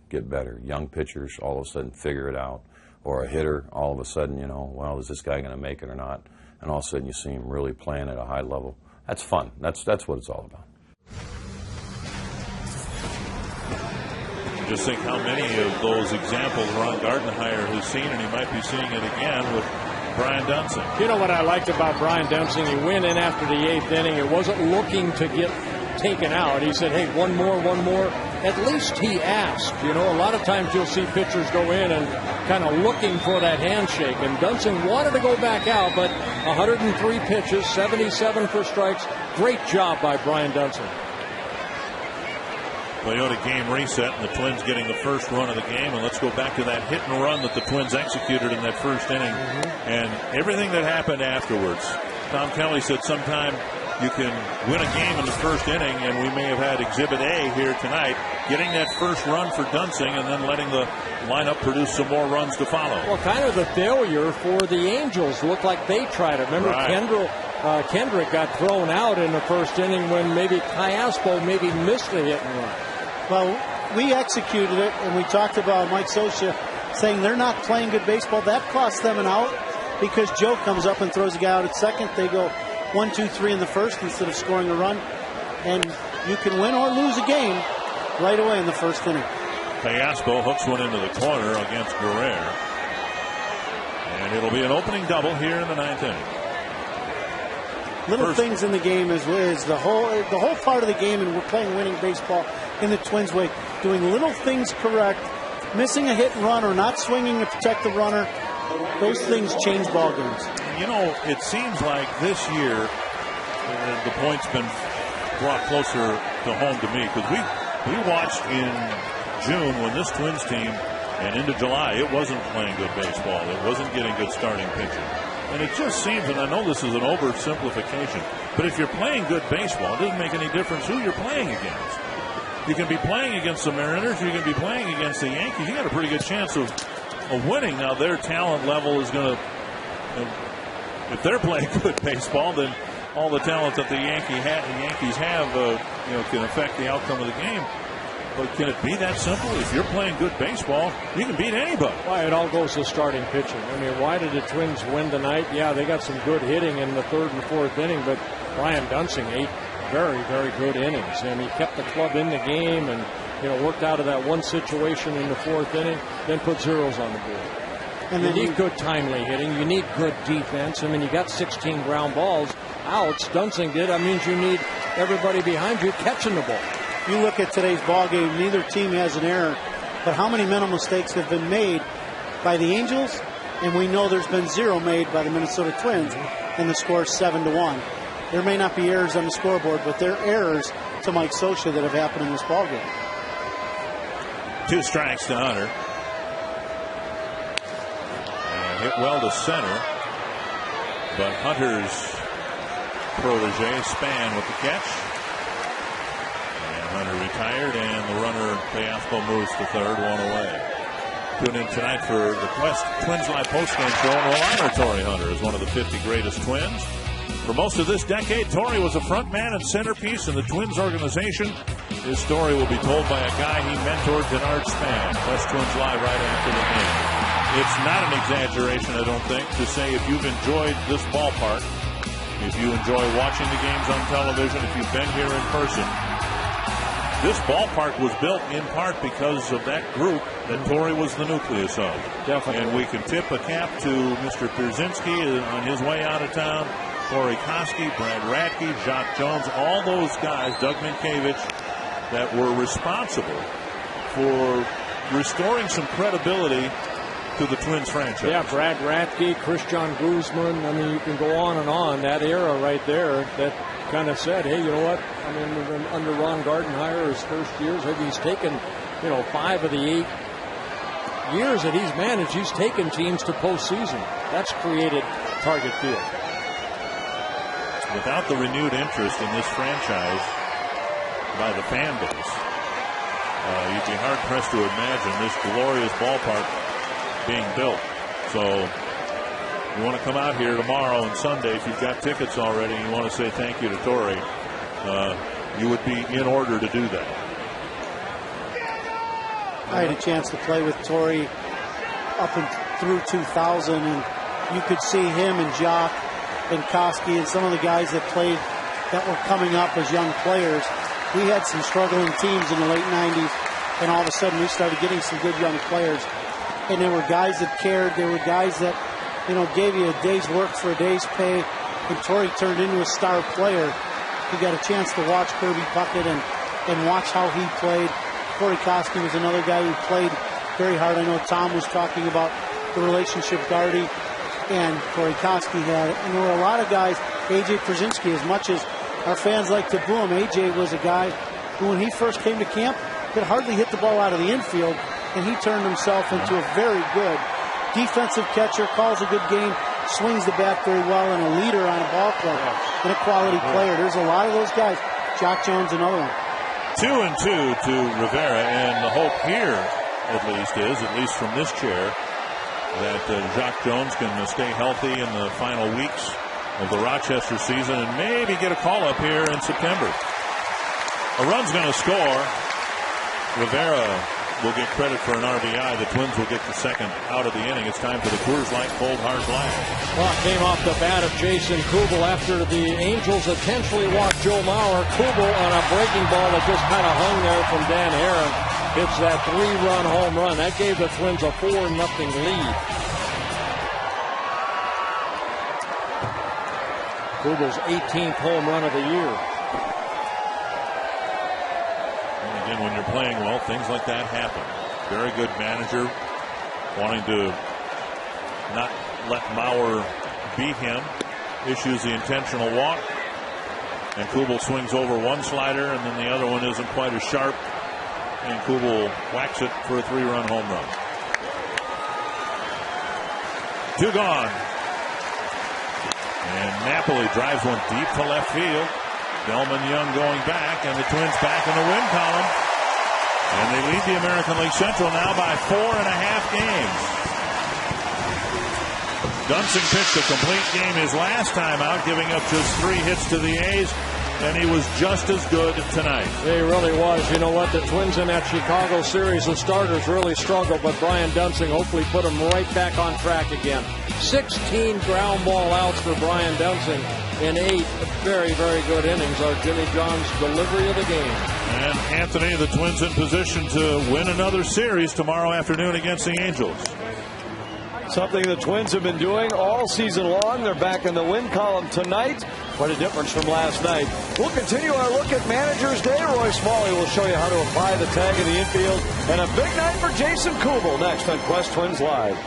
Get better. Young pitchers all of a sudden figure it out, or a hitter all of a sudden, well, is this guy going to make it or not? And all of a sudden you see him really playing at a high level. That's fun. That's what it's all about. Just think how many of those examples Ron Gardenhire has seen, and he might be seeing it again with Brian Dunsing. You know what I liked about Brian Dunsing? He went in after the 8th inning. It wasn't looking to get taken out. He said, hey, one more. at least he asked. You know, a lot of times you'll see pitchers go in and kind of looking for that handshake. And Dunsing wanted to go back out, but 103 pitches, 77 for strikes. Great job by Brian Dunsing. Toyota game reset, and the Twins getting the first run of the game. And let's go back to that hit and run that the Twins executed in that first inning, and everything that happened afterwards. Tom Kelly said sometime you can win a game in the first inning, and we may have had Exhibit A here tonight, getting that first run for Dunsing and then letting the lineup produce some more runs to follow. Well, kind of the failure for the Angels. Looked like they tried it. Remember, Right. Kendrick got thrown out in the first inning when maybe Callaspo maybe missed the hit and run. Well, we executed it, and we talked about Mike Scioscia saying they're not playing good baseball. That cost them an out because Joe comes up and throws a guy out at second. They go 1, 2, 3 in the first instead of scoring a run. And you can win or lose a game right away in the first inning. Callaspo hooks one into the corner against Guerrero. And it'll be an opening double here in the ninth inning. Little things in the game is the whole part of the game, and we're playing winning baseball in the Twins way. Doing little things correct, missing a hit and run or not swinging to protect the runner, those things change ball games. You know, it seems like this year the point's been brought closer to home to me, because we watched in June when this Twins team, and into July, it wasn't playing good baseball. It wasn't getting good starting pitching. And it just seems, and I know this is an oversimplification, but if you're playing good baseball, it doesn't make any difference who you're playing against. You can be playing against the Mariners, you can be playing against the Yankees. You got a pretty good chance of winning. Now, their talent level is going to, if they're playing good baseball, then all the talent that the Yankees have can affect the outcome of the game. But can it be that simple? If you're playing good baseball, you can beat anybody. Why, it all goes to starting pitching. I mean, why did the Twins win tonight? Yeah, they got some good hitting in the third and fourth inning, but Brian Dunsing ate very, very good innings, and he kept the club in the game and, worked out of that one situation in the fourth inning, then put zeros on the board. And you need good timely hitting. You need good defense. I mean, you got 16 ground balls, outs. Dunsing did. That means you need everybody behind you catching the ball. You look at today's ball game, neither team has an error, but how many mental mistakes have been made by the Angels? And we know there's been 0 made by the Minnesota Twins, and the score is 7-1. There may not be errors on the scoreboard, but there are errors to Mike Scioscia that have happened in this ball game. 2 strikes to Hunter. And hit well to center, but Hunter's protege Span with the catch. Hunter retired, and the runner Callaspo moves to third, 1 away. Tune in tonight for the Twins Live postgame show, and we'll honor Torii Hunter as one of the 50 greatest Twins. For most of this decade, Torii was a front man and centerpiece in the Twins organization. His story will be told by a guy he mentored, Denard Span. Plus Twins Live right after the game. It's not an exaggeration, I don't think, to say if you've enjoyed this ballpark, if you enjoy watching the games on television, if you've been here in person, this ballpark was built in part because of that group that Torii was the nucleus of. Definitely. And we can tip a cap to Mr. Pierzynski on his way out of town, Corey Koski, Brad Radke, Jacques Jones, all those guys, Doug Minkiewicz, that were responsible for restoring some credibility to the Twins franchise. Yeah, Brad Radke, Christian Guzman. I mean, you can go on and on. That era right there that kind of said, hey, you know what? I mean, under Ron Gardenhire, his first years, he's taken, 5 of the 8 years that he's managed, he's taken teams to postseason. That's created Target Field. Without the renewed interest in this franchise by the fan base, you'd be hard-pressed to imagine this glorious ballpark being built. So you want to come out here tomorrow and Sunday, if you've got tickets already and you want to say thank you to Torii, you would be in order to do that. I had a chance to play with Torii up and through 2000, and you could see him and Jacques and Koski and some of the guys that played that were coming up as young players. We had some struggling teams in the late 90s, and all of a sudden we started getting some good young players. And there were guys that cared. There were guys that, gave you a day's work for a day's pay. And Torii turned into a star player. We got a chance to watch Kirby Puckett and watch how he played. Corey Koski was another guy who played very hard. I know Tom was talking about the relationship Gardy and Corey Koski had. And there were a lot of guys, A.J. Krasinski, as much as our fans like to boo him, A.J. was a guy who, when he first came to camp, could hardly hit the ball out of the infield, and he turned himself into a very good defensive catcher, calls a good game, swings the bat very well, and a leader on a ball club, and a quality player. There's a lot of those guys. Jock Jones, another one. 2-2 to Rivera, and the hope here, at least from this chair, that Jock Jones can stay healthy in the final weeks of the Rochester season and maybe get a call-up here in September. A run's going to score. Rivera will get credit for an RBI. The Twins will get the second out of the inning. It's time for the Coors Light Cold Hard Blast. Well, it came off the bat of Jason Kubel after the Angels intentionally walked Joe Mauer. Kubel on a breaking ball that just kind of hung there from Dan Haren. Hits that 3-run home run. That gave the Twins a 4-0 lead. Kubel's 18th home run of the year. When you're playing well, things like that happen. Very good manager, wanting to not let Mauer beat him, issues the intentional walk, and Kubel swings over one slider, and then the other one isn't quite as sharp, and Kubel whacks it for a 3-run home run. 2 gone. And Napoli drives one deep to left field. Delman Young going back, and the Twins back in the win column. And they lead the American League Central now by 4.5 games. Dunsing pitched a complete game his last time out, giving up just 3 hits to the A's, and he was just as good tonight. He really was. You know what? The Twins in that Chicago series of starters really struggled, but Brian Dunsing hopefully put them right back on track again. 16 ground ball outs for Brian Dunsing in 8 very, very good innings are Jimmy John's delivery of the game. And Anthony, the Twins in position to win another series tomorrow afternoon against the Angels. Something the Twins have been doing all season long. They're back in the win column tonight. Quite a difference from last night. We'll continue our look at Manager's Day. Roy Smalley will show you how to apply the tag in the infield. And a big night for Jason Kubel next on Quest Twins Live.